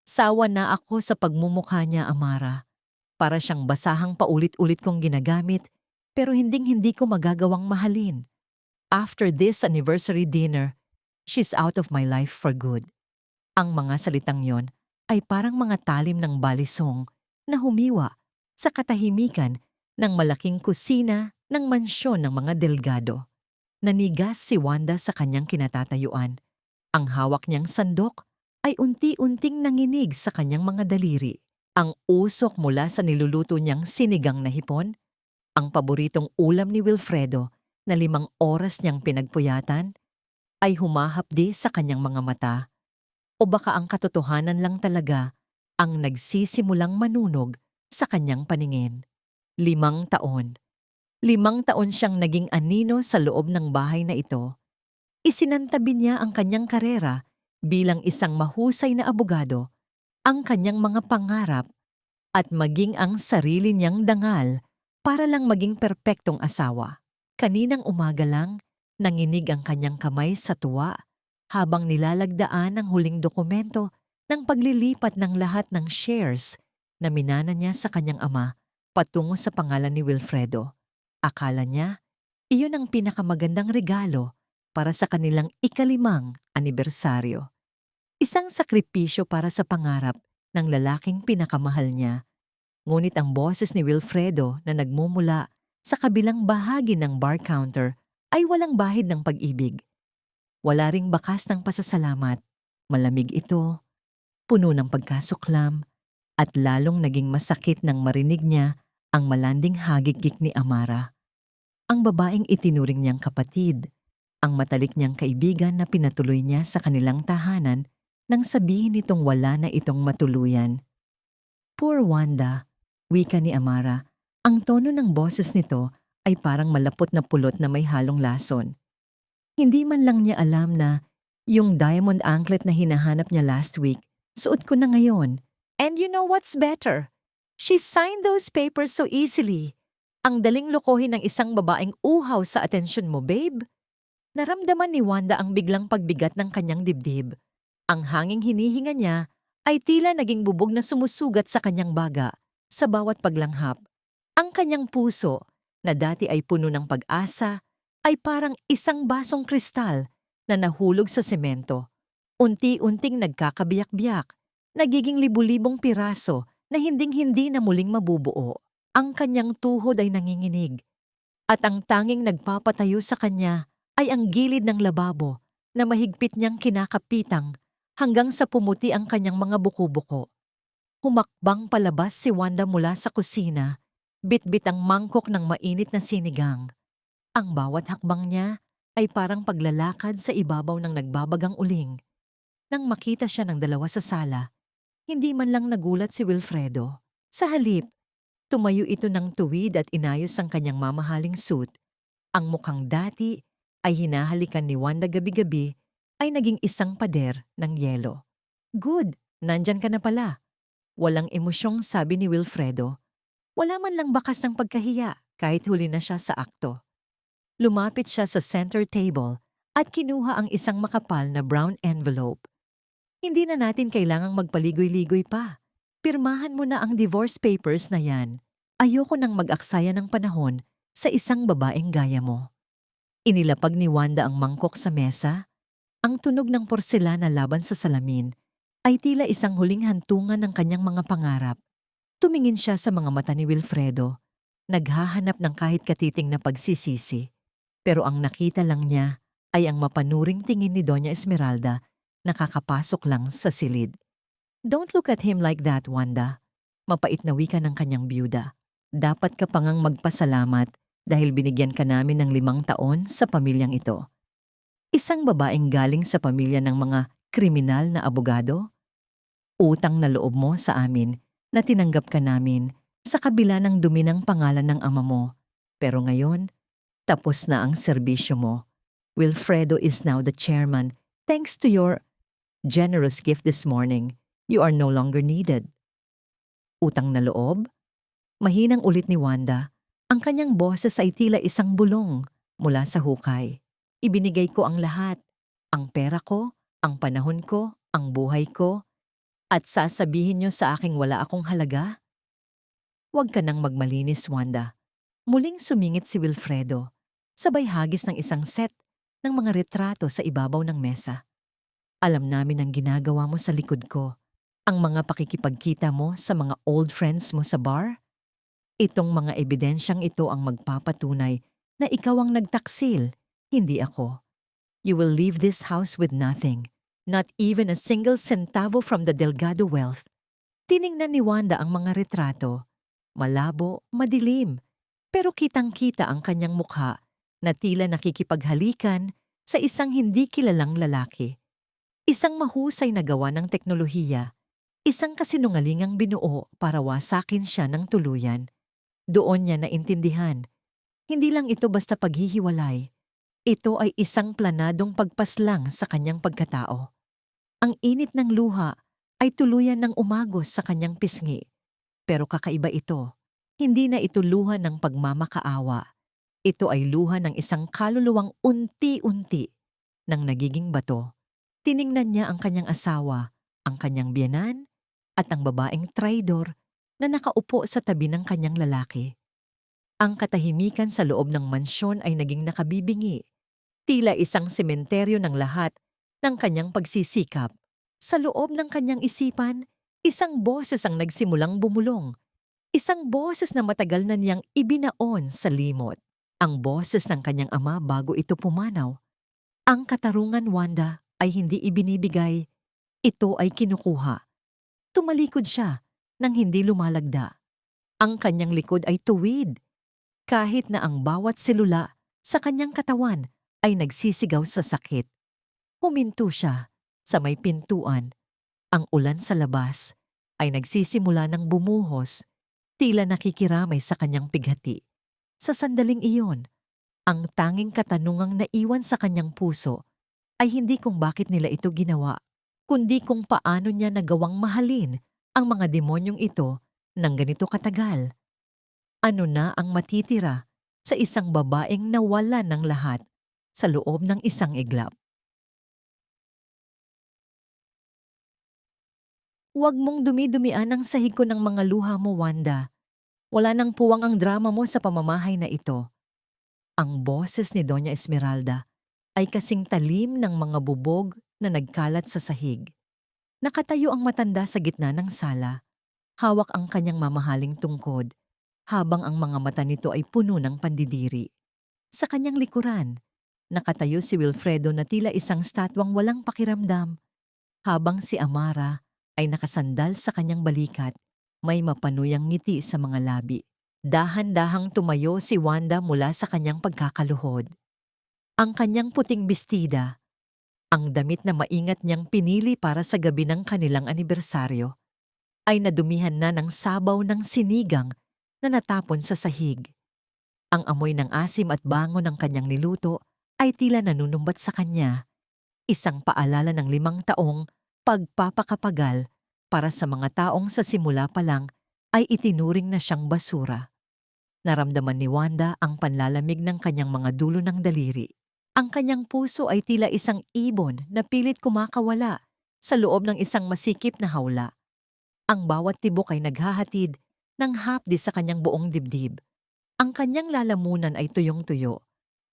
Sawa na ako sa pagmumukha niya, Amara. Para siyang basahang paulit-ulit kong ginagamit pero hinding-hindi ko magagawang mahalin. After this anniversary dinner, she's out of my life for good. Ang mga salitang yon ay parang mga talim ng balisong na humiwa sa katahimikan ng malaking kusina ng mansyon ng mga delgado. Nanigas si Wanda sa kanyang kinatatayuan. Ang hawak niyang sandok ay unti-unting nanginig sa kanyang mga daliri. Ang usok mula sa niluluto niyang sinigang na hipon, ang paboritong ulam ni Wilfredo na 5 oras niyang pinagpuyatan, ay humahapdi sa kanyang mga mata. O baka ang katotohanan lang talaga ang nagsisimulang manunog sa kanyang paningin. 5 taon. 5 taon siyang naging anino sa loob ng bahay na ito. Isinantabi niya ang kanyang karera bilang isang mahusay na abogado, ang kanyang mga pangarap, at maging ang sarili niyang dangal para lang maging perpektong asawa. Kaninang umaga lang, nanginig ang kanyang kamay sa tuwa habang nilalagdaan ang huling dokumento ng paglilipat ng lahat ng shares na minana niya sa kanyang ama patungo sa pangalan ni Wilfredo. Akala niya, iyon ang pinakamagandang regalo para sa kanilang ika-5 anibersaryo. Isang sakripisyo para sa pangarap ng lalaking pinakamahal niya. Ngunit ang boses ni Wilfredo na nagmumula sa kabilang bahagi ng bar counter ay walang bahid ng pag-ibig. Wala ring bakas ng pasasalamat. Malamig ito, puno ng pagkasuklam, at lalong naging masakit nang marinig niya ang malanding hagikik ni Amara. Ang babaeng itinuring niyang kapatid, ang matalik niyang kaibigan na pinatuloy niya sa kanilang tahanan nang sabihin nitong wala na itong matuluyan. Poor Wanda, wika ni Amara. Ang tono ng boses nito ay parang malapot na pulot na may halong lason. Hindi man lang niya alam na yung diamond anklet na hinahanap niya last week, suot ko na ngayon. And you know what's better? She signed those papers so easily. Ang daling lokohin ng isang babaeng uhaw sa atensyon mo, babe. Naramdaman ni Wanda ang biglang pagbigat ng kanyang dibdib. Ang hanging hinihinga niya ay tila naging bubog na sumusugat sa kanyang baga sa bawat paglanghap. Ang kanyang puso, na dati ay puno ng pag-asa, ay parang isang basong kristal na nahulog sa semento. Unti-unting nagkakabiyak-biyak, nagiging libu-libong piraso na hinding-hindi na muling mabubuo. Ang kanyang tuhod ay nanginginig, at ang tanging nagpapatayo sa kanya ay ang gilid ng lababo na mahigpit niyang kinakapitang hanggang sa pumuti ang kanyang mga buko-buko. Humakbang palabas si Wanda mula sa kusina, bitbit ang mangkok ng mainit na sinigang. Ang bawat hakbang niya ay parang paglalakad sa ibabaw ng nagbabagang uling. Nang makita siya ng dalawa sa sala, hindi man lang nagulat si Wilfredo. Sa halip, tumayo ito ng tuwid at inayos ang kanyang mamahaling suit. Ang mukhang dati ay hinahalikan ni Wanda gabi-gabi ay naging isang pader ng yelo. Good, nandyan ka na pala. Walang emosyong sabi ni Wilfredo. Wala man lang bakas ng pagkahiya kahit huli na siya sa akto. Lumapit siya sa center table at kinuha ang isang makapal na brown envelope. Hindi na natin kailangang magpaligoy-ligoy pa. Pirmahan mo na ang divorce papers na yan. Ayoko nang mag-aksaya ng panahon sa isang babaeng gaya mo. Inilapag ni Wanda ang mangkok sa mesa. Ang tunog ng porselana laban sa salamin ay tila isang huling hantungan ng kanyang mga pangarap. Tumingin siya sa mga mata ni Wilfredo, naghahanap ng kahit katiting na pagsisisi. Pero ang nakita lang niya ay ang mapanuring tingin ni Doña Esmeralda na kakapasok lang sa silid. Don't look at him like that, Wanda. Mapait na wika ng kanyang byuda. Dapat ka pa ngang magpasalamat dahil binigyan ka namin ng 5 taon sa pamilyang ito. Isang babaeng galing sa pamilya ng mga kriminal na abogado? Utang na loob mo sa amin na tinanggap ka namin sa kabila ng dumi ng pangalan ng ama mo. Pero ngayon, tapos na ang serbisyo mo. Wilfredo is now the chairman. Thanks to your generous gift this morning, you are no longer needed. Utang na loob? Mahinang ulit ni Wanda. Ang kanyang boses ay tila isang bulong mula sa hukay. Ibinigay ko ang lahat. Ang pera ko, ang panahon ko, ang buhay ko. At sasabihin niyo sa aking wala akong halaga? Huwag ka nang magmalinis, Wanda. Muling sumingit si Wilfredo, sabay hagis ng isang set ng mga retrato sa ibabaw ng mesa. Alam namin ang ginagawa mo sa likod ko, ang mga pakikipagkita mo sa mga old friends mo sa bar. Itong mga ebidensyang ito ang magpapatunay na ikaw ang nagtaksil, hindi ako. You will leave this house with nothing, not even a single centavo from the Delgado wealth. Tiningnan ni Wanda ang mga retrato. Malabo, madilim, pero kitang-kita ang kanyang mukha na tila nakikipaghalikan sa isang hindi kilalang lalaki. Isang mahusay na gawa ng teknolohiya, isang kasinungalingang binuo para wasakin siya ng tuluyan. Doon niya naintindihan, hindi lang ito basta paghihiwalay. Ito ay isang planadong pagpaslang sa kanyang pagkatao. Ang init ng luha ay tuluyan ng umagos sa kanyang pisngi. Pero kakaiba ito. Hindi na ito luha ng pagmamakaawa. Ito ay luha ng isang kaluluwang unti-unti ng nagiging bato. Tiningnan niya ang kanyang asawa, ang kanyang biyenan, at ang babaeng traidor na nakaupo sa tabi ng kanyang lalaki. Ang katahimikan sa loob ng mansyon ay naging nakabibingi. Tila isang sementeryo ng lahat ng kanyang pagsisikap. Sa loob ng kanyang isipan, isang boses ang nagsimulang bumulong. Isang boses na matagal na niyang ibinaon sa limot. Ang boses ng kanyang ama bago ito pumanaw. Ang katarungan, Wanda, ay hindi ibinibigay. Ito ay kinukuha. Tumalikod siya nang hindi lumalagda. Ang kanyang likod ay tuwid. Kahit na ang bawat selula sa kanyang katawan ay nagsisigaw sa sakit. Huminto siya sa may pintuan. Ang ulan sa labas ay nagsisimula ng bumuhos, tila nakikiramay sa kanyang pighati. Sa sandaling iyon, ang tanging katanungang naiwan sa kanyang puso ay hindi kung bakit nila ito ginawa, kundi kung paano niya nagawang mahalin ang mga demonyong ito ng ganito katagal. Ano na ang matitira sa isang babaeng nawala ng lahat sa loob ng isang iglap? Huwag mong dumi-dumian ang sahig ko ng mga luha mo, Wanda. Wala nang puwang ang drama mo sa pamamahay na ito. Ang boses ni Doña Esmeralda ay kasing talim ng mga bubog na nagkalat sa sahig. Nakatayo ang matanda sa gitna ng sala. Hawak ang kanyang mamahaling tungkod, habang ang mga mata nito ay puno ng pandidiri. Sa kanyang likuran, nakatayo si Wilfredo na tila isang statwang walang pakiramdam, habang si Amara ay nakasandal sa kanyang balikat, may mapanuyang ngiti sa mga labi. Dahan-dahang tumayo si Wanda mula sa kanyang pagkakaluhod. Ang kanyang puting bestida, ang damit na maingat niyang pinili para sa gabi ng kanilang anibersaryo, ay nadumihan na ng sabaw ng sinigang na natapon sa sahig. Ang amoy ng asim at bango ng kanyang niluto ay tila nanunumbat sa kanya, isang paalala ng 5 taong pagpapakapagal para sa mga taong sa simula pa lang ay itinuring na siyang basura. Naramdaman ni Wanda ang panlalamig ng kanyang mga dulo ng daliri. Ang kanyang puso ay tila isang ibon na pilit kumakawala sa loob ng isang masikip na hawla. Ang bawat tibok ay naghahatid ng hapdi sa kanyang buong dibdib. Ang kanyang lalamunan ay tuyong-tuyo,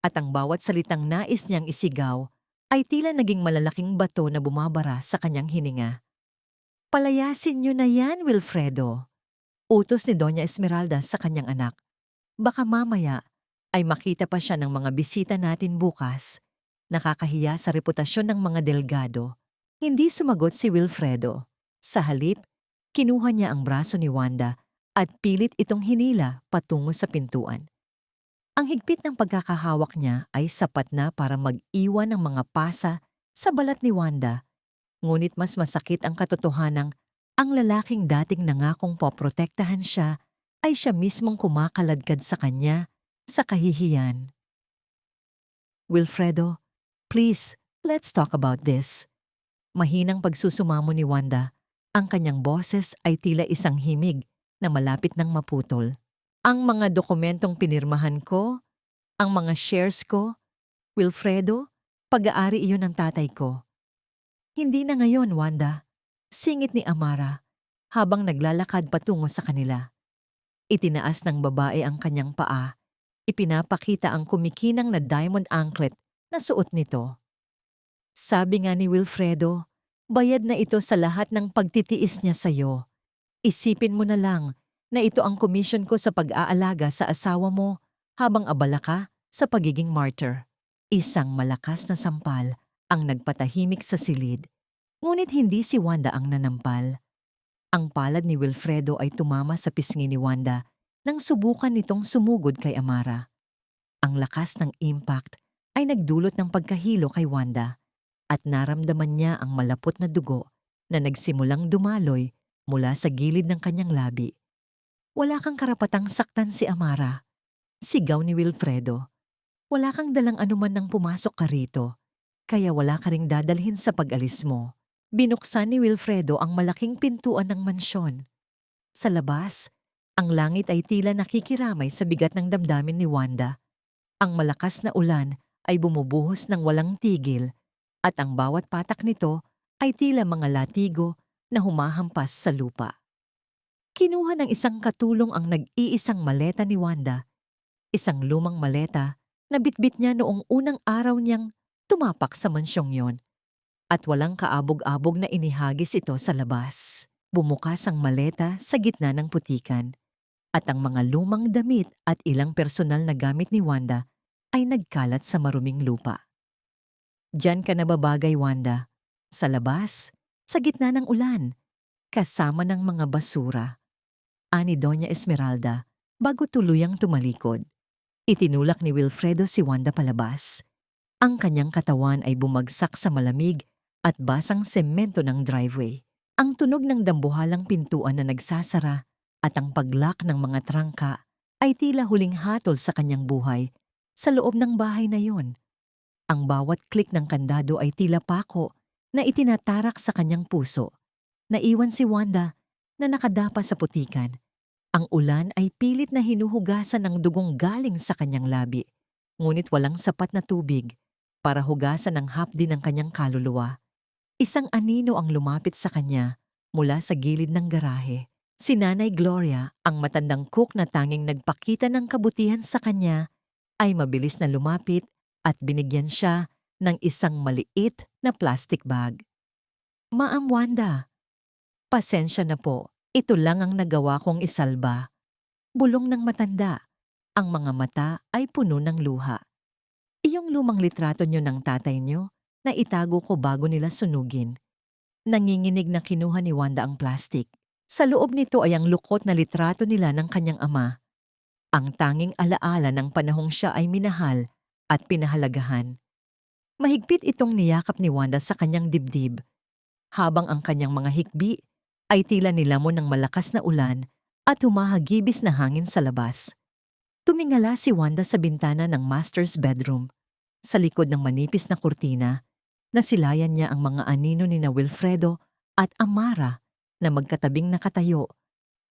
at ang bawat salitang nais niyang isigaw ay tila naging malalaking bato na bumabara sa kanyang hininga. "Palayasin niyo na yan, Wilfredo," utos ni Doña Esmeralda sa kanyang anak. "Baka mamaya ay makita pa siya ng mga bisita natin bukas. Nakakahiya sa reputasyon ng mga Delgado." Hindi sumagot si Wilfredo. Sa halip, kinuha niya ang braso ni Wanda at pilit itong hinila patungo sa pintuan. Ang higpit ng pagkakahawak niya ay sapat na para mag-iwan ng mga pasa sa balat ni Wanda, ngunit mas masakit ang katotohanang ang lalaking dating nangakong poprotektahan siya ay siya mismong kumakaladkad sa kanya sa kahihiyan. "Wilfredo, please, let's talk about this." Mahinang pagsusumamo ni Wanda, ang kanyang boses ay tila isang himig na malapit ng maputol. "Ang mga dokumentong pinirmahan ko, ang mga shares ko, Wilfredo, pag-aari iyon ng tatay ko." "Hindi na ngayon, Wanda. Singit ni Amara habang naglalakad patungo sa kanila. Itinaas ng babae ang kanyang paa. Ipinapakita ang kumikinang na diamond anklet na suot nito. Sabi nga ni Wilfredo, bayad na ito sa lahat ng pagtitiis niya sa'yo. Isipin mo na lang na ito ang komisyon ko sa pag-aalaga sa asawa mo habang abala ka sa pagiging martyr. Isang malakas na sampal ang nagpatahimik sa silid. Ngunit hindi si Wanda ang nanampal. Ang palad ni Wilfredo ay tumama sa pisngi ni Wanda nang subukan nitong sumugod kay Amara. Ang lakas ng impact ay nagdulot ng pagkahilo kay Wanda at naramdaman niya ang malapot na dugo na nagsimulang dumaloy mula sa gilid ng kanyang labi. Wala kang karapatang saktan si Amara. Sigaw ni Wilfredo. Wala kang dalang anuman nang pumasok ka rito, kaya wala ka ring dadalhin sa pag-alis mo. Binuksan ni Wilfredo ang malaking pintuan ng mansyon. Sa labas, ang langit ay tila nakikiramay sa bigat ng damdamin ni Wanda. Ang malakas na ulan ay bumubuhos ng walang tigil at ang bawat patak nito ay tila mga latigo na humahampas sa lupa. Kinuha ng isang katulong ang nag-iisang maleta ni Wanda, isang lumang maleta na bitbit niya noong unang araw niyang tumapak sa mansyong yon. At walang kaabog-abog na inihagis ito sa labas. Bumukas ang maleta sa gitna ng putikan at ang mga lumang damit at ilang personal na gamit ni Wanda ay nagkalat sa maruming lupa. Diyan ka nababagay, Wanda. Sa labas, sa gitna ng ulan, kasama ng mga basura. Ani Doña Esmeralda bago tuluyang tumalikod. Itinulak ni Wilfredo si Wanda palabas. Ang kanyang katawan ay bumagsak sa malamig at basang semento ng driveway. Ang tunog ng dambuhalang pintuan na nagsasara at ang paglak ng mga trangka ay tila huling hatol sa kanyang buhay sa loob ng bahay na yon. Ang bawat klik ng kandado ay tila pako na itinatarak sa kanyang puso. Naiwan si Wanda na nakadapa sa putikan. Ang ulan ay pilit na hinuhugasan ng dugong galing sa kanyang labi, ngunit walang sapat na tubig para hugasan ang hapdi ng kanyang kaluluwa. Isang anino ang lumapit sa kanya mula sa gilid ng garahe. Si Nanay Gloria, ang matandang cook na tanging nagpakita ng kabutihan sa kanya, ay mabilis na lumapit at binigyan siya ng isang maliit na plastic bag. Ma'am Wanda, pasensya na po, ito lang ang nagawa kong isalba. Bulong ng matanda, ang mga mata ay puno ng luha. Iyong lumang litrato niyo ng tatay niyo na itago ko bago nila sunugin. Nanginginig na kinuha ni Wanda ang plastic. Sa loob nito ay ang lukot na litrato nila ng kanyang ama. Ang tanging alaala ng panahong siya ay minahal at pinahalagahan. Mahigpit itong niyakap ni Wanda sa kanyang dibdib, habang ang kanyang mga hikbi ay tila nilamon ng malakas na ulan at humahagibis na hangin sa labas. Tumingala si Wanda sa bintana ng master's bedroom. Sa likod ng manipis na kurtina, nasilayan niya ang mga anino ni na Wilfredo at Amara na magkatabing nakatayo.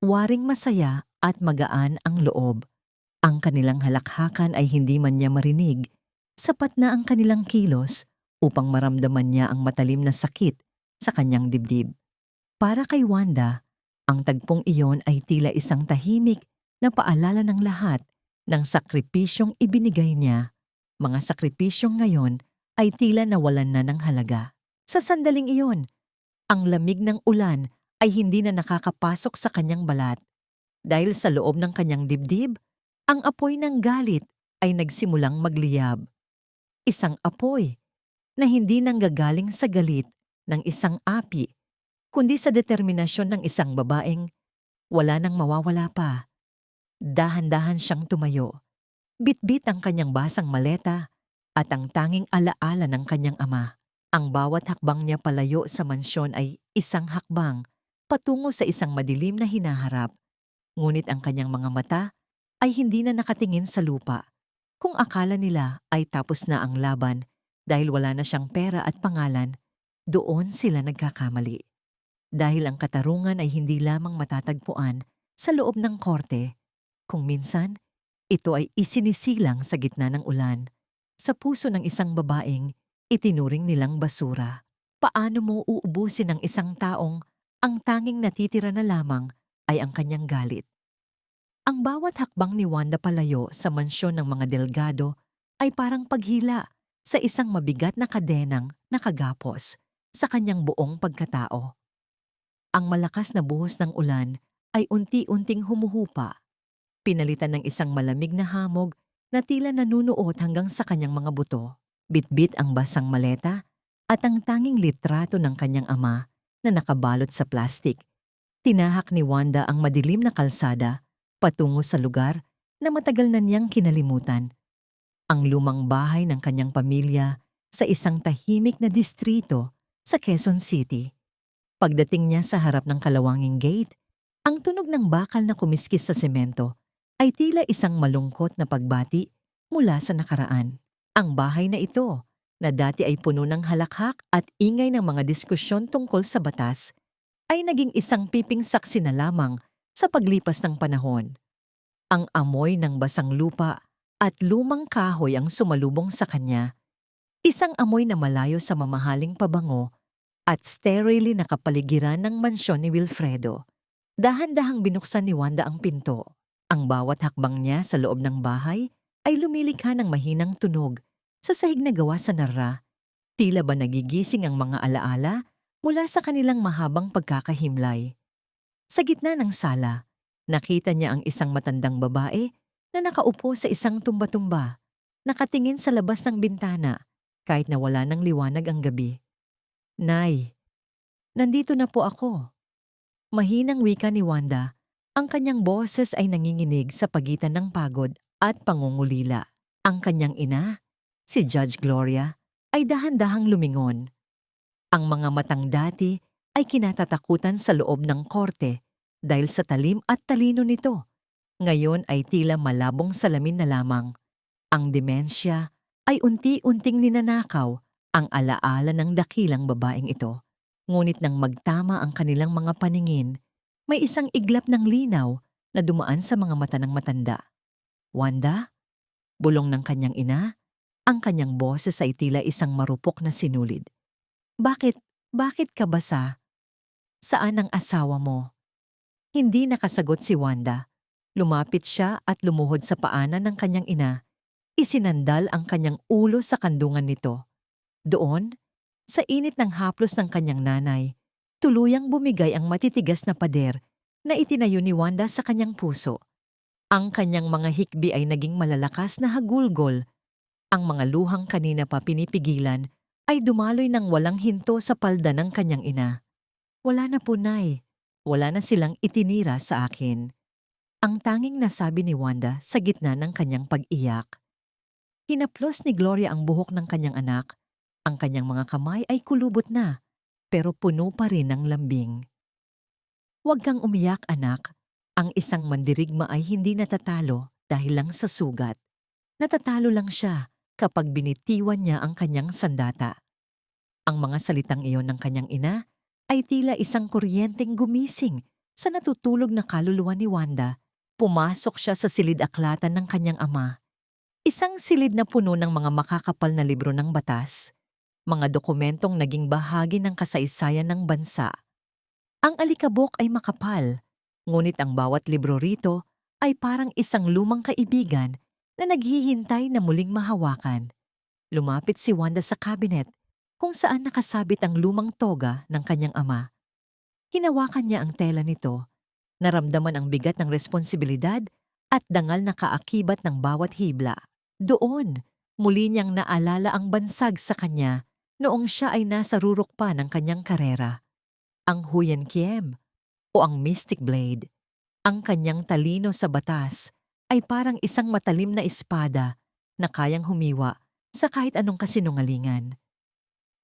Waring masaya at magaan ang loob. Ang kanilang halakhakan ay hindi man niya marinig. Sapat na ang kanilang kilos upang maramdaman niya ang matalim na sakit sa kanyang dibdib. Para kay Wanda, ang tagpong iyon ay tila isang tahimik na paalala ng lahat ng sakripisyong ibinigay niya. Mga sakripisyong ngayon ay tila nawalan na ng halaga. Sa sandaling iyon, ang lamig ng ulan ay hindi na nakakapasok sa kanyang balat. Dahil sa loob ng kanyang dibdib, ang apoy ng galit ay nagsimulang magliyab. Isang apoy na hindi nanggagaling sa galit ng isang api, kundi sa determinasyon ng isang babaeng wala nang mawawala pa. Dahan-dahan siyang tumayo. Bitbit ang kanyang basang maleta at ang tanging alaala ng kanyang ama. Ang bawat hakbang niya palayo sa mansyon ay isang hakbang patungo sa isang madilim na hinaharap. Ngunit ang kanyang mga mata ay hindi na nakatingin sa lupa. Kung akala nila ay tapos na ang laban dahil wala na siyang pera at pangalan, doon sila nagkakamali. Dahil ang katarungan ay hindi lamang matatagpuan sa loob ng korte, kung minsan, ito ay isinisilang sa gitna ng ulan, sa puso ng isang babaeng itinuring nilang basura. Paano mo uubusin ang isang taong Ang tanging natitira na lamang ay ang kanyang galit. Ang bawat hakbang ni Wanda palayo sa mansyon ng mga Delgado ay parang paghila sa isang mabigat na kadenang nakagapos sa kanyang buong pagkatao. Ang malakas na buhos ng ulan ay unti-unting humuhupa, pinalitan ng isang malamig na hamog na tila nanunuot hanggang sa kanyang mga buto. Bitbit ang basang maleta at ang tanging litrato ng kanyang ama na nakabalot sa plastik. Tinahak ni Wanda ang madilim na kalsada patungo sa lugar na matagal na niyang kinalimutan. Ang lumang bahay ng kanyang pamilya sa isang tahimik na distrito sa Quezon City. Pagdating niya sa harap ng kalawanging gate, ang tunog ng bakal na kumiskis sa semento ay tila isang malungkot na pagbati mula sa nakaraan. Ang bahay na ito, na dati ay puno ng halakhak at ingay ng mga diskusyon tungkol sa batas, ay naging isang piping saksi na lamang sa paglipas ng panahon. Ang amoy ng basang lupa at lumang kahoy ang sumalubong sa kanya, isang amoy na malayo sa mamahaling pabango at sterilely nakapaligiran ng mansyon ni Wilfredo. Dahan-dahang binuksan ni Wanda ang pinto. Ang bawat hakbang niya sa loob ng bahay ay lumilikha ng mahinang tunog sa sahig na gawa sa narra. Tila ba nagigising ang mga alaala mula sa kanilang mahabang pagkakahimlay. Sa gitna ng sala, nakita niya ang isang matandang babae na nakaupo sa isang tumba-tumba, nakatingin sa labas ng bintana kahit na wala ng liwanag ang gabi. "Nay, nandito na po ako." Mahinang wika ni Wanda, ang kanyang boses ay nanginginig sa pagitan ng pagod at pangungulila. Ang kanyang ina, si Judge Gloria, ay dahan-dahang lumingon. Ang mga matang dati ay kinatatakutan sa loob ng korte dahil sa talim at talino nito. Ngayon ay tila malabong salamin na lamang. Ang demensya ay unti-unting ninanakaw ang alaala ng dakilang babaeng ito. Ngunit nang magtama ang kanilang mga paningin, may isang iglap ng linaw na dumaan sa mga mata ng matanda. "Wanda?" Bulong ng kanyang ina, ang kanyang boses ay tila isang marupok na sinulid. Bakit ka basa? Saan ang asawa mo?" Hindi nakasagot si Wanda. Lumapit siya at lumuhod sa paanan ng kanyang ina. Isinandal ang kanyang ulo sa kandungan nito. Doon, sa init ng haplos ng kanyang nanay, tuluyang bumigay ang matitigas na pader na itinayo ni Wanda sa kanyang puso. Ang kanyang mga hikbi ay naging malalakas na hagulgol. Ang mga luhang kanina pa pinipigilan ay dumaloy ng walang hinto sa palda ng kanyang ina. "Wala na po, Nay. Wala na silang itinira sa akin." Ang tanging nasabi ni Wanda sa gitna ng kanyang pag-iyak. Hinaplos ni Gloria ang buhok ng kanyang anak. Ang kanyang mga kamay ay kulubot na, pero puno pa rin ng lambing. "Huwag kang umiyak, anak. Ang isang mandirigma ay hindi natatalo dahil lang sa sugat. Natatalo lang siya kapag binitiwan niya ang kanyang sandata." Ang mga salitang iyon ng kanyang ina ay tila isang kuryenteng gumising sa natutulog na kaluluwa ni Wanda. Pumasok siya sa silid-aklatan ng kanyang ama. Isang silid na puno ng mga makakapal na libro ng batas, mga dokumentong naging bahagi ng kasaysayan ng bansa. Ang alikabok ay makapal, ngunit ang bawat libro rito ay parang isang lumang kaibigan na naghihintay na muling mahawakan. Lumapit si Wanda sa cabinet kung saan nakasabit ang lumang toga ng kanyang ama. Hinawakan niya ang tela nito, naramdaman ang bigat ng responsibilidad at dangal na kaakibat ng bawat hibla. Doon, muli niyang naalala ang bansag sa kanya noong siya ay nasa rurok pa ng kanyang karera. Ang Huyen Kiem o ang Mystic Blade, ang kanyang talino sa batas ay parang isang matalim na espada na kayang humiwa sa kahit anong kasinungalingan.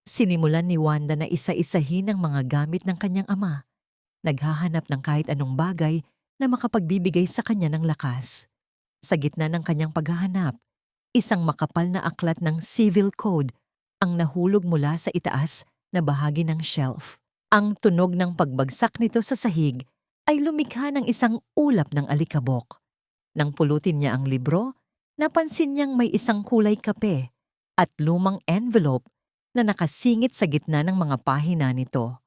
Sinimulan ni Wanda na isa-isahin ang mga gamit ng kanyang ama, naghahanap ng kahit anong bagay na makapagbibigay sa kanya ng lakas. Sa gitna ng kanyang paghahanap, isang makapal na aklat ng civil code ang nahulog mula sa itaas na bahagi ng shelf. Ang tunog ng pagbagsak nito sa sahig ay lumikha ng isang ulap ng alikabok. Nang pulutin niya ang libro, napansin niyang may isang kulay kape at lumang envelope na nakasingit sa gitna ng mga pahina nito.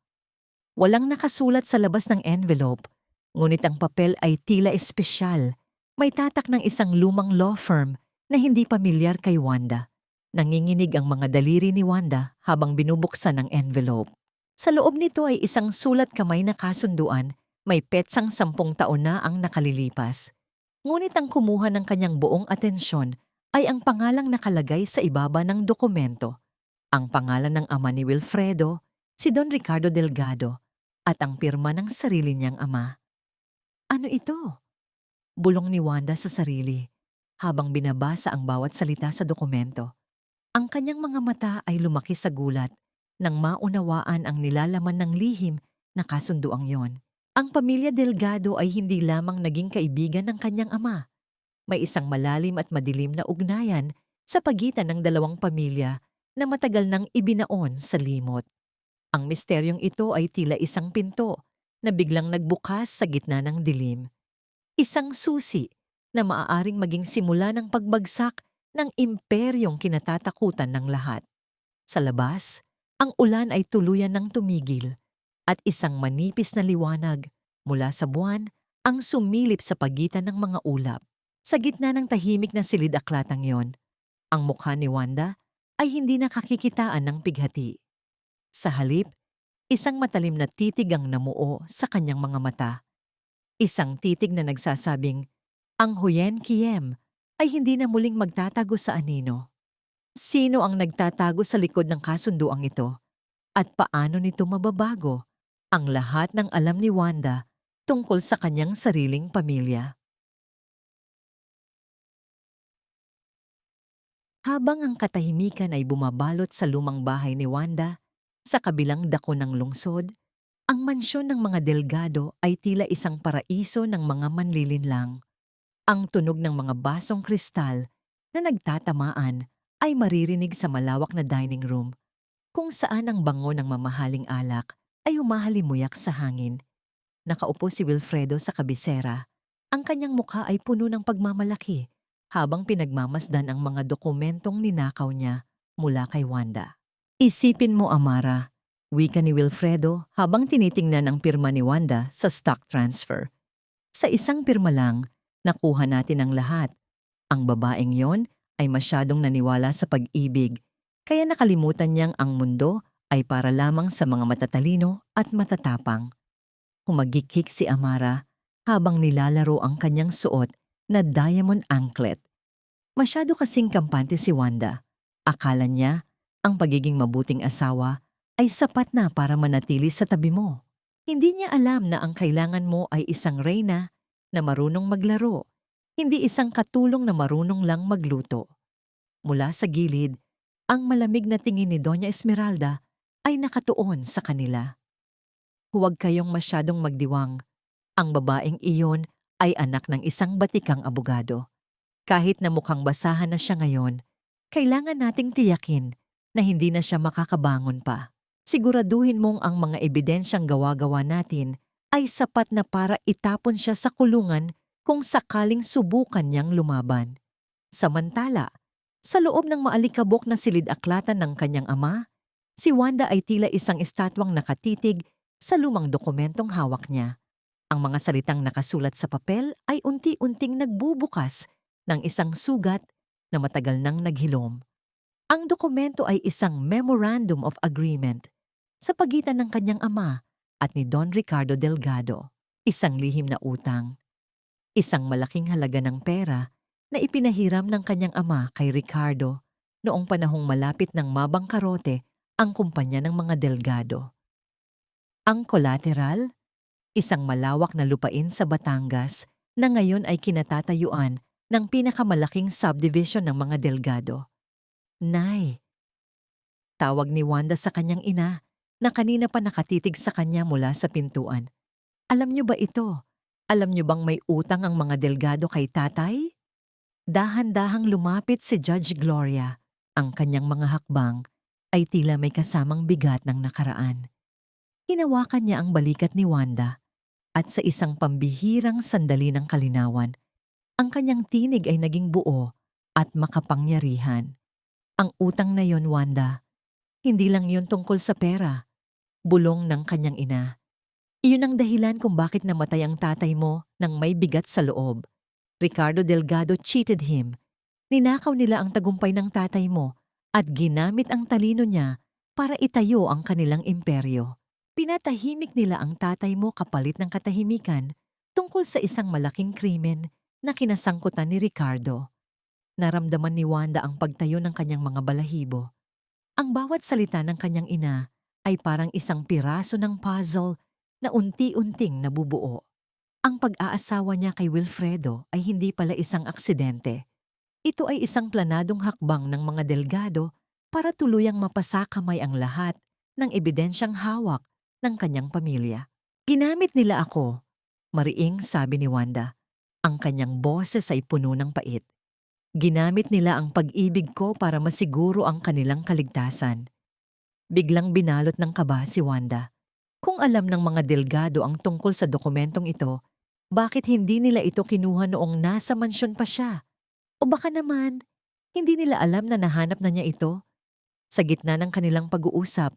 Walang nakasulat sa labas ng envelope, ngunit ang papel ay tila espesyal. May tatak ng isang lumang law firm na hindi pamilyar kay Wanda. Nanginginig ang mga daliri ni Wanda habang binubuksan ang envelope. Sa loob nito ay isang sulat kamay na kasunduan, may petsang 10 taon na ang nakalilipas. Ngunit ang kumuha ng kanyang buong atensyon ay ang pangalang nakalagay sa ibaba ng dokumento. Ang pangalan ng ama ni Wilfredo, si Don Ricardo Delgado, at ang pirma ng sarili niyang ama. Ano ito? Bulong ni Wanda sa sarili habang binabasa ang bawat salita sa dokumento. Ang kanyang mga mata ay lumaki sa gulat nang maunawaan ang nilalaman ng lihim na kasunduang yon. Ang pamilya Delgado ay hindi lamang naging kaibigan ng kanyang ama. May isang malalim at madilim na ugnayan sa pagitan ng dalawang pamilya na matagal nang ibinaon sa limot. Ang misteryong ito ay tila isang pinto na biglang nagbukas sa gitna ng dilim. Isang susi na maaaring maging simula ng pagbagsak ng imperyong kinatatakutan ng lahat. Sa labas, ang ulan ay tuluyan ng tumigil at isang manipis na liwanag mula sa buwan ang sumilip sa pagitan ng mga ulap. Sa gitna ng tahimik na silid-aklatang yon, ang mukha ni Wanda ay hindi nakakikitaan ng pighati. Sa halip, isang matalim na titig ang namuo sa kanyang mga mata. Isang titig na nagsasabing, ang Huyen Kiem ay hindi na muling magtatago sa anino. Sino ang nagtatago sa likod ng kasunduang ito? At paano nito mababago ang lahat ng alam ni Wanda tungkol sa kanyang sariling pamilya? Habang ang katahimikan ay bumabalot sa lumang bahay ni Wanda, sa kabilang dako ng lungsod, ang mansyon ng mga Delgado ay tila isang paraiso ng mga manlilinlang. Ang tunog ng mga basong kristal na nagtatamaan ay maririnig sa malawak na dining room, kung saan ang bango ng mamahaling alak ay humahalimuyak sa hangin. Nakaupo si Wilfredo sa kabisera. Ang kanyang mukha ay puno ng pagmamalaki habang pinagmamasdan ang mga dokumentong ninakaw niya mula kay Wanda. Isipin mo, Amara, wika ni Wilfredo habang tinitingnan ang pirma ni Wanda sa stock transfer. Sa isang pirma lang, nakuha natin ang lahat. Ang babaeng yon ay masyadong naniwala sa pag-ibig, kaya nakalimutan niyang ang mundo ay para lamang sa mga matatalino at matatapang. Humagikik si Amara habang nilalaro ang kanyang suot na diamond anklet. Masyado kasing kampante si Wanda. Akala niya ang pagiging mabuting asawa ay sapat na para manatili sa tabi mo. Hindi niya alam na ang kailangan mo ay isang reyna na marunong maglaro, hindi isang katulong na marunong lang magluto. Mula sa gilid, ang malamig na tingin ni Doña Esmeralda ay nakatuon sa kanila. Huwag kayong masyadong magdiwang. Ang babaeng iyon ay anak ng isang batikang abogado. Kahit na mukhang basahan na siya ngayon, kailangan nating tiyakin na hindi na siya makakabangon pa. Siguraduhin mong ang mga ebidensyang gawa-gawa natin ay sapat na para itapon siya sa kulungan kung sakaling subukan niyang lumaban. Samantala, sa loob ng maalikabok na silid-aklatan ng kanyang ama, si Wanda ay tila isang estatwang nakatitig sa lumang dokumentong hawak niya. Ang mga salitang nakasulat sa papel ay unti-unting nagbubukas ng isang sugat na matagal nang naghilom. Ang dokumento ay isang Memorandum of Agreement sa pagitan ng kanyang ama at ni Don Ricardo Delgado, isang lihim na utang. Isang malaking halaga ng pera na ipinahiram ng kanyang ama kay Ricardo noong panahong malapit ng mabangkarote ang kumpanya ng mga Delgado. Ang collateral, isang malawak na lupain sa Batangas na ngayon ay kinatatayuan ng pinakamalaking subdivision ng mga Delgado. Nay, tawag ni Wanda sa kanyang ina na kanina pa nakatitig sa kanya mula sa pintuan. Alam niyo ba ito? Alam niyo bang may utang ang mga Delgado kay tatay? Dahan-dahang lumapit si Judge Gloria. Ang kanyang mga hakbang ay tila may kasamang bigat ng nakaraan. Hinawakan niya ang balikat ni Wanda at sa isang pambihirang sandali ng kalinawan, ang kanyang tinig ay naging buo at makapangyarihan. Ang utang na yon, Wanda, hindi lang yon tungkol sa pera, bulong ng kanyang ina. Iyon ang dahilan kung bakit namatay ang tatay mo nang may bigat sa loob. Ricardo Delgado cheated him. Ninakaw nila ang tagumpay ng tatay mo at ginamit ang talino niya para itayo ang kanilang imperyo. Pinatahimik nila ang tatay mo kapalit ng katahimikan tungkol sa isang malaking krimen na kinasangkutan ni Ricardo. Naramdaman ni Wanda ang pagtayo ng kanyang mga balahibo. Ang bawat salita ng kanyang ina ay parang isang piraso ng puzzle na unti-unting nabubuo. Ang pag-aasawa niya kay Wilfredo ay hindi pala isang aksidente. Ito ay isang planadong hakbang ng mga Delgado para tuluyang mapasakamay ang lahat ng ebidensyang hawak ng kanyang pamilya. Ginamit nila ako, mariing sabi ni Wanda. Ang kanyang boses ay puno ng pait. Ginamit nila ang pag-ibig ko para masiguro ang kanilang kaligtasan. Biglang binalot ng kaba si Wanda. Kung alam ng mga Delgado ang tungkol sa dokumentong ito, bakit hindi nila ito kinuha noong nasa mansyon pa siya? O baka naman, hindi nila alam na nahanap na niya ito? Sa gitna ng kanilang pag-uusap,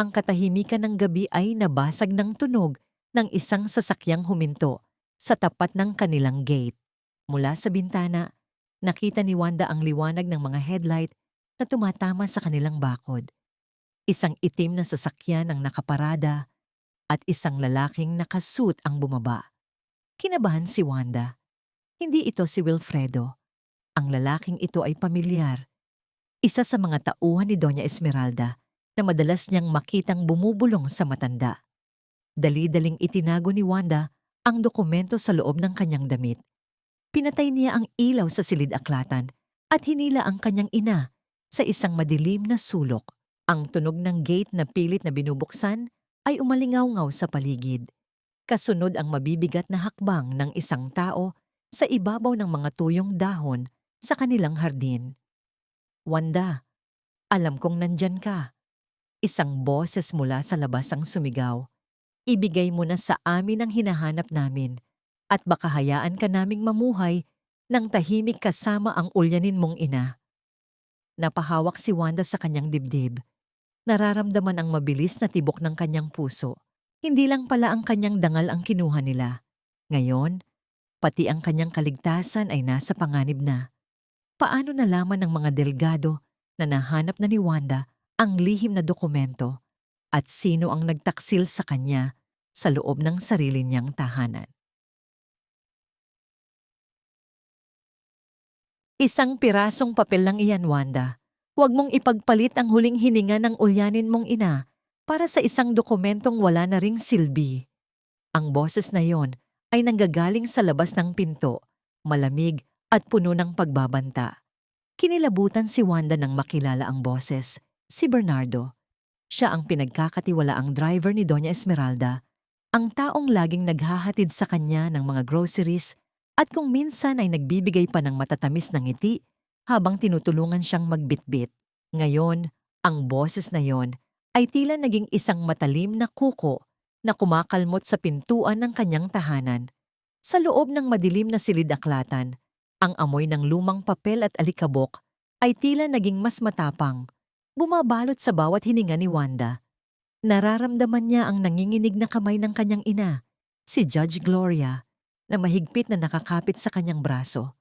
ang katahimikan ng gabi ay nabasag ng tunog ng isang sasakyang huminto sa tapat ng kanilang gate. Mula sa bintana, nakita ni Wanda ang liwanag ng mga headlight na tumatama sa kanilang bakod. Isang itim na sasakyan ang nakaparada at isang lalaking nakasuit ang bumaba. Kinabahan si Wanda. Hindi ito si Wilfredo. Ang lalaking ito ay pamilyar. Isa sa mga tauhan ni Doña Esmeralda na madalas niyang makitang bumubulong sa matanda. Dali-daling itinago ni Wanda ang dokumento sa loob ng kanyang damit. Pinatay niya ang ilaw sa silid-aklatan at hinila ang kanyang ina sa isang madilim na sulok. Ang tunog ng gate na pilit na binubuksan ay umalingaw-ngaw sa paligid. Kasunod ang mabibigat na hakbang ng isang tao sa ibabaw ng mga tuyong dahon sa kanilang hardin. Wanda, alam kong nandyan ka. Isang boses mula sa labas ang sumigaw. Ibigay mo na sa amin ang hinahanap namin at baka hayaan ka naming mamuhay ng tahimik kasama ang ulyanin mong ina. Napahawak si Wanda sa kanyang dibdib. Nararamdaman ang mabilis na tibok ng kanyang puso. Hindi lang pala ang kanyang dangal ang kinuha nila. Ngayon, pati ang kanyang kaligtasan ay nasa panganib na. Paano nalaman ng mga Delgado na nahanap na ni Wanda ang lihim na dokumento at sino ang nagtaksil sa kanya sa loob ng sarili niyang tahanan? Isang pirasong papel lang iyan, Wanda. Huwag mong ipagpalit ang huling hininga ng ulyanin mong ina para sa isang dokumentong wala na ring silbi. Ang boses na yon ay nanggagaling sa labas ng pinto, malamig at puno ng pagbabanta. Kinilabutan si Wanda nang makilala ang boses, si Bernardo. Siya ang pinagkakatiwalaang driver ni Doña Esmeralda, ang taong laging naghahatid sa kanya ng mga groceries at kung minsan ay nagbibigay pa ng matatamis na ngiti habang tinutulungan siyang magbitbit. Ngayon, ang boses na yon ay tila naging isang matalim na kuko na kumakalmot sa pintuan ng kanyang tahanan. Sa loob ng madilim na silid-aklatan, ang amoy ng lumang papel at alikabok ay tila naging mas matapang, bumabalot sa bawat hininga ni Wanda. Nararamdaman niya ang nanginginig na kamay ng kanyang ina, si Judge Gloria, na mahigpit na nakakapit sa kanyang braso.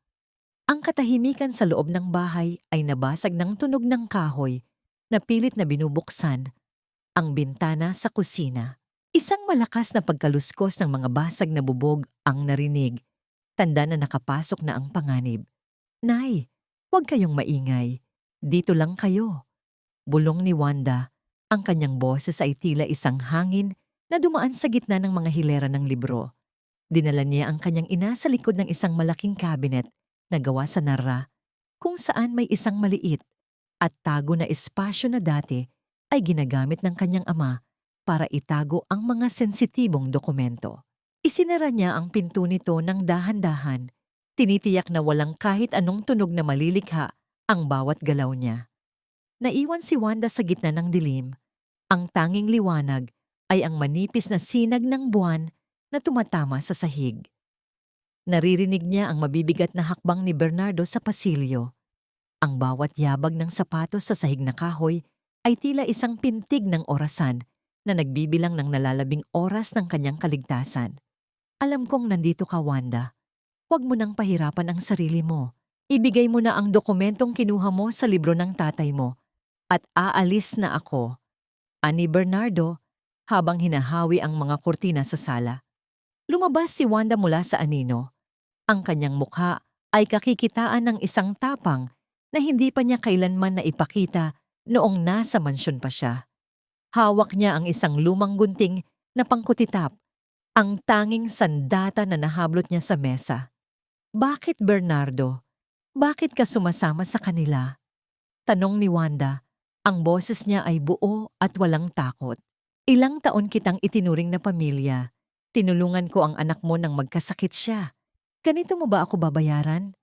Ang katahimikan sa loob ng bahay ay nabasag ng tunog ng kahoy na pilit na binubuksan ang bintana sa kusina. Isang malakas na pagkaluskos ng mga basag na bubog ang narinig, tanda na nakapasok na ang panganib. Nay, huwag kayong maingay. Dito lang kayo. Bulong ni Wanda, ang kanyang boses ay tila isang hangin na dumaan sa gitna ng mga hilera ng libro. Dinala niya ang kanyang ina sa likod ng isang malaking cabinet na gawa sa narra, kung saan may isang maliit at tago na espasyo na dati ay ginagamit ng kanyang ama para itago ang mga sensitibong dokumento. Isinara niya ang pinto nito ng dahan-dahan, tinitiyak na walang kahit anong tunog na malilikha ang bawat galaw niya. Naiwan si Wanda sa gitna ng dilim. Ang tanging liwanag ay ang manipis na sinag ng buwan na tumatama sa sahig. Naririnig niya ang mabibigat na hakbang ni Bernardo sa pasilyo. Ang bawat yabag ng sapatos sa sahig na kahoy ay tila isang pintig ng orasan na nagbibilang ng nalalabing oras ng kanyang kaligtasan. Alam kong nandito ka, Wanda. Huwag mo nang pahirapan ang sarili mo. Ibigay mo na ang dokumentong kinuha mo sa libro ng tatay mo at aalis na ako. Ani Bernardo habang hinahawi ang mga kurtina sa sala. Lumabas si Wanda mula sa anino. Ang kanyang mukha ay kakikitaan ng isang tapang na hindi pa niya kailanman naipakita noong nasa mansyon pa siya. Hawak niya ang isang lumang gunting na pangkutitap, ang tanging sandata na nahablot niya sa mesa. Bakit, Bernardo? Bakit ka sumasama sa kanila? Tanong ni Wanda. Ang boses niya ay buo at walang takot. Ilang taon kitang itinuring na pamilya. Tinulungan ko ang anak mo nang magkasakit siya. Ganito mo ba ako babayaran?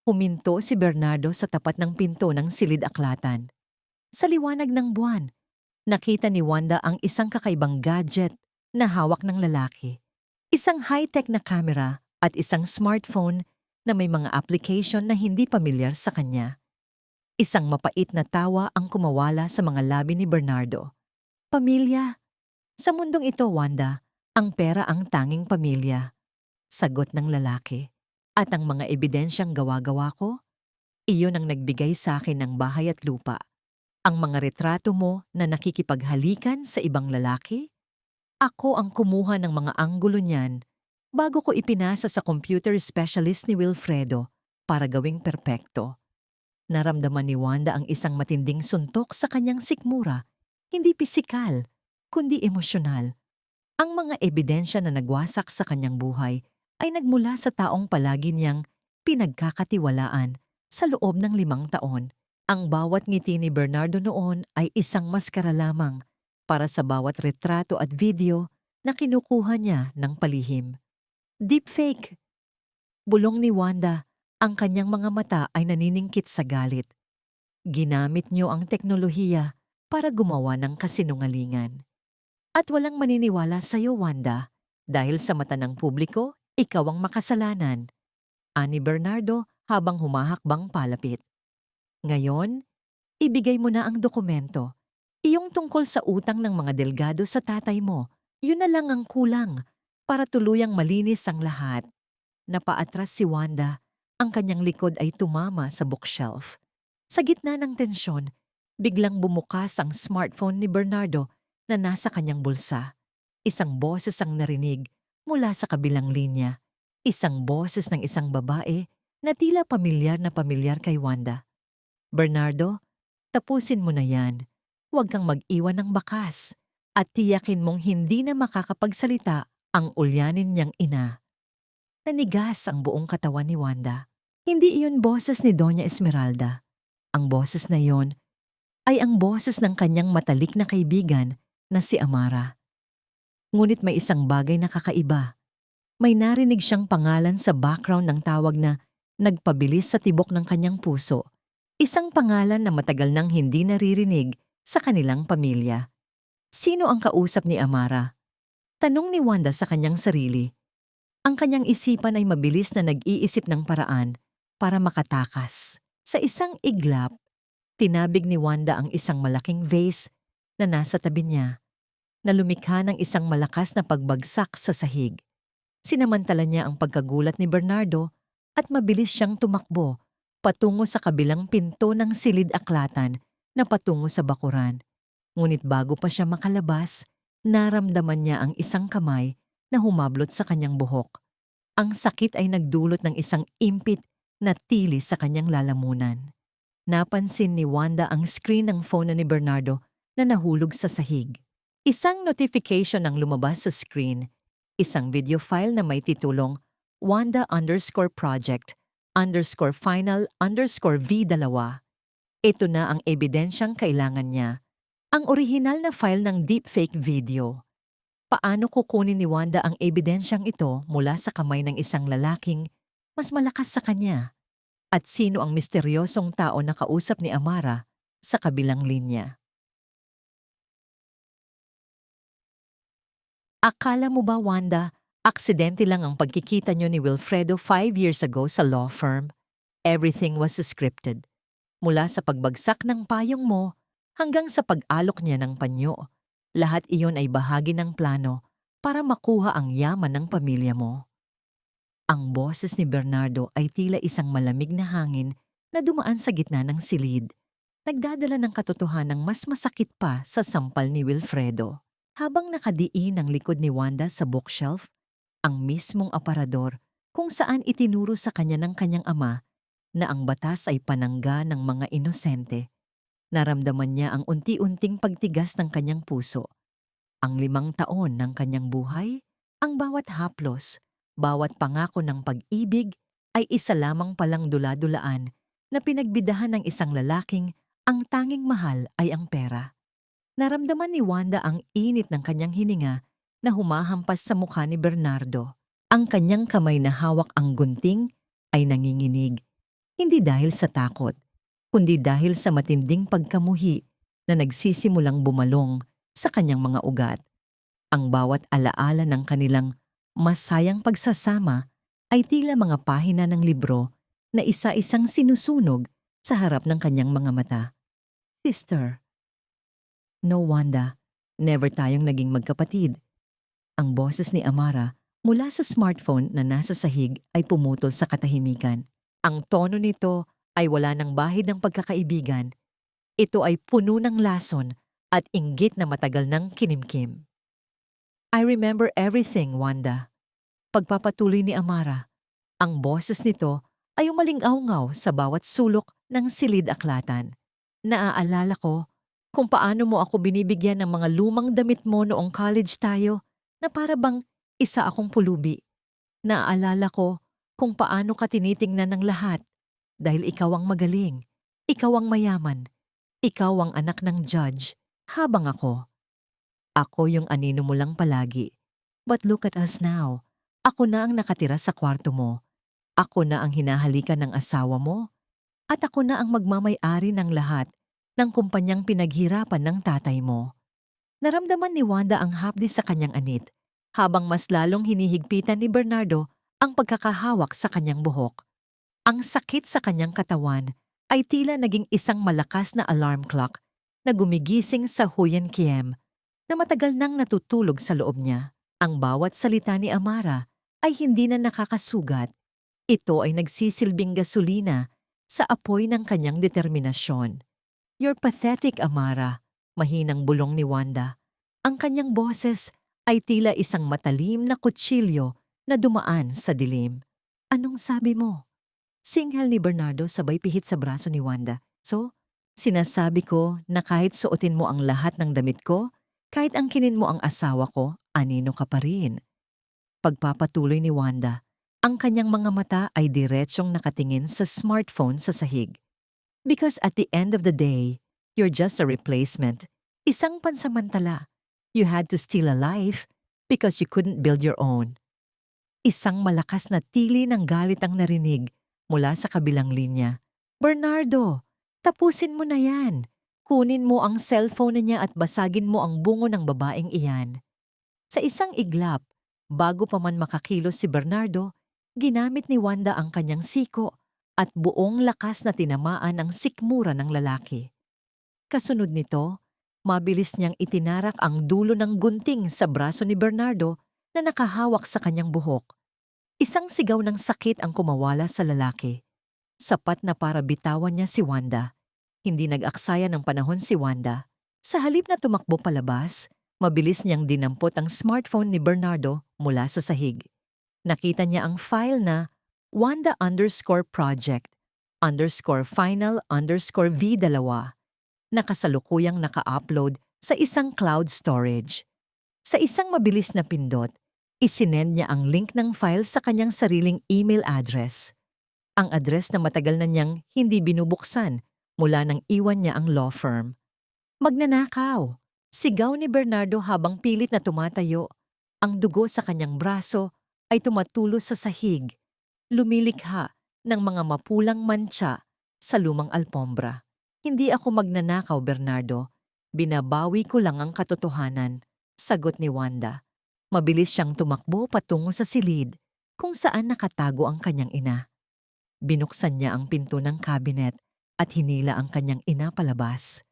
Huminto si Bernardo sa tapat ng pinto ng silid-aklatan. Sa liwanag ng buwan, nakita ni Wanda ang isang kakaibang gadget na hawak ng lalaki. Isang high-tech na camera at isang smartphone na may mga application na hindi pamilyar sa kanya. Isang mapait na tawa ang kumawala sa mga labi ni Bernardo. Pamilya. Sa mundong ito, Wanda, ang pera ang tanging pamilya. Sagot ng lalaki. At ang mga ebidensyang gawa-gawa ko? Iyon ang nagbigay sa akin ng bahay at lupa. Ang mga retrato mo na nakikipaghalikan sa ibang lalaki? Ako ang kumuha ng mga anggulo niyan bago ko ipinasa sa computer specialist ni Wilfredo para gawing perpekto. Naramdaman ni Wanda ang isang matinding suntok sa kanyang sikmura, hindi pisikal, kundi emosyonal. Ang mga ebidensya na nagwasak sa kanyang buhay ay nagmula sa taong palagi niyang pinagkakatiwalaan sa loob ng 5 taon. Ang bawat ngiti ni Bernardo noon ay isang maskara lamang para sa bawat retrato at video na kinukuha niya ng palihim. Deepfake! Bulong ni Wanda. Ang kanyang mga mata ay naniningkit sa galit. Ginamit niyo ang teknolohiya para gumawa ng kasinungalingan. At walang maniniwala sa iyo, Wanda, dahil sa mata ng publiko, ikaw ang makasalanan. Ani Bernardo habang humahakbang palapit. Ngayon, ibigay mo na ang dokumento. Iyong tungkol sa utang ng mga delgado sa tatay mo, yun na lang ang kulang para tuluyang malinis ang lahat. Napaatras si Wanda. Ang kanyang likod ay tumama sa bookshelf. Sa gitna ng tensyon, biglang bumukas ang smartphone ni Bernardo na nasa kanyang bulsa. Isang boses ang narinig mula sa kabilang linya. Isang boses ng isang babae na tila pamilyar na pamilyar kay Wanda. Bernardo, tapusin mo na yan. Huwag kang mag-iwan ng bakas at tiyakin mong hindi na makakapagsalita ang ulyanin niyang ina. Nanigas ang buong katawan ni Wanda. Hindi iyon boses ni Doña Esmeralda. Ang boses na iyon ay ang boses ng kanyang matalik na kaibigan na si Amara. Ngunit may isang bagay na kakaiba. May narinig siyang pangalan sa background ng tawag na nagpabilis sa tibok ng kanyang puso. Isang pangalan na matagal nang hindi naririnig sa kanilang pamilya. Sino ang kausap ni Amara? Tanong ni Wanda sa kanyang sarili. Ang kanyang isipan ay mabilis na nag-iisip ng paraan para makatakas. Sa isang iglap, tinabig ni Wanda ang isang malaking vase na nasa tabi niya, na lumikha ng isang malakas na pagbagsak sa sahig. Sinamantala niya ang pagkagulat ni Bernardo at mabilis siyang tumakbo patungo sa kabilang pinto ng silid-aklatan na patungo sa bakuran. Ngunit bago pa siya makalabas, naramdaman niya ang isang kamay na humablot sa kanyang buhok. Ang sakit ay nagdulot ng isang impit na tili sa kanyang lalamunan. Napansin ni Wanda ang screen ng phone ni Bernardo na nahulog sa sahig. Isang notification ang lumabas sa screen. Isang video file na may titulong Wanda_project_final_V2. Ito na ang ebidensyang kailangan niya. Ang orihinal na file ng deepfake video. Paano kukunin ni Wanda ang ebidensyang ito mula sa kamay ng isang lalaking mas malakas sa kanya? At sino ang misteryosong tao na kausap ni Amara sa kabilang linya? Akala mo ba, Wanda, aksidente lang ang pagkikita niyo ni Wilfredo 5 years ago sa law firm? Everything was scripted. Mula sa pagbagsak ng payong mo hanggang sa pag-alok niya ng panyo. Lahat iyon ay bahagi ng plano para makuha ang yaman ng pamilya mo. Ang boses ni Bernardo ay tila isang malamig na hangin na dumaan sa gitna ng silid. Nagdadala ng katotohanang mas masakit pa sa sampal ni Wilfredo. Habang nakadiin ang likod ni Wanda sa bookshelf, ang mismong aparador kung saan itinuro sa kanya ng kanyang ama na ang batas ay panangga ng mga inosente. Naramdaman niya ang unti-unting pagtigas ng kanyang puso. Ang 5 taon ng kanyang buhay, ang bawat haplos, bawat pangako ng pag-ibig ay isa lamang palang dula-dulaan na pinagbidahan ng isang lalaking ang tanging mahal ay ang pera. Naramdaman ni Wanda ang init ng kanyang hininga na humahampas sa mukha ni Bernardo. Ang kanyang kamay na hawak ang gunting ay nanginginig, hindi dahil sa takot, kundi dahil sa matinding pagkamuhi na nagsisimulang bumalong sa kanyang mga ugat. Ang bawat alaala ng kanilang masayang pagsasama ay tila mga pahina ng libro na isa-isang sinusunog sa harap ng kanyang mga mata. Sister. No, Wanda, never tayong naging magkapatid. Ang boses ni Amara mula sa smartphone na nasa sahig ay pumutol sa katahimikan. Ang tono nito ay wala ng bahid ng pagkakaibigan. Ito ay puno ng lason at inggit na matagal ng kinimkim. I remember everything, Wanda. Pagpapatuloy ni Amara, ang boses nito ay umalingaw-ngaw sa bawat sulok ng silid-aklatan. Naaalala ko kung paano mo ako binibigyan ng mga lumang damit mo noong college tayo na para bang isa akong pulubi. Naaalala ko kung paano ka tinitingnan ng lahat dahil ikaw ang magaling, ikaw ang mayaman, ikaw ang anak ng judge, habang ako yung anino mo lang palagi. But look at us now. Ako na ang nakatira sa kwarto mo. Ako na ang hinahalikan ng asawa mo. At ako na ang magmamay-ari ng lahat ng kumpanyang pinaghirapan ng tatay mo. Naramdaman ni Wanda ang hapdi sa kanyang anit, habang mas lalong hinihigpitan ni Bernardo ang pagkakahawak sa kanyang buhok. Ang sakit sa kanyang katawan ay tila naging isang malakas na alarm clock na gumigising sa Huyen Kiem na matagal nang natutulog sa loob niya. Ang bawat salita ni Amara ay hindi na nakakasugat. Ito ay nagsisilbing gasolina sa apoy ng kanyang determinasyon. You're pathetic, Amara, mahinang bulong ni Wanda. Ang kanyang boses ay tila isang matalim na kutsilyo na dumaan sa dilim. Anong sabi mo? Singhal ni Bernardo sabay pihit sa braso ni Wanda. So, sinasabi ko na kahit suotin mo ang lahat ng damit ko, kahit angkinin mo ang asawa ko, anino ka pa rin. Pagpapatuloy ni Wanda, ang kanyang mga mata ay diretsyong nakatingin sa smartphone sa sahig. Because at the end of the day, you're just a replacement. Isang pansamantala. You had to steal a life because you couldn't build your own. Isang malakas na tili ng galit ang narinig mula sa kabilang linya. Bernardo, tapusin mo na yan. Kunin mo ang cellphone niya at basagin mo ang bungo ng babaeng iyan. Sa isang iglap, bago pa man makakilos si Bernardo, ginamit ni Wanda ang kanyang siko at buong lakas na tinamaan ang sikmura ng lalaki. Kasunod nito, mabilis niyang itinarak ang dulo ng gunting sa braso ni Bernardo na nakahawak sa kanyang buhok. Isang sigaw ng sakit ang kumawala sa lalaki. Sapat na para bitawan niya si Wanda. Hindi nag-aksaya ng panahon si Wanda. Sa halip na tumakbo palabas, mabilis niyang dinampot ang smartphone ni Bernardo mula sa sahig. Nakita niya ang file na Wanda_project_final_V2 na kasalukuyang naka-upload sa isang cloud storage. Sa isang mabilis na pindot, isinend niya ang link ng file sa kanyang sariling email address. Ang address na matagal na niyang hindi binubuksan mula nang iwan niya ang law firm. Magnanakaw! Sigaw ni Bernardo habang pilit na tumatayo. Ang dugo sa kanyang braso ay tumatulo sa sahig, lumilikha ng mga mapulang mantsa sa lumang alpombra. Hindi ako magnanakaw, Bernardo. Binabawi ko lang ang katotohanan, sagot ni Wanda. Mabilis siyang tumakbo patungo sa silid kung saan nakatago ang kanyang ina. Binuksan niya ang pinto ng cabinet at hinila ang kanyang ina palabas.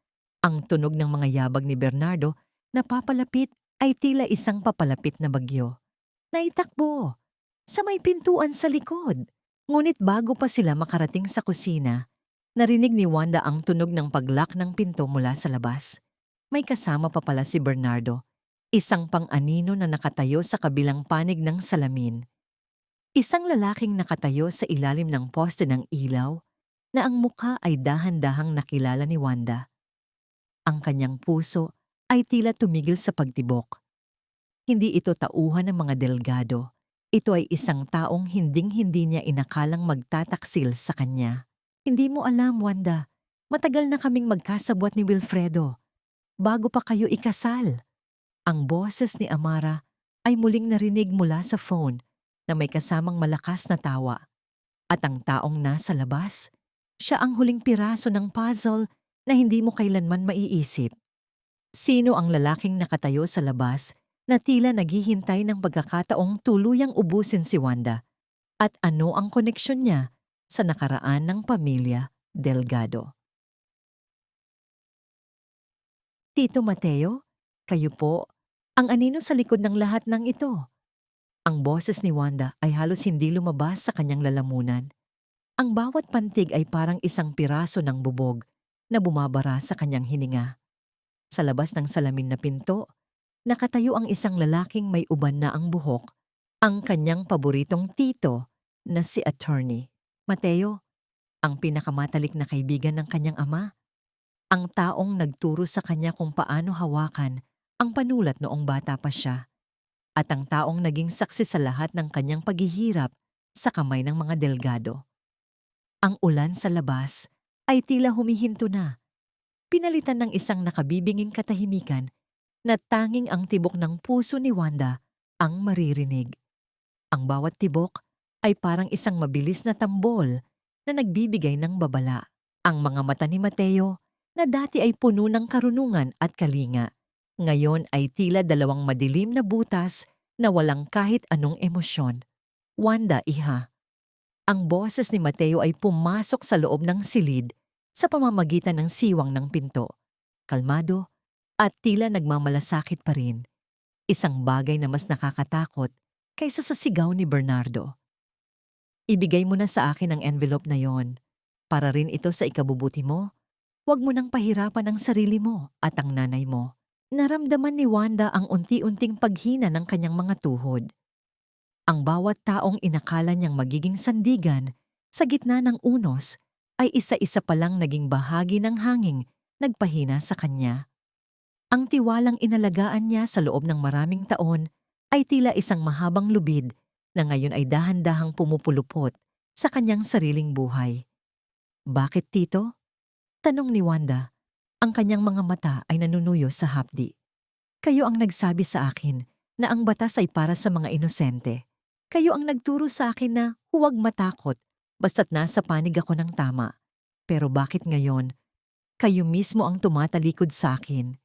Ang tunog ng mga yabag ni Bernardo napapalapit ay tila isang papalapit na bagyo. Naitakbo sa may pintuan sa likod. Ngunit bago pa sila makarating sa kusina, narinig ni Wanda ang tunog ng paglock ng pinto mula sa labas. May kasama pa pala si Bernardo, isang pang-anino na nakatayo sa kabilang panig ng salamin. Isang lalaking nakatayo sa ilalim ng poste ng ilaw na ang mukha ay dahan-dahang nakilala ni Wanda. Ang kanyang puso ay tila tumigil sa pagtibok. Hindi ito tauhan ng mga delgado. Ito ay isang taong hinding-hindi niya inakalang magtataksil sa kanya. Hindi mo alam, Wanda. Matagal na kaming magkasabwat ni Wilfredo. Bago pa kayo ikasal. Ang boses ni Amara ay muling narinig mula sa phone na may kasamang malakas na tawa. At ang taong nasa labas, siya ang huling piraso ng puzzle na hindi mo kailanman maiisip. Sino ang lalaking nakatayo sa labas na tila naghihintay ng pagkakataong tuluyang ubusin si Wanda? At ano ang koneksyon niya sa nakaraan ng pamilya Delgado? Tito Mateo, kayo po, ang anino sa likod ng lahat ng ito. Ang boses ni Wanda ay halos hindi lumabas sa kanyang lalamunan. Ang bawat pantig ay parang isang piraso ng bubog na bumabara sa kanyang hininga. Sa labas ng salamin na pinto, nakatayo ang isang lalaking may uban na ang buhok, ang kanyang paboritong tito na si Attorney Mateo, ang pinakamatalik na kaibigan ng kanyang ama. Ang taong nagturo sa kanya kung paano hawakan ang panulat noong bata pa siya. At ang taong naging saksi sa lahat ng kanyang paghihirap sa kamay ng mga delgado. Ang ulan sa labas ay tila humihinto na. Pinalitan ng isang nakabibinging katahimikan na tanging ang tibok ng puso ni Wanda ang maririnig. Ang bawat tibok ay parang isang mabilis na tambol na nagbibigay ng babala. Ang mga mata ni Mateo na dati ay puno ng karunungan at kalinga, ngayon ay tila dalawang madilim na butas na walang kahit anong emosyon. Wanda, iha. Ang boses ni Mateo ay pumasok sa loob ng silid sa pamamagitan ng siwang ng pinto. Kalmado at tila nagmamalasakit pa rin. Isang bagay na mas nakakatakot kaysa sa sigaw ni Bernardo. Ibigay mo na sa akin ang envelope na yon. Para rin ito sa ikabubuti mo. Huwag mo nang pahirapan ang sarili mo at ang nanay mo. Naramdaman ni Wanda ang unti-unting paghina ng kanyang mga tuhod. Ang bawat taong inakala niyang magiging sandigan sa gitna ng unos ay isa-isa palang naging bahagi ng hanging nagpahina sa kanya. Ang tiwalang inalagaan niya sa loob ng maraming taon ay tila isang mahabang lubid na ngayon ay dahan-dahang pumupulupot sa kanyang sariling buhay. Bakit, Tito? Tanong ni Wanda. Ang kanyang mga mata ay nanunuyo sa hapdi. Kayo ang nagsabi sa akin na ang batas ay para sa mga inosente. Kayo ang nagturo sa akin na huwag matakot basta't nasa panig ako ng tama. Pero bakit ngayon, kayo mismo ang tumatalikod sa akin?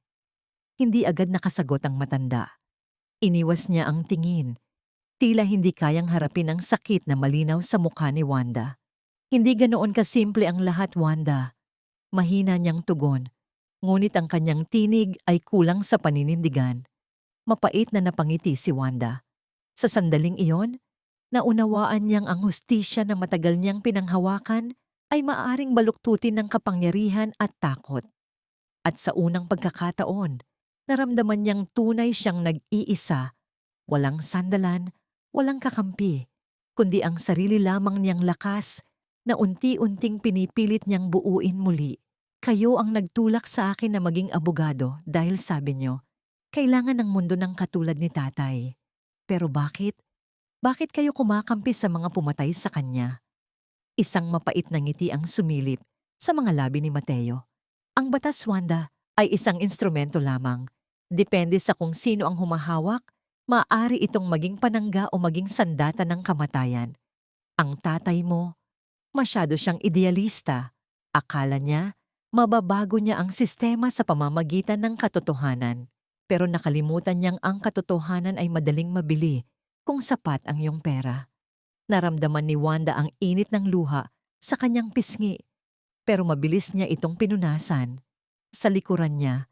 Hindi agad nakasagot ang matanda. Iniwas niya ang tingin. Tila hindi kayang harapin ang sakit na malinaw sa mukha ni Wanda. Hindi ganoon kasimple ang lahat, Wanda. Mahina niyang tugon, ngunit ang kanyang tinig ay kulang sa paninindigan. Mapait na napangiti si Wanda. Sa sandaling iyon, naunawaan niyang ang hustisya na matagal niyang pinanghawakan ay maaring baluktutin ng kapangyarihan at takot. At sa unang pagkakataon, naramdaman niyang tunay siyang nag-iisa, walang sandalan, walang kakampi, kundi ang sarili lamang niyang lakas na unti-unting pinipilit niyang buuin muli. Kayo ang nagtulak sa akin na maging abogado dahil sabi niyo, kailangan ng mundo ng katulad ni tatay. Pero bakit? Bakit kayo kumakampi sa mga pumatay sa kanya? Isang mapait na ngiti ang sumilip sa mga labi ni Mateo. Ang batas, Wanda, ay isang instrumento lamang. Depende sa kung sino ang humahawak, maaari itong maging panangga o maging sandata ng kamatayan. Ang tatay mo, masyado siyang idealista. Akala niya, mababago niya ang sistema sa pamamagitan ng katotohanan. Pero nakalimutan niyang ang katotohanan ay madaling mabili kung sapat ang iyong pera. Naramdaman ni Wanda ang init ng luha sa kanyang pisngi, pero mabilis niya itong pinunasan. Sa likuran niya,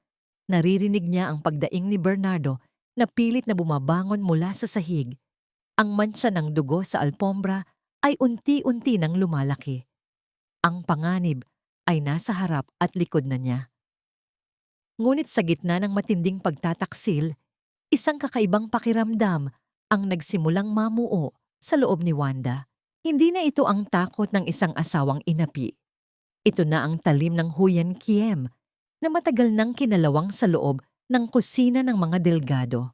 Naririnig niya ang pagdaing ni Bernardo na pilit na bumabangon mula sa sahig. Ang mantsa ng dugo sa alpombra ay unti-unti nang lumalaki. Ang panganib ay nasa harap at likod na niya. Ngunit sa gitna ng matinding pagtataksil, isang kakaibang pakiramdam ang nagsimulang mamuo sa loob ni Wanda. Hindi na ito ang takot ng isang asawang inapi. Ito na ang talim ng Huyen Kiem na matagal nang kinalawang sa loob ng kusina ng mga delgado.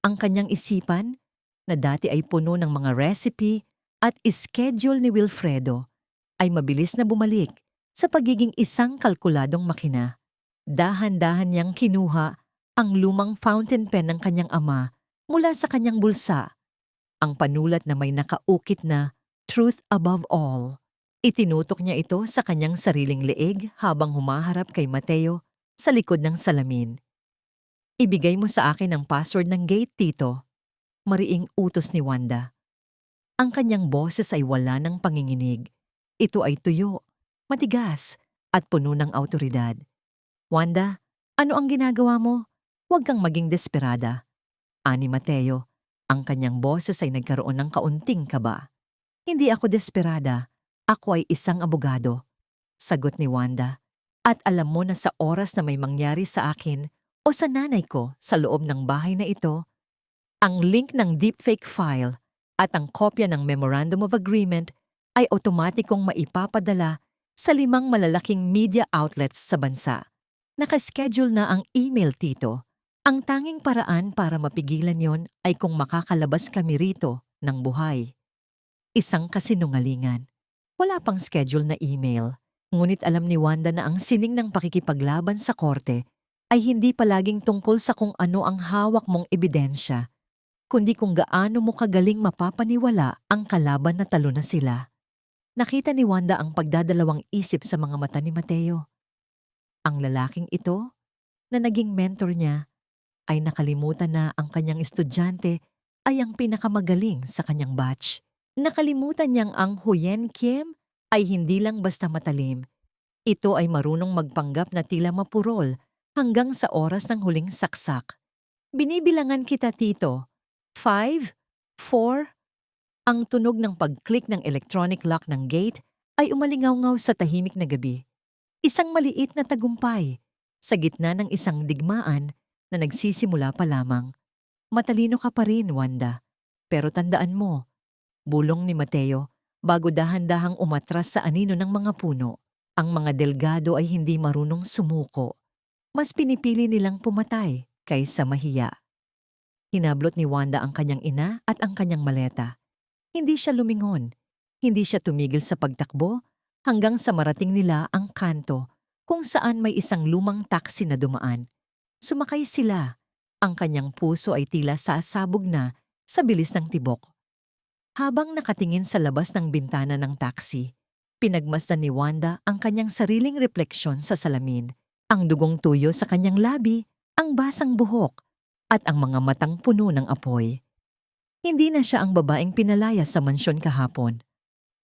Ang kanyang isipan, na dati ay puno ng mga recipe at schedule ni Wilfredo, ay mabilis na bumalik sa pagiging isang kalkuladong makina. Dahan-dahan niyang kinuha ang lumang fountain pen ng kanyang ama mula sa kanyang bulsa. Ang panulat na may nakaukit na "Truth above all." Itinutok niya ito sa kanyang sariling leeg habang humaharap kay Mateo sa likod ng salamin. "Ibigay mo sa akin ang password ng gate, Tito," mariing utos ni Wanda. Ang kanyang boses ay wala ng panginginig. Ito ay tuyo, matigas, at puno ng awtoridad. "Wanda, ano ang ginagawa mo? Huwag kang maging desperada," ani Mateo. Ang kanyang boses ay nagkaroon ng kaunting kaba. "Hindi ako desperada. Ako ay isang abogado," sagot ni Wanda. "At alam mo na sa oras na may mangyari sa akin o sa nanay ko sa loob ng bahay na ito, ang link ng deepfake file at ang kopya ng Memorandum of Agreement ay otomatikong maipapadala sa 5 malalaking media outlets sa bansa. Nakaschedule na ang email, Tito. Ang tanging paraan para mapigilan yon ay kung makakalabas kami rito ng buhay." Isang kasinungalingan. Wala pang schedule na email. Ngunit alam ni Wanda na ang sining ng pakikipaglaban sa korte ay hindi palaging tungkol sa kung ano ang hawak mong ebidensya, kundi kung gaano mo kagaling mapapaniwala ang kalaban na talo na sila. Nakita ni Wanda ang pagdadalawang isip sa mga mata ni Mateo. Ang lalaking ito, na naging mentor niya, ay nakalimutan na ang kanyang estudyante ay ang pinakamagaling sa kanyang batch. Nakalimutan niyang ang Huyen Kiem ay hindi lang basta matalim. Ito ay marunong magpanggap na tila mapurol hanggang sa oras ng huling saksak. "Binibilangan kita, Tito. 5, 4. Ang tunog ng pag-click ng electronic lock ng gate ay umalingaw-ngaw sa tahimik na gabi. Isang maliit na tagumpay sa gitna ng isang digmaan na nagsisimula pa lamang. "Matalino ka pa rin, Wanda. Pero tandaan mo," bulong ni Mateo bago dahan-dahang umatras sa anino ng mga puno. "Ang mga delgado ay hindi marunong sumuko. Mas pinipili nilang pumatay kaysa mahiya." Hinablot ni Wanda ang kanyang ina at ang kanyang maleta. Hindi siya lumingon. Hindi siya tumigil sa pagtakbo hanggang sa marating nila ang kanto kung saan may isang lumang taksi na dumaan. Sumakay sila. Ang kanyang puso ay tila sasabog na sa bilis ng tibok. Habang nakatingin sa labas ng bintana ng taksi, pinagmasdan ni Wanda ang kanyang sariling refleksyon sa salamin. Ang dugong tuyo sa kanyang labi, ang basang buhok, at ang mga matang puno ng apoy. Hindi na siya ang babaeng pinalaya sa mansyon kahapon.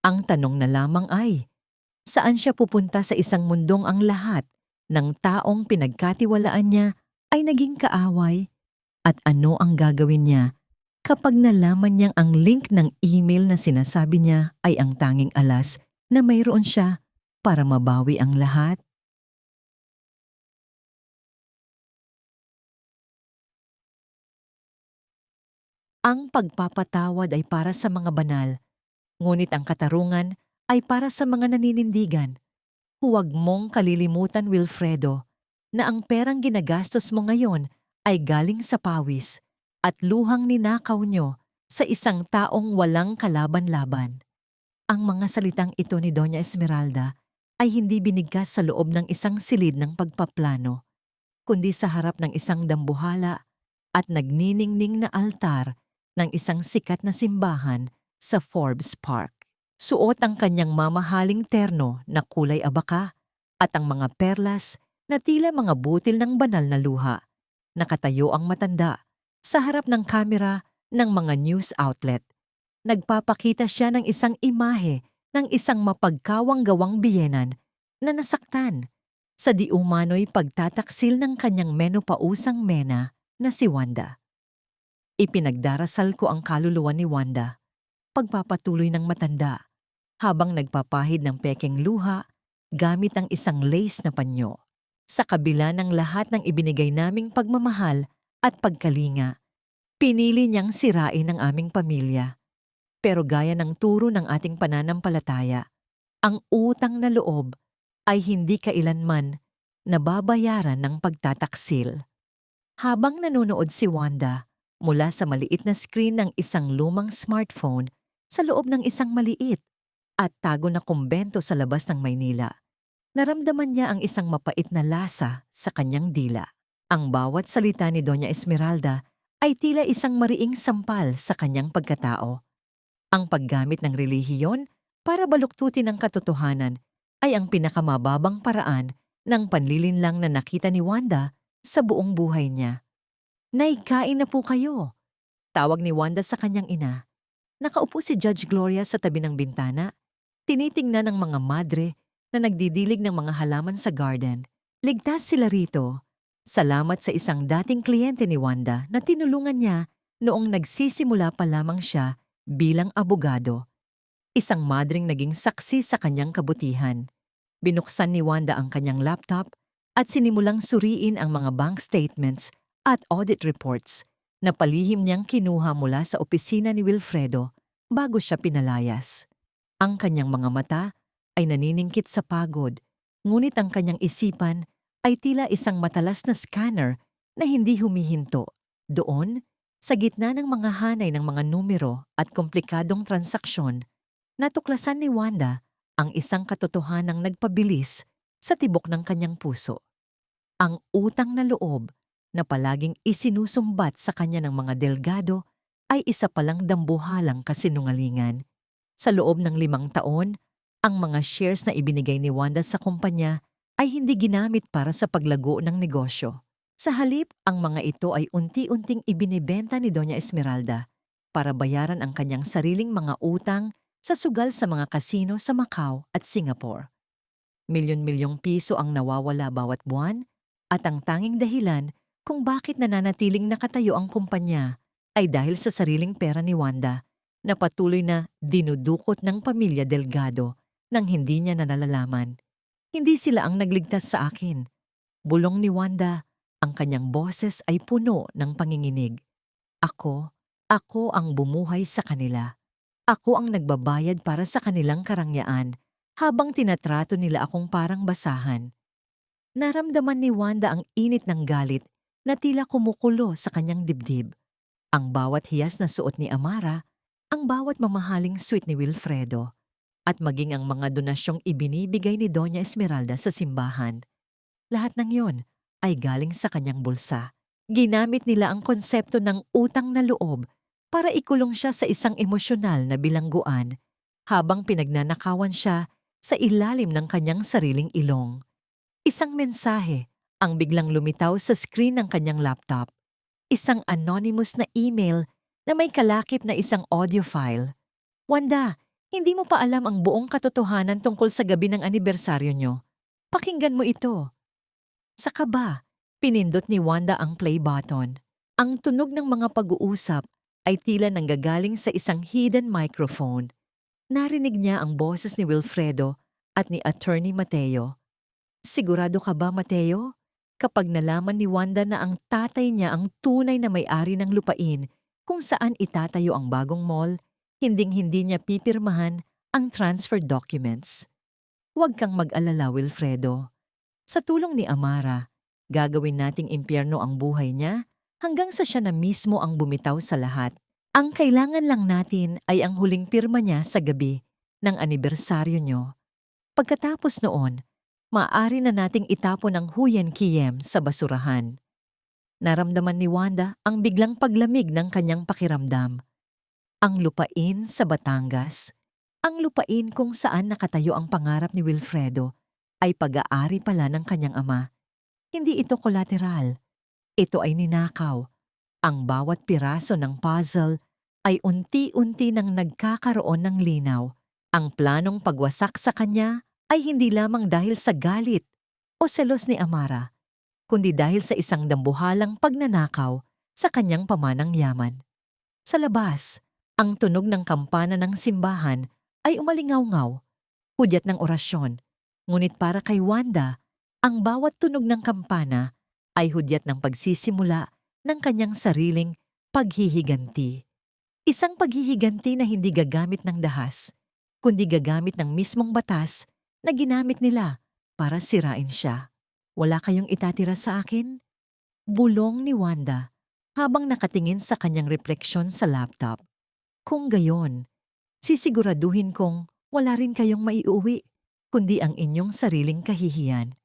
Ang tanong na lamang ay, saan siya pupunta sa isang mundong ang lahat ng taong pinagkatiwalaan niya ay naging kaaway? At ano ang gagawin niya kapag nalaman niyang ang link ng email na sinasabi niya ay ang tanging alas na mayroon siya para mabawi ang lahat? Ang pagpapatawad ay para sa mga banal, ngunit ang katarungan ay para sa mga naninindigan. Huwag mong kalilimutan, Wilfredo, na ang perang ginagastos mo ngayon ay galing sa pawis at luhang ninakaw nyo sa isang taong walang kalaban-laban. Ang mga salitang ito ni Doña Esmeralda ay hindi binigkas sa loob ng isang silid ng pagpaplano, kundi sa harap ng isang dambuhala at nagniningning na altar ng isang sikat na simbahan sa Forbes Park. Suot ang kanyang mamahaling terno na kulay abaka at ang mga perlas na tila mga butil ng banal na luha. Nakatayo ang matanda sa harap ng kamera ng mga news outlet. Nagpapakita siya ng isang imahe ng isang mapagkawang-gawang biyenan na nasaktan, sa di umano'y pagtataksil ng kanyang menopausang mena na si Wanda. Ipinagdarasal ko ang kaluluwa ni Wanda, pagpapatuloy ng matanda, habang nagpapahid ng pekeng luha gamit ang isang lace na panyo. Sa kabila ng lahat ng ibinigay naming pagmamahal at pagkalinga, pinili niyang sirain ang aming pamilya. Pero gaya ng turo ng ating pananampalataya, ang utang na loob ay hindi kailanman nababayaran ng pagtataksil. Habang nanonood si Wanda mula sa maliit na screen ng isang lumang smartphone sa loob ng isang maliit at tago na kumbento sa labas ng Maynila, naramdaman niya ang isang mapait na lasa sa kanyang dila. Ang bawat salita ni Doña Esmeralda ay tila isang mariing sampal sa kanyang pagkatao. Ang paggamit ng relihiyon para baluktutin ang katotohanan ay ang pinakamababang paraan ng panlilinlang na nakita ni Wanda sa buong buhay niya. "Naikain na po kayo," tawag ni Wanda sa kanyang ina. Nakaupo si Judge Gloria sa tabi ng bintana, tinitingnan ng mga madre na nagdidilig ng mga halaman sa garden. Ligtas sila rito. Salamat sa isang dating kliyente ni Wanda na tinulungan niya noong nagsisimula pa lamang siya bilang abogado. Isang madring naging saksi sa kanyang kabutihan. Binuksan ni Wanda ang kanyang laptop at sinimulang suriin ang mga bank statements at audit reports na palihim niyang kinuha mula sa opisina ni Wilfredo bago siya pinalayas. Ang kanyang mga mata ay naniningkit sa pagod, ngunit ang kanyang isipan ay tila isang matalas na scanner na hindi humihinto. Doon, sa gitna ng mga hanay ng mga numero at komplikadong transaksyon, natuklasan ni Wanda ang isang katotohanang nagpabilis sa tibok ng kanyang puso. Ang utang na loob na palaging isinusumbat sa kanya ng mga delgado ay isa palang dambuhalang kasinungalingan. Sa loob ng 5 taon, ang mga shares na ibinigay ni Wanda sa kumpanya ay hindi ginamit para sa paglago ng negosyo. Sa halip, ang mga ito ay unti-unting ibinibenta ni Doña Esmeralda para bayaran ang kanyang sariling mga utang sa sugal sa mga kasino sa Macau at Singapore. Milyon-milyong piso ang nawawala bawat buwan at ang tanging dahilan kung bakit nananatiling nakatayo ang kumpanya ay dahil sa sariling pera ni Wanda na patuloy na dinudukot ng pamilya Delgado nang hindi niya nalalaman. Hindi sila ang nagligtas sa akin. Bulong ni Wanda, ang kanyang boses ay puno ng panginginig. Ako ang bumuhay sa kanila. Ako ang nagbabayad para sa kanilang karangyaan habang tinatrato nila akong parang basahan. Naramdaman ni Wanda ang init ng galit na tila kumukulo sa kanyang dibdib. Ang bawat hiyas na suot ni Amara, ang bawat mamahaling suite ni Wilfredo, at maging ang mga donasyong ibinibigay ni Doña Esmeralda sa simbahan. Lahat ng yon ay galing sa kanyang bulsa. Ginamit nila ang konsepto ng utang na loob para ikulong siya sa isang emosyonal na bilangguan habang pinagnanakawan siya sa ilalim ng kanyang sariling ilong. Isang mensahe ang biglang lumitaw sa screen ng kanyang laptop. Isang anonymous na email na may kalakip na isang audio file. "Wanda, hindi mo pa alam ang buong katotohanan tungkol sa gabi ng anibersaryo nyo. Pakinggan mo ito." Sa kaba, pinindot ni Wanda ang play button. Ang tunog ng mga pag-uusap ay tila nanggagaling sa isang hidden microphone. Narinig niya ang boses ni Wilfredo at ni Attorney Mateo. "Sigurado ka ba, Mateo? Kapag nalaman ni Wanda na ang tatay niya ang tunay na may-ari ng lupain kung saan itatayo ang bagong mall, hinding-hindi niya pipirmahan ang transfer documents." "Huwag kang mag-alala, Wilfredo. Sa tulong ni Amara, gagawin nating impyerno ang buhay niya hanggang sa siya na mismo ang bumitaw sa lahat. Ang kailangan lang natin ay ang huling pirma niya sa gabi ng anibersaryo niyo. Pagkatapos noon, maaari na nating itapon ang Huyen Kiem sa basurahan." Naramdaman ni Wanda ang biglang paglamig ng kanyang pakiramdam. Ang lupain sa Batangas, ang lupain kung saan nakatayo ang pangarap ni Wilfredo, ay pag-aari pala ng kanyang ama. Hindi ito kolateral. Ito ay ninakaw. Ang bawat piraso ng puzzle ay unti-unti nang nagkakaroon ng linaw. Ang planong pagwasak sa kanya ay hindi lamang dahil sa galit, o selos ni Amara, kundi dahil sa isang dambuhalang pagnanakaw sa kanyang pamanang yaman. Sa labas, ang tunog ng kampana ng simbahan ay umalingaw-ngaw, hudyat ng orasyon. Ngunit para kay Wanda, ang bawat tunog ng kampana ay hudyat ng pagsisimula ng kanyang sariling paghihiganti. Isang paghihiganti na hindi gagamit ng dahas, kundi gagamit ng mismong batas na ginamit nila para sirain siya. Wala kayong itatira sa akin? Bulong ni Wanda habang nakatingin sa kanyang refleksyon sa laptop. Kung gayon, sisiguraduhin kong wala rin kayong maiuwi, kundi ang inyong sariling kahihiyan.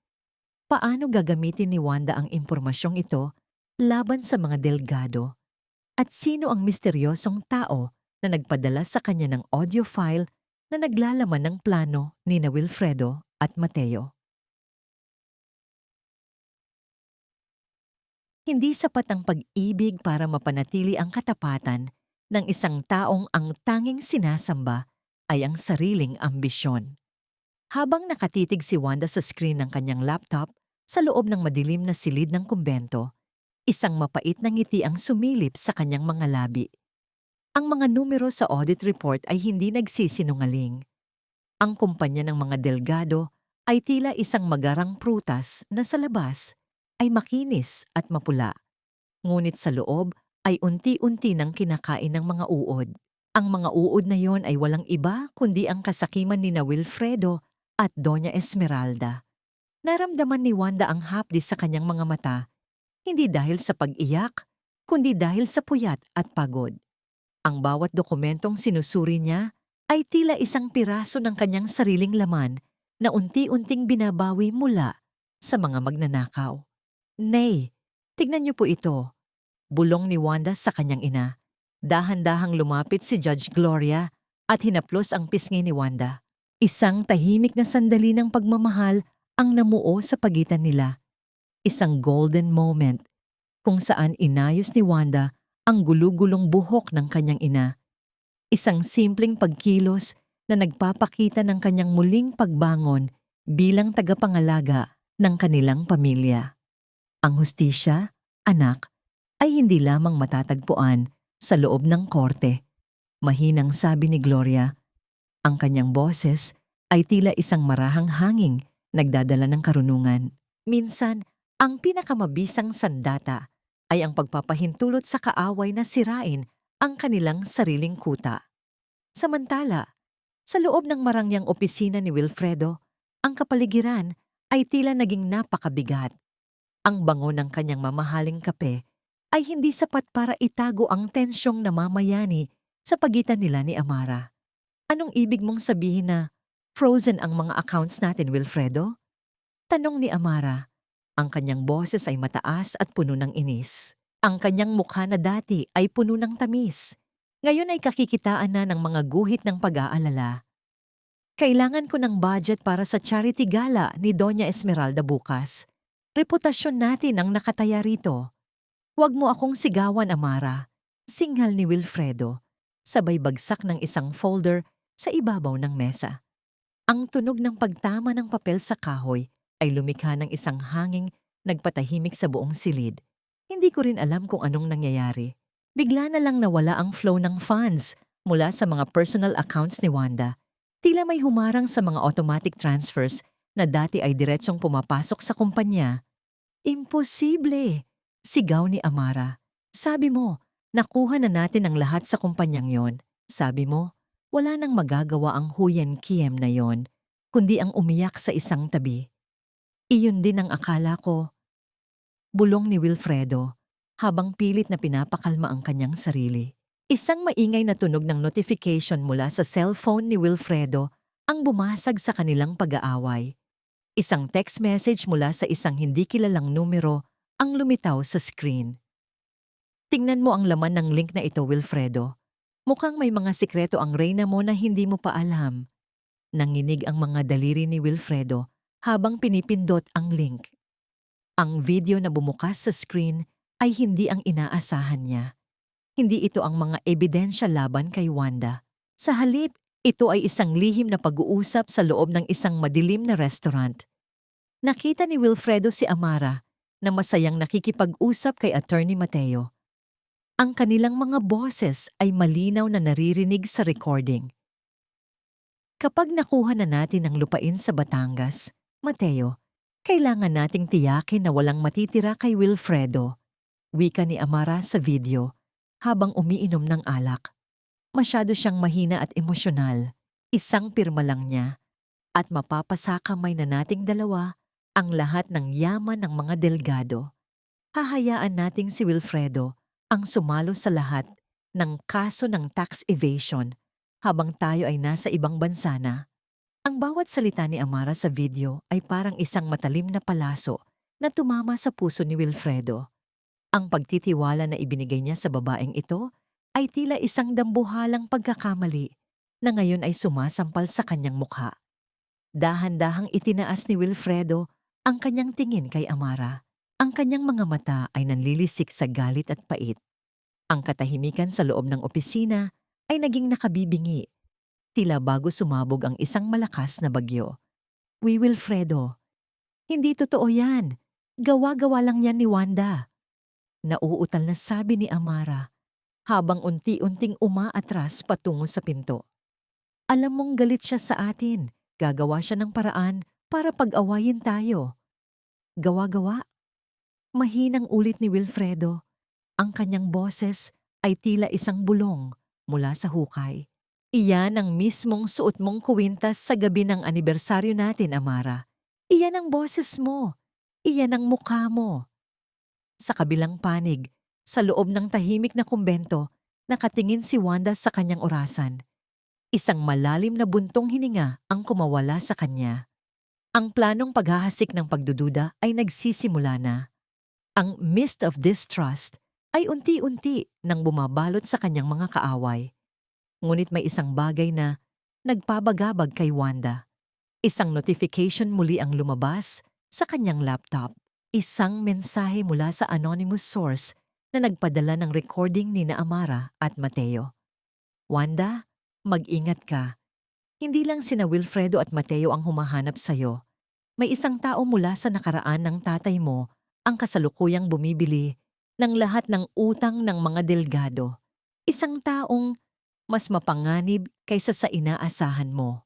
Paano gagamitin ni Wanda ang impormasyong ito laban sa mga Delgado? At sino ang misteryosong tao na nagpadala sa kanya ng audio file na naglalaman ng plano ni na Wilfredo at Mateo? Hindi sapat ang pag-ibig para mapanatili ang katapatan ng isang taong ang tanging sinasamba ay ang sariling ambisyon. Habang nakatitig si Wanda sa screen ng kanyang laptop sa loob ng madilim na silid ng kumbento, isang mapait na ngiti ang sumilip sa kanyang mga labi. Ang mga numero sa audit report ay hindi nagsisinungaling. Ang kumpanya ng mga Delgado ay tila isang magarang prutas na sa labas ay makinis at mapula. Ngunit sa loob ay unti-unti nang kinakain ng mga uod. Ang mga uod na yon ay walang iba kundi ang kasakiman ni na Wilfredo at Doña Esmeralda. Naramdaman ni Wanda ang hapdi sa kanyang mga mata, hindi dahil sa pag-iyak, kundi dahil sa puyat at pagod. Ang bawat dokumentong sinusuri niya ay tila isang piraso ng kanyang sariling laman na unti-unting binabawi mula sa mga magnanakaw. Nay, tignan niyo po ito, bulong ni Wanda sa kanyang ina. Dahan-dahang lumapit si Judge Gloria at hinaplos ang pisngi ni Wanda. Isang tahimik na sandali ng pagmamahal ang namuo sa pagitan nila. Isang golden moment kung saan inayos ni Wanda ang gulugulong buhok ng kanyang ina. Isang simpleng pagkilos na nagpapakita ng kanyang muling pagbangon bilang tagapangalaga ng kanilang pamilya. Ang hustisya, anak, ay hindi lamang matatagpuan sa loob ng korte. Mahinang sabi ni Gloria. Ang kanyang boses ay tila isang marahang hanging nagdadala ng karunungan. Minsan, ang pinakamabisang sandata ay ang pagpapahintulot sa kaaway na sirain ang kanilang sariling kuta. Samantala, sa loob ng marangyang opisina ni Wilfredo, ang kapaligiran ay tila naging napakabigat. Ang bango ng kanyang mamahaling kape ay hindi sapat para itago ang tensyong namamayani sa pagitan nila ni Amara. Anong ibig mong sabihin na frozen ang mga accounts natin, Wilfredo? Tanong ni Amara. Ang kanyang boses ay mataas at puno ng inis. Ang kanyang mukha na dati ay puno ng tamis. Ngayon ay kakikitaan na ng mga guhit ng pag-aalala. Kailangan ko ng budget para sa charity gala ni Doña Esmeralda bukas. Reputasyon natin ang nakataya rito. Huwag mo akong sigawan, Amara. Singhal ni Wilfredo, sabay bagsak ng isang folder sa ibabaw ng mesa. Ang tunog ng pagtama ng papel sa kahoy ay lumikha ng isang hanging nagpatahimik sa buong silid. Hindi ko rin alam kung anong nangyayari. Bigla na lang nawala ang flow ng funds mula sa mga personal accounts ni Wanda. Tila may humarang sa mga automatic transfers na dati ay diretsong pumapasok sa kumpanya. Imposible! Sigaw ni Amara. Sabi mo, nakuha na natin ang lahat sa kumpanyang yon. Sabi mo, wala nang magagawa ang Huyen Kiem na yon, kundi ang umiyak sa isang tabi. Iyon din ang akala ko. Bulong ni Wilfredo, habang pilit na pinapakalma ang kanyang sarili. Isang maingay na tunog ng notification mula sa cellphone ni Wilfredo ang bumasag sa kanilang pag-aaway. Isang text message mula sa isang hindi kilalang numero ang lumitaw sa screen. Tingnan mo ang laman ng link na ito, Wilfredo. Mukhang may mga sikreto ang reyna mo na hindi mo pa alam. Nanginig ang mga daliri ni Wilfredo habang pinipindot ang link. Ang video na bumukas sa screen ay hindi ang inaasahan niya. Hindi ito ang mga ebidensya laban kay Wanda. Sa halip, ito ay isang lihim na pag-uusap sa loob ng isang madilim na restaurant. Nakita ni Wilfredo si Amara na masayang nakikipag-usap kay Attorney Mateo. Ang kanilang mga boses ay malinaw na naririnig sa recording. Kapag nakuha na natin ang lupain sa Batangas, Mateo, kailangan nating tiyakin na walang matitira kay Wilfredo. Wika ni Amara sa video habang umiinom ng alak. Masyado siyang mahina at emosyonal. Isang pirma lang niya at mapapasakamay na nating dalawa ang lahat ng yaman ng mga delgado. Hahayaan nating si Wilfredo ang sumalo sa lahat ng kaso ng tax evasion habang tayo ay nasa ibang bansa na. Ang bawat salita ni Amara sa video ay parang isang matalim na palaso na tumama sa puso ni Wilfredo. Ang pagtitiwala na ibinigay niya sa babaeng ito ay tila isang dambuhalang pagkakamali na ngayon ay sumasampal sa kanyang mukha. Dahan-dahang itinaas ni Wilfredo ang kanyang tingin kay Amara. Ang kanyang mga mata ay nanlilisik sa galit at pait. Ang katahimikan sa loob ng opisina ay naging nakabibingi. Tila bago sumabog ang isang malakas na bagyo. Wilfredo, hindi totoo yan. Gawa-gawa lang yan ni Wanda. Nauutal na sabi ni Amara habang unti-unting umaatras patungo sa pinto. Alam mong galit siya sa atin. Gagawa siya ng paraan para pag-awayin tayo. Gawa-gawa? Mahinang ulit ni Wilfredo. Ang kanyang boses ay tila isang bulong mula sa hukay. Iyan ang mismong suot mong kuwintas sa gabi ng anibersaryo natin, Amara. Iyan ang boses mo. Iyan ang mukha mo. Sa kabilang panig, sa loob ng tahimik na kumbento, nakatingin si Wanda sa kanyang orasan. Isang malalim na buntong hininga ang kumawala sa kanya. Ang planong paghahasik ng pagdududa ay nagsisimula na. Ang mist of distrust ay unti-unti nang bumabalot sa kanyang mga kaaway. Ngunit may isang bagay na nagpabagabag kay Wanda. Isang notification muli ang lumabas sa kanyang laptop. Isang mensahe mula sa anonymous source na nagpadala ng recording ni na Amara at Mateo. Wanda, mag-ingat ka. Hindi lang sina Wilfredo at Mateo ang humahanap sa'yo. May isang tao mula sa nakaraan ng tatay mo ang kasalukuyang bumibili ng lahat ng utang ng mga delgado. Isang taong mas mapanganib kaysa sa inaasahan mo.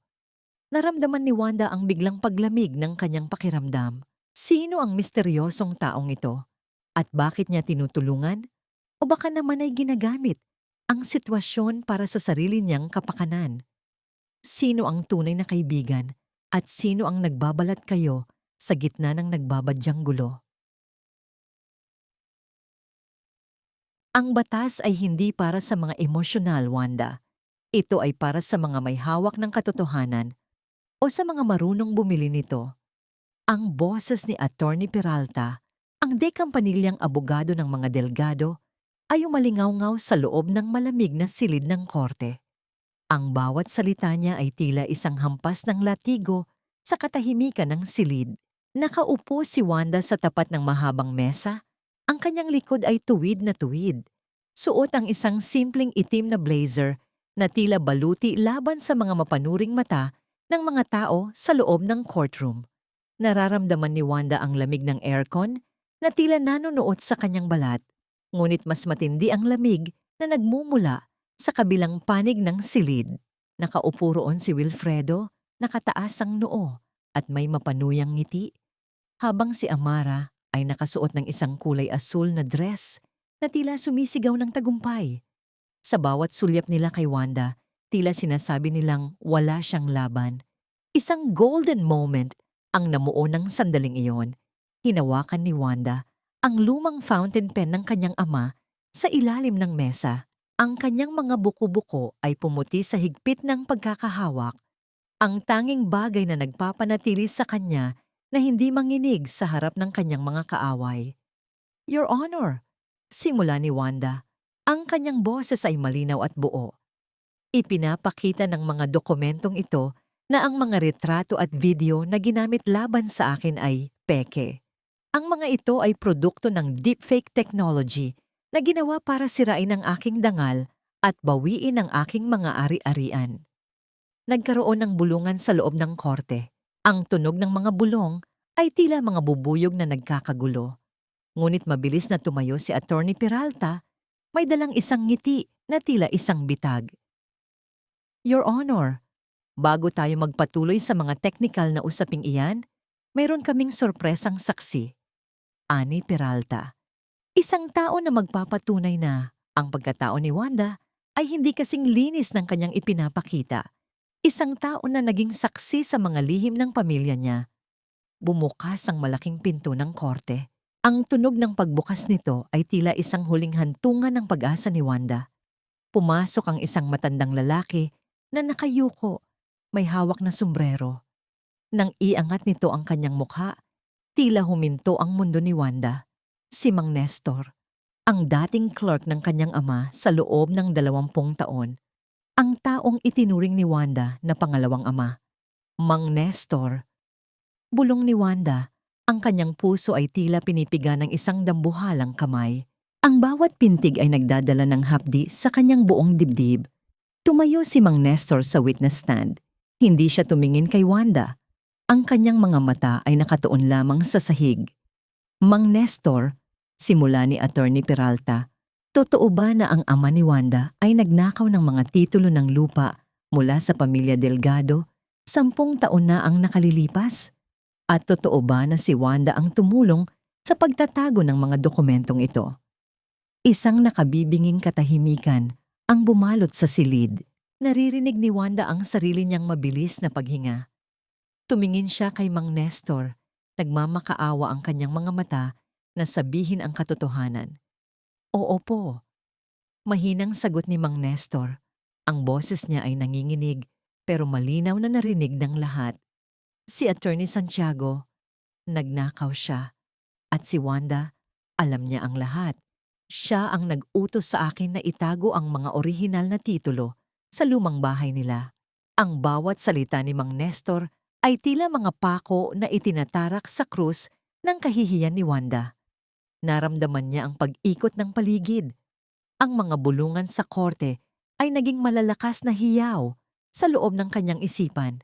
Naramdaman ni Wanda ang biglang paglamig ng kanyang pakiramdam. Sino ang misteryosong taong ito? At bakit niya tinutulungan? O baka naman ay ginagamit ang sitwasyon para sa sarili niyang kapakanan? Sino ang tunay na kaibigan at sino ang nagbabalat kayo sa gitna ng nagbabadyang gulo? Ang batas ay hindi para sa mga emosyonal, Wanda. Ito ay para sa mga may hawak ng katotohanan o sa mga marunong bumili nito. Ang boses ni Attorney Peralta, ang dekampanilyang abogado ng mga delgado, ay umalingaw-ngaw sa loob ng malamig na silid ng korte. Ang bawat salita niya ay tila isang hampas ng latigo sa katahimikan ng silid. Nakaupo si Wanda sa tapat ng mahabang mesa. Ang kanyang likod ay tuwid na tuwid. Suot ang isang simpleng itim na blazer na tila baluti laban sa mga mapanuring mata ng mga tao sa loob ng courtroom. Nararamdaman ni Wanda ang lamig ng aircon na tila nanonood sa kanyang balat, ngunit mas matindi ang lamig na nagmumula sa kabilang panig ng silid. Nakaupo roon si Wilfredo, nakataas ang noo at may mapanuyang ngiti, habang si Amara ay nakasuot ng isang kulay asul na dress na tila sumisigaw ng tagumpay. Sa bawat sulyap nila kay Wanda, tila sinasabi nilang wala siyang laban. Isang golden moment ang namuo ng sandaling iyon. Hinawakan ni Wanda ang lumang fountain pen ng kanyang ama sa ilalim ng mesa. Ang kanyang mga buko-buko ay pumuti sa higpit ng pagkakahawak. Ang tanging bagay na nagpapanatili sa kanya na hindi manginig sa harap ng kanyang mga kaaway. Your Honor, simula ni Wanda. Ang kanyang boses ay malinaw at buo. Ipinapakita ng mga dokumentong ito na ang mga retrato at video na ginamit laban sa akin ay peke. Ang mga ito ay produkto ng deepfake technology na ginawa para sirain ang aking dangal at bawiin ang aking mga ari-arian. Nagkaroon ng bulungan sa loob ng korte. Ang tunog ng mga bulong ay tila mga bubuyog na nagkakagulo. Ngunit mabilis na tumayo si Attorney Peralta, may dalang isang ngiti na tila isang bitag. Your Honor, bago tayo magpatuloy sa mga teknikal na usaping iyan, mayroon kaming sorpresang saksi. Ani Peralta. Isang tao na magpapatunay na ang pagkatao ni Wanda ay hindi kasing linis ng kanyang ipinapakita. Isang tao na naging saksi sa mga lihim ng pamilya niya. Bumukas ang malaking pinto ng korte. Ang tunog ng pagbukas nito ay tila isang huling hantungan ng pag-asa ni Wanda. Pumasok ang isang matandang lalaki na nakayuko, may hawak na sombrero. Nang iangat nito ang kanyang mukha, tila huminto ang mundo ni Wanda. Si Mang Nestor, ang dating clerk ng kanyang ama sa loob ng 20 taon. Ang taong itinuring ni Wanda na pangalawang ama. Mang Nestor. Bulong ni Wanda, ang kanyang puso ay tila pinipiga ng isang dambuhalang kamay. Ang bawat pintig ay nagdadala ng hapdi sa kanyang buong dibdib. Tumayo si Mang Nestor sa witness stand. Hindi siya tumingin kay Wanda. Ang kanyang mga mata ay nakatuon lamang sa sahig. Mang Nestor, simula ni Attorney Peralta, totoo ba na ang ama ni Wanda ay nagnakaw ng mga titulo ng lupa mula sa pamilya Delgado 10 taon na ang nakalilipas? At totoo ba na si Wanda ang tumulong sa pagtatago ng mga dokumentong ito? Isang nakabibinging katahimikan ang bumalot sa silid. Naririnig ni Wanda ang sarili niyang mabilis na paghinga. Tumingin siya kay Mang Nestor. Nagmamakaawa ang kanyang mga mata na sabihin ang katotohanan. Oo po. Mahinang sagot ni Mang Nestor. Ang boses niya ay nanginginig pero malinaw na narinig ng lahat. Si Attorney Santiago, nagnakaw siya. At si Wanda, alam niya ang lahat. Siya ang nag-utos sa akin na itago ang mga orihinal na titulo sa lumang bahay nila. Ang bawat salita ni Mang Nestor ay tila mga pako na itinatarak sa krus ng kahihiyan ni Wanda. Naramdaman niya ang pag-ikot ng paligid. Ang mga bulungan sa korte ay naging malalakas na hiyaw sa loob ng kanyang isipan.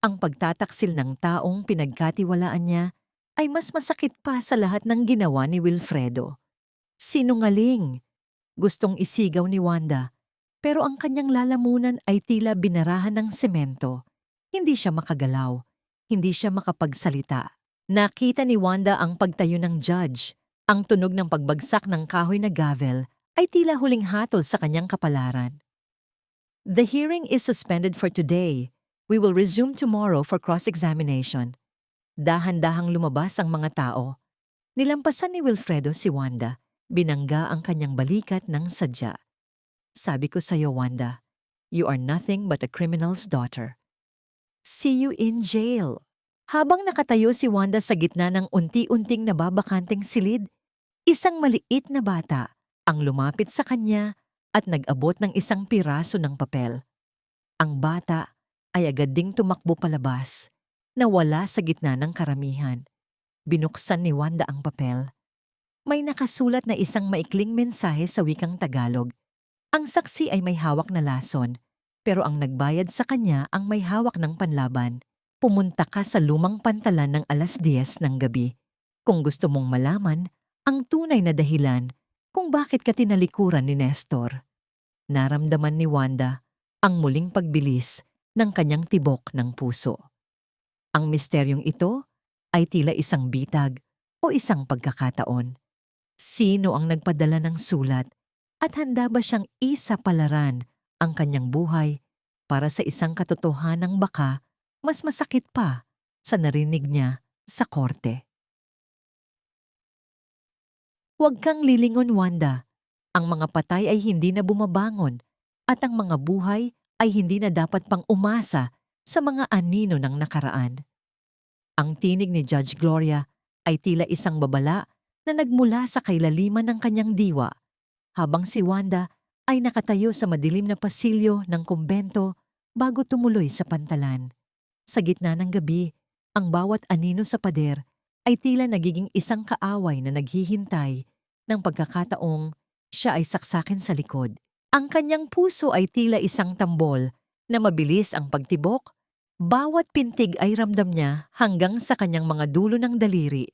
Ang pagtataksil ng taong pinagkatiwalaan niya ay mas masakit pa sa lahat ng ginawa ni Wilfredo. Sinungaling. Gustong isigaw ni Wanda, pero ang kanyang lalamunan ay tila binarahan ng semento. Hindi siya makagalaw, hindi siya makapagsalita. Nakita ni Wanda ang pagtayo ng judge. Ang tunog ng pagbagsak ng kahoy na gavel ay tila huling hatol sa kanyang kapalaran. The hearing is suspended for today. We will resume tomorrow for cross-examination. Dahan-dahang lumabas ang mga tao. Nilampasan ni Wilfredo si Wanda. Binangga ang kanyang balikat ng sadya. Sabi ko sa'yo, Wanda, you are nothing but a criminal's daughter. See you in jail. Habang nakatayo si Wanda sa gitna ng unti-unting nababakanteng silid, isang maliit na bata ang lumapit sa kanya at nag-abot ng isang piraso ng papel. Ang bata ay agad ding tumakbo palabas, nawala sa gitna ng karamihan. Binuksan ni Wanda ang papel. May nakasulat na isang maikling mensahe sa wikang Tagalog. Ang saksi ay may hawak na lason, pero ang nagbayad sa kanya ang may hawak ng panlaban. Pumunta ka sa lumang pantalan ng 10:00 ng gabi. Kung gusto mong malaman ang tunay na dahilan kung bakit ka tinalikuran ni Nestor. Naramdaman ni Wanda ang muling pagbilis ng kanyang tibok ng puso. Ang misteryong ito ay tila isang bitag o isang pagkakataon. Sino ang nagpadala ng sulat at handa ba siyang isapalaran ang kanyang buhay para sa isang katotohanang baka mas masakit pa sa narinig niya sa korte? Huwag kang lilingon, Wanda. Ang mga patay ay hindi na bumabangon at ang mga buhay ay hindi na dapat pang umasa sa mga anino ng nakaraan. Ang tinig ni Judge Gloria ay tila isang babala na nagmula sa kailaliman ng kanyang diwa, habang si Wanda ay nakatayo sa madilim na pasilyo ng kumbento bago tumuloy sa pantalan. Sa gitna ng gabi, ang bawat anino sa pader ay tila nagiging isang kaaway na naghihintay ng pagkakataong siya ay saksakin sa likod. Ang kanyang puso ay tila isang tambol na mabilis ang pagtibok, Bawat pintig ay ramdam niya hanggang sa kanyang mga dulo ng daliri.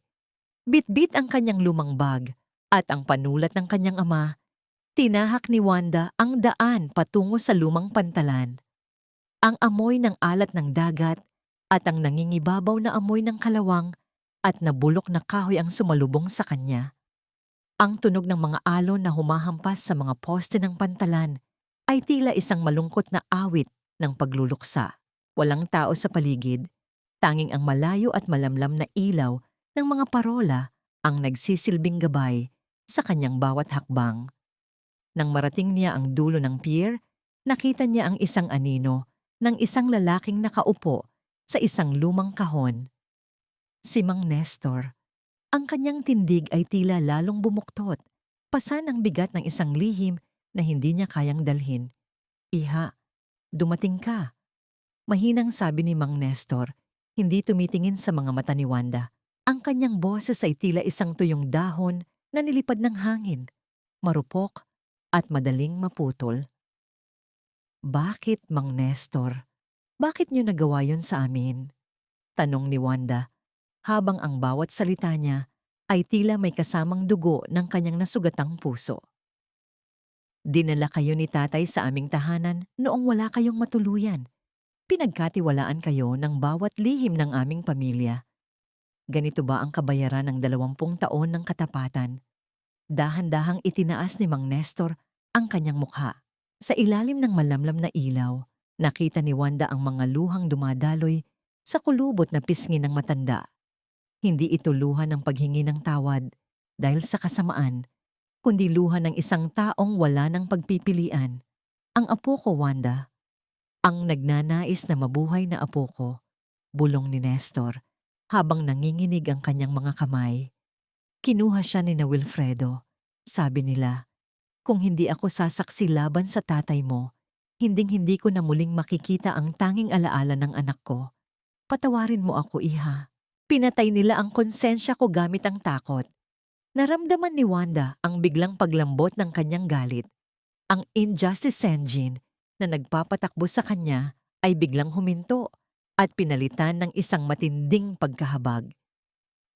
Bitbit ang kanyang lumang bag at ang panulat ng kanyang ama. Tinahak ni Wanda ang daan patungo sa lumang pantalan. Ang amoy ng alat ng dagat at ang nangingibabaw na amoy ng kalawang at nabulok na kahoy ang sumalubong sa kanya. Ang tunog ng mga alon na humahampas sa mga poste ng pantalan ay tila isang malungkot na awit ng pagluluksa. Walang tao sa paligid, tanging ang malayo at malamlam na ilaw ng mga parola ang nagsisilbing gabay sa kanyang bawat hakbang. Nang marating niya ang dulo ng pier, nakita niya ang isang anino ng isang lalaking nakaupo sa isang lumang kahon. Si Mang Nestor. Ang kanyang tindig ay tila lalong bumuktot, pasan ang bigat ng isang lihim na hindi niya kayang dalhin. "Iha, dumating ka." Mahinang sabi ni Mang Nestor, hindi tumitingin sa mga mata ni Wanda. Ang kanyang boses ay tila isang tuyong dahon na nilipad ng hangin, marupok at madaling maputol. "Bakit, Mang Nestor? Bakit niyo nagawa yon sa amin?" Tanong ni Wanda, habang ang bawat salita niya ay tila may kasamang dugo ng kanyang nasugatang puso. "Dinala kayo ni tatay sa aming tahanan noong wala kayong matuluyan. Pinagkatiwalaan kayo ng bawat lihim ng aming pamilya. Ganito ba ang kabayaran ng 20 taon ng katapatan?" Dahan-dahang itinaas ni Mang Nestor ang kanyang mukha. Sa ilalim ng malamlam na ilaw, nakita ni Wanda ang mga luhang dumadaloy sa kulubot na pisngi ng matanda. Hindi ito luha ng paghingi ng tawad dahil sa kasamaan, kundi luha ng isang taong wala ng pagpipilian. "Ang apo ko, Wanda. Ang nagnanais na mabuhay na apo ko," bulong ni Nestor habang nanginginig ang kanyang mga kamay. "Kinuha siya ni na Wilfredo. Sabi nila, kung hindi ako sasaksi laban sa tatay mo, hinding-hindi ko na muling makikita ang tanging alaala ng anak ko. Patawarin mo ako, iha." Pinatay nila ang konsensya ko gamit ang takot. Naramdaman ni Wanda ang biglang paglambot ng kanyang galit. Ang injustice engine na nagpapatakbo sa kanya ay biglang huminto at pinalitan ng isang matinding pagkahabag.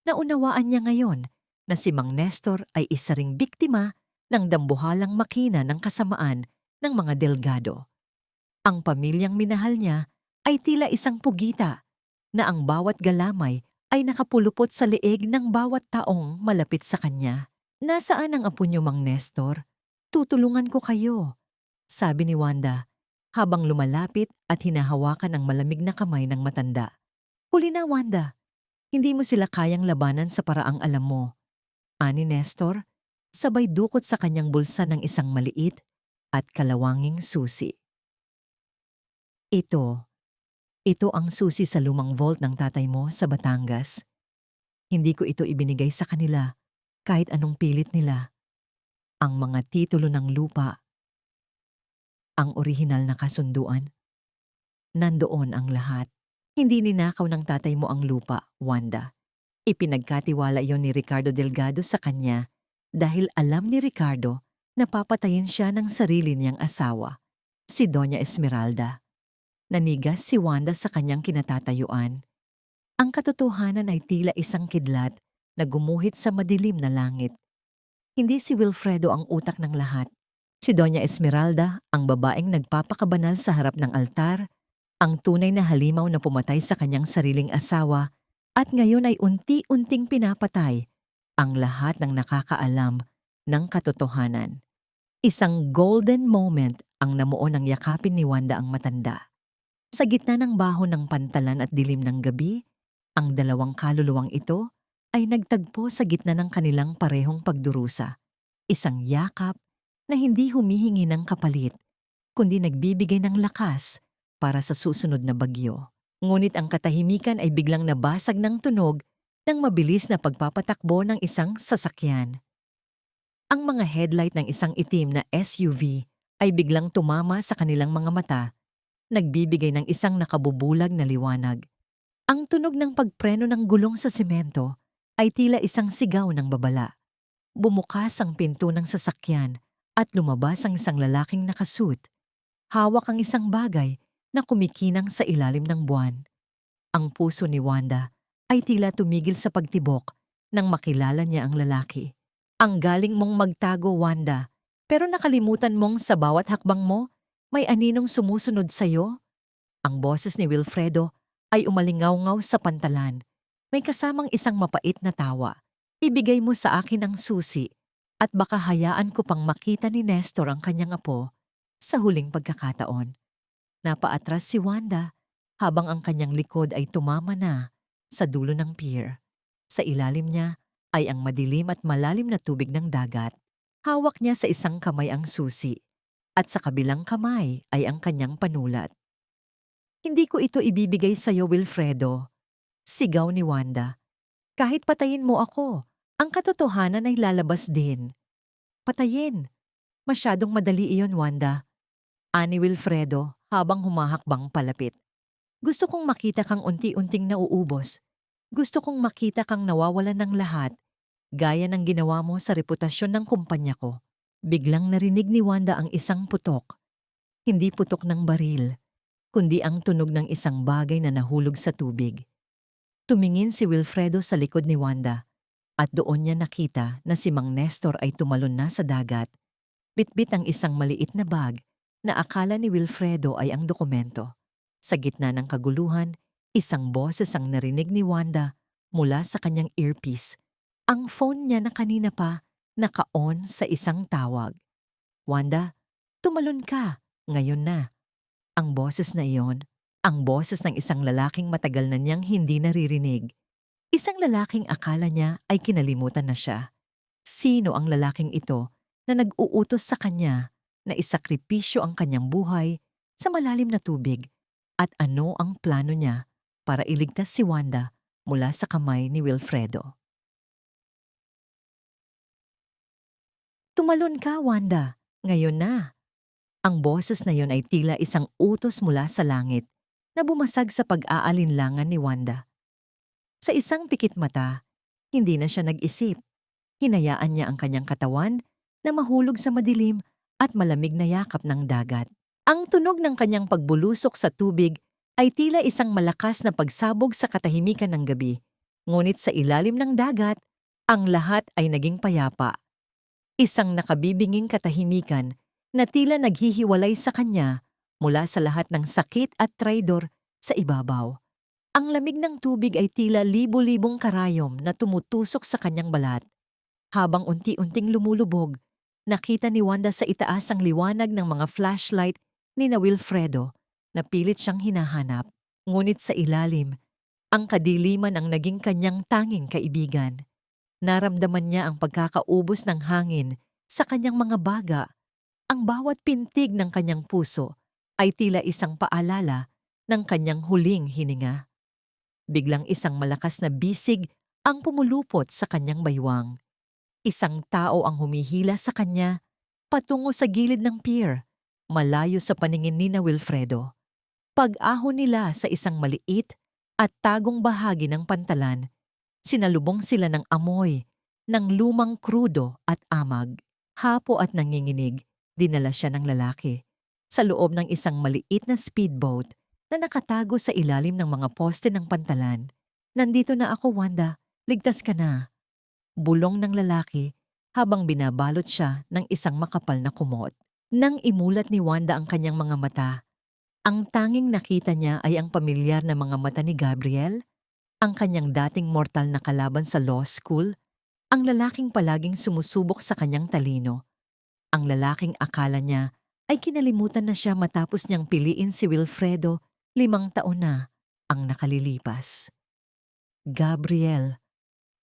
Naunawaan niya ngayon na si Mang Nestor ay isa ring biktima ng dambuhalang makina ng kasamaan ng mga Delgado. Ang pamilyang minahal niya ay tila isang pugita na ang bawat galamay ay nakapulupot sa leeg ng bawat taong malapit sa kanya. "Nasaan ang apo niyo, Mang Nestor? Tutulungan ko kayo," sabi ni Wanda habang lumalapit at hinahawakan ang malamig na kamay ng matanda. "Huli na, Wanda. Hindi mo sila kayang labanan sa paraang alam mo," ani Nestor, sabay dukot sa kanyang bulsa ng isang maliit at kalawanging susi. Ito ang susi sa lumang vault ng tatay mo sa Batangas. Hindi ko ito ibinigay sa kanila kahit anong pilit nila. Ang mga titulo ng lupa, ang orihinal na kasunduan, nandoon ang lahat. Hindi ninakaw ng tatay mo ang lupa, Wanda. Ipinagkatiwala iyon ni Ricardo Delgado sa kanya dahil alam ni Ricardo na papatayin siya ng sarili niyang asawa, si Doña Esmeralda. Nanigas si Wanda sa kanyang kinatatayuan. Ang katotohanan ay tila isang kidlat na gumuhit sa madilim na langit. Hindi si Wilfredo ang utak ng lahat. Si Doña Esmeralda, ang babaeng nagpapakabanal sa harap ng altar, ang tunay na halimaw na pumatay sa kanyang sariling asawa at ngayon ay unti-unting pinapatay ang lahat ng nakakaalam ng katotohanan. Isang golden moment ang namuo nang yakapin ni Wanda ang matanda. Sa gitna ng baho ng pantalan at dilim ng gabi, ang dalawang kaluluwang ito ay nagtagpo sa gitna ng kanilang parehong pagdurusa. Isang yakap na hindi humihingi ng kapalit, kundi nagbibigay ng lakas para sa susunod na bagyo. Ngunit ang katahimikan ay biglang nabasag ng tunog ng mabilis na pagpapatakbo ng isang sasakyan. Ang mga headlight ng isang itim na SUV ay biglang tumama sa kanilang mga mata, nagbibigay ng isang nakabubulag na liwanag. Ang tunog ng pagpreno ng gulong sa semento ay tila isang sigaw ng babala. Bumukas ang pinto ng sasakyan at lumabas ang isang lalaking nakasuit. Hawak ang isang bagay na kumikinang sa ilalim ng buwan. Ang puso ni Wanda ay tila tumigil sa pagtibok nang makilala niya ang lalaki. Ang galing mong magtago, Wanda, pero nakalimutan mong sa bawat hakbang mo, may aninong sumusunod sa'yo? Ang boses ni Wilfredo ay umalingaw-ngaw sa pantalan. May kasamang isang mapait na tawa. Ibigay mo sa akin ang susi at baka hayaan ko pang makita ni Nestor ang kanyang apo sa huling pagkakataon. Napaatras si Wanda habang ang kanyang likod ay tumama na sa dulo ng pier. Sa ilalim niya ay ang madilim at malalim na tubig ng dagat. Hawak niya sa isang kamay ang susi at sa kabilang kamay ay ang kanyang panulat. Hindi ko ito ibibigay sa iyo, Wilfredo. Sigaw ni Wanda. Kahit patayin mo ako, ang katotohanan ay lalabas din. Patayin. Masyadong madali iyon, Wanda. Ani Wilfredo habang humahakbang palapit. Gusto kong makita kang unti-unting nauubos. Gusto kong makita kang nawawalan ng lahat, gaya ng ginawa mo sa reputasyon ng kumpanya ko. Biglang narinig ni Wanda ang isang putok. Hindi putok ng baril, kundi ang tunog ng isang bagay na nahulog sa tubig. Tumingin si Wilfredo sa likod ni Wanda at doon niya nakita na si Mang Nestor ay tumalon na sa dagat. Bitbit ang isang maliit na bag na akala ni Wilfredo ay ang dokumento. Sa gitna ng kaguluhan, isang boses ang narinig ni Wanda mula sa kanyang earpiece. Ang phone niya na kanina pa naka-on sa isang tawag. Wanda, tumalon ka, ngayon na. Ang boses na iyon, ang boses ng isang lalaking matagal na niyang hindi naririnig. Isang lalaking akala niya ay kinalimutan na siya. Sino ang lalaking ito na nag-uutos sa kanya na isakripisyo ang kanyang buhay sa malalim na tubig at ano ang plano niya para iligtas si Wanda mula sa kamay ni Wilfredo? Tumalon ka, Wanda. Ngayon na. Ang boses na yon ay tila isang utos mula sa langit na bumasag sa pag-aalinlangan ni Wanda. Sa isang pikit mata, hindi na siya nag-isip. Hinayaan niya ang kanyang katawan na mahulog sa madilim at malamig na yakap ng dagat. Ang tunog ng kanyang pagbulusok sa tubig ay tila isang malakas na pagsabog sa katahimikan ng gabi. Ngunit sa ilalim ng dagat, ang lahat ay naging payapa. Isang nakabibinging katahimikan na tila naghihiwalay sa kanya mula sa lahat ng sakit at traidor sa ibabaw. Ang lamig ng tubig ay tila libo-libong karayom na tumutusok sa kanyang balat. Habang unti-unting lumulubog, nakita ni Wanda sa itaas ang liwanag ng mga flashlight ni na Wilfredo na pilit siyang hinahanap. Ngunit sa ilalim, ang kadiliman ang naging kanyang tanging kaibigan. Naramdaman niya ang pagkakaubos ng hangin sa kanyang mga baga. Ang bawat pintig ng kanyang puso ay tila isang paalala ng kanyang huling hininga. Biglang isang malakas na bisig ang pumulupot sa kanyang baywang. Isang tao ang humihila sa kanya patungo sa gilid ng pier, malayo sa paningin ni na Wilfredo. Pag-ahon nila sa isang maliit at tagong bahagi ng pantalan, sinalubong sila ng amoy ng lumang krudo at amag. Hapo at nanginginig, dinala siya ng lalaki sa loob ng isang maliit na speedboat na nakatago sa ilalim ng mga poste ng pantalan. Nandito na ako, Wanda. Ligtas ka na. Bulong ng lalaki habang binabalot siya ng isang makapal na kumot. Nang imulat ni Wanda ang kanyang mga mata, ang tanging nakita niya ay ang pamilyar na mga mata ni Gabriel, ang kanyang dating mortal na kalaban sa law school, ang lalaking palaging sumusubok sa kanyang talino. Ang lalaking akala niya ay kinalimutan na siya matapos niyang piliin si Wilfredo 5 taon na ang nakalilipas. Gabriel,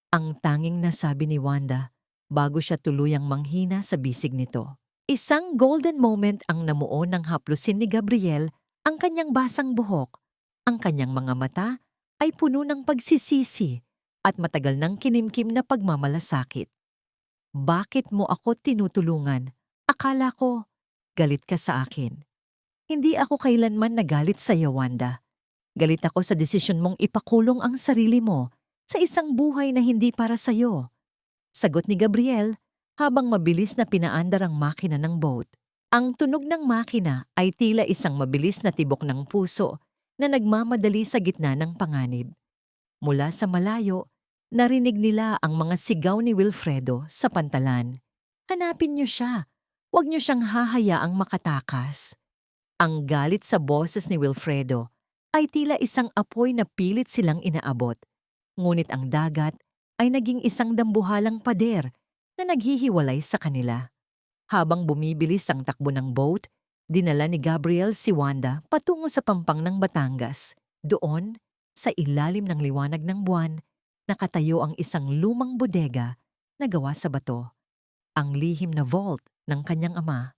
ang tanging nasabi ni Wanda bago siya tuluyang manghina sa bisig nito. Isang golden moment ang namuo ng haplusin ni Gabriel, ang kanyang basang buhok, ang kanyang mga mata ay puno ng pagsisisi at matagal ng kinimkim na pagmamalasakit. Bakit mo ako tinutulungan? Akala ko, galit ka sa akin. Hindi ako kailanman nagalit sa iyo, Wanda. Galit ako sa desisyon mong ipakulong ang sarili mo sa isang buhay na hindi para sa iyo. Sagot ni Gabriel habang mabilis na pinaandar ang makina ng boat. Ang tunog ng makina ay tila isang mabilis na tibok ng puso na nagmamadali sa gitna ng panganib. Mula sa malayo, narinig nila ang mga sigaw ni Wilfredo sa pantalan. Hanapin niyo siya. Huwag niyo siyang hahayaang makatakas. Ang galit sa boses ni Wilfredo ay tila isang apoy na pilit silang inaabot. Ngunit ang dagat ay naging isang dambuhalang pader na naghihiwalay sa kanila. Habang bumibilis ang takbo ng boat, dinala ni Gabriel si Wanda patungo sa pampang ng Batangas. Doon, sa ilalim ng liwanag ng buwan, nakatayo ang isang lumang bodega na gawa sa bato. Ang lihim na vault ng kanyang ama.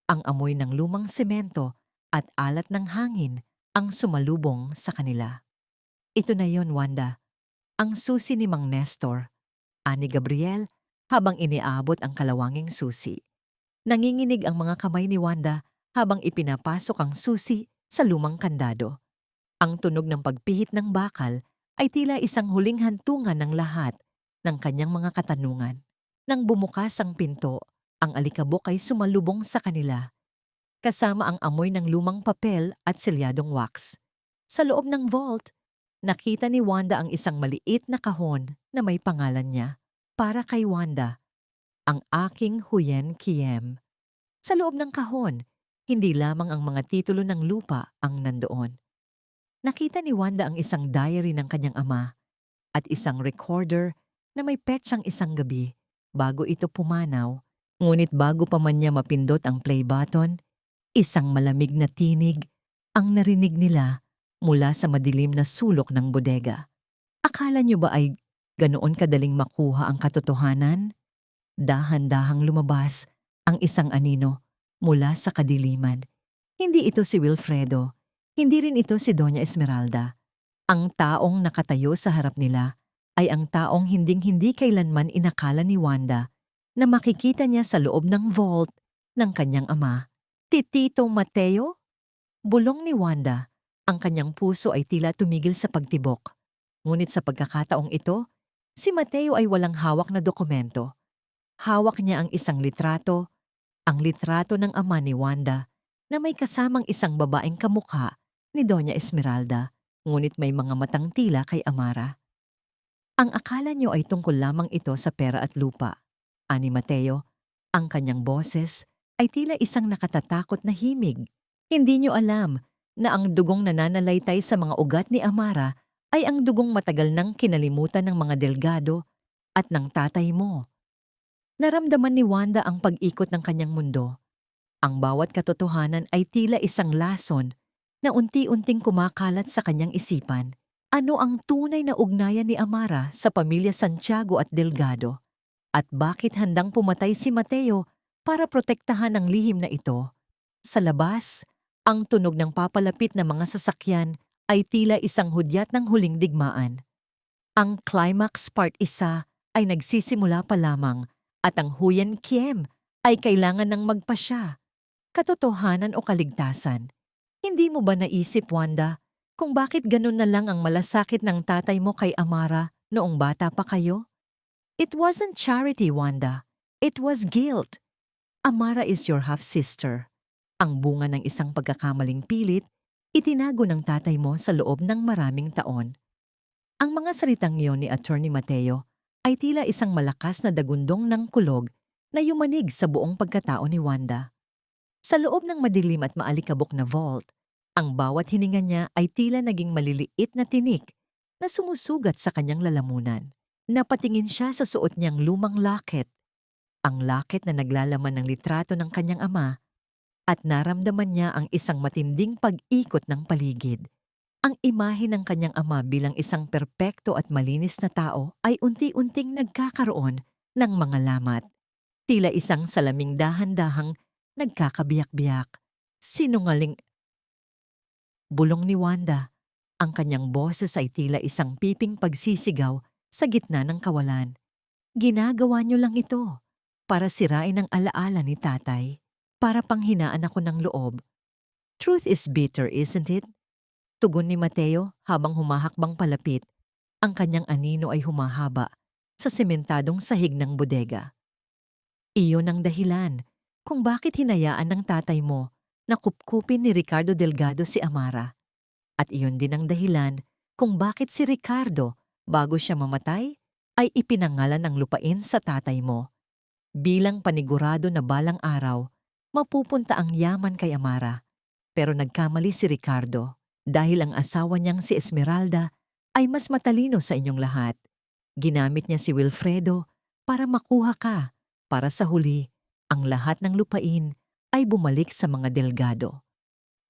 Ang amoy ng lumang semento at alat ng hangin ang sumalubong sa kanila. Ito na yon, Wanda. Ang susi ni Mang Nestor, ani Gabriel, habang iniabot ang kalawanging susi. Nanginginig ang mga kamay ni Wanda habang ipinapasok ang susi sa lumang kandado. Ang tunog ng pagpihit ng bakal ay tila isang huling hantungan ng lahat ng kanyang mga katanungan. Nang bumukas ang pinto, ang alikabok ay sumalubong sa kanila, kasama ang amoy ng lumang papel at selyadong wax. Sa loob ng vault, nakita ni Wanda ang isang maliit na kahon na may pangalan niya, para kay Wanda, ang aking Huyen Kiem. Sa loob ng kahon, hindi lamang ang mga titulo ng lupa ang nandoon. Nakita ni Wanda ang isang diary ng kanyang ama at isang recorder na may petsang isang gabi bago ito pumanaw. Ngunit bago pa man niya mapindot ang play button, isang malamig na tinig ang narinig nila mula sa madilim na sulok ng bodega. Akala niyo ba ay ganoon kadaling makuha ang katotohanan? Dahan-dahang lumabas ang isang anino mula sa kadiliman. Hindi ito si Wilfredo, hindi rin ito si Doña Esmeralda. Ang taong nakatayo sa harap nila ay ang taong hinding-hindi kailanman inakala ni Wanda na makikita niya sa loob ng vault ng kanyang ama. Tito Mateo? Bulong ni Wanda, ang kanyang puso ay tila tumigil sa pagtibok. Ngunit sa pagkakataong ito, si Mateo ay walang hawak na dokumento. Hawak niya ang isang litrato, ang litrato ng ama ni Wanda na may kasamang isang babaeng kamukha ni Doña Esmeralda, ngunit may mga matang tila kay Amara. Ang akala niyo ay tungkol lamang ito sa pera at lupa. Ani Mateo, ang kanyang boses ay tila isang nakatatakot na himig. Hindi niyo alam na ang dugong nananalaytay sa mga ugat ni Amara ay ang dugong matagal nang kinalimutan ng mga delgado at ng tatay mo. Naramdaman ni Wanda ang pag-ikot ng kanyang mundo. Ang bawat katotohanan ay tila isang lason na unti-unting kumakalat sa kanyang isipan. Ano ang tunay na ugnayan ni Amara sa pamilya Santiago at Delgado? At bakit handang pumatay si Mateo para protektahan ang lihim na ito? Sa labas, ang tunog ng papalapit na mga sasakyan ay tila isang hudyat ng huling digmaan. Ang climax part 1 ay nagsisimula pa lamang at ang Huyen Kiem ay kailangan ng magpasya. Katotohanan o kaligtasan? Hindi mo ba naisip, Wanda, kung bakit ganun na lang ang malasakit ng tatay mo kay Amara noong bata pa kayo? It wasn't charity, Wanda. It was guilt. Amara is your half-sister. Ang bunga ng isang pagkakamaling pilit, itinago ng tatay mo sa loob ng maraming taon. Ang mga salitang iyon ni Attorney Mateo ay tila isang malakas na dagundong ng kulog na yumanig sa buong pagkatao ni Wanda. Sa loob ng madilim at maalikabok na vault, ang bawat hininga niya ay tila naging maliliit na tinik na sumusugat sa kanyang lalamunan. Napatingin siya sa suot niyang lumang locket, ang locket na naglalaman ng litrato ng kanyang ama, at naramdaman niya ang isang matinding pag-ikot ng paligid. Ang imahe ng kanyang ama bilang isang perpekto at malinis na tao ay unti-unting nagkakaroon ng mga lamat. Tila isang salaming dahan-dahang nagkakabiyak-biyak. Sinungaling. Bulong ni Wanda. Ang kanyang boses ay tila isang piping pagsisigaw sa gitna ng kawalan. Ginagawa niyo lang ito para sirain ang alaala ni tatay, para panghinaan ako ng loob. Truth is bitter, isn't it? Tugon ni Mateo habang humahakbang palapit. Ang kanyang anino ay humahaba sa sementadong sahig ng bodega. Iyon ang dahilan kung bakit hinayaan ng tatay mo na kupkupin ni Ricardo Delgado si Amara. At iyon din ang dahilan kung bakit si Ricardo, bago siya mamatay, ay ipinangalan ng lupain sa tatay mo. Bilang panigurado na balang araw, mapupunta ang yaman kay Amara. Pero nagkamali si Ricardo dahil ang asawa niyang si Esmeralda ay mas matalino sa inyong lahat. Ginamit niya si Wilfredo para makuha ka. Para sa huli, ang lahat ng lupain ay bumalik sa mga Delgado.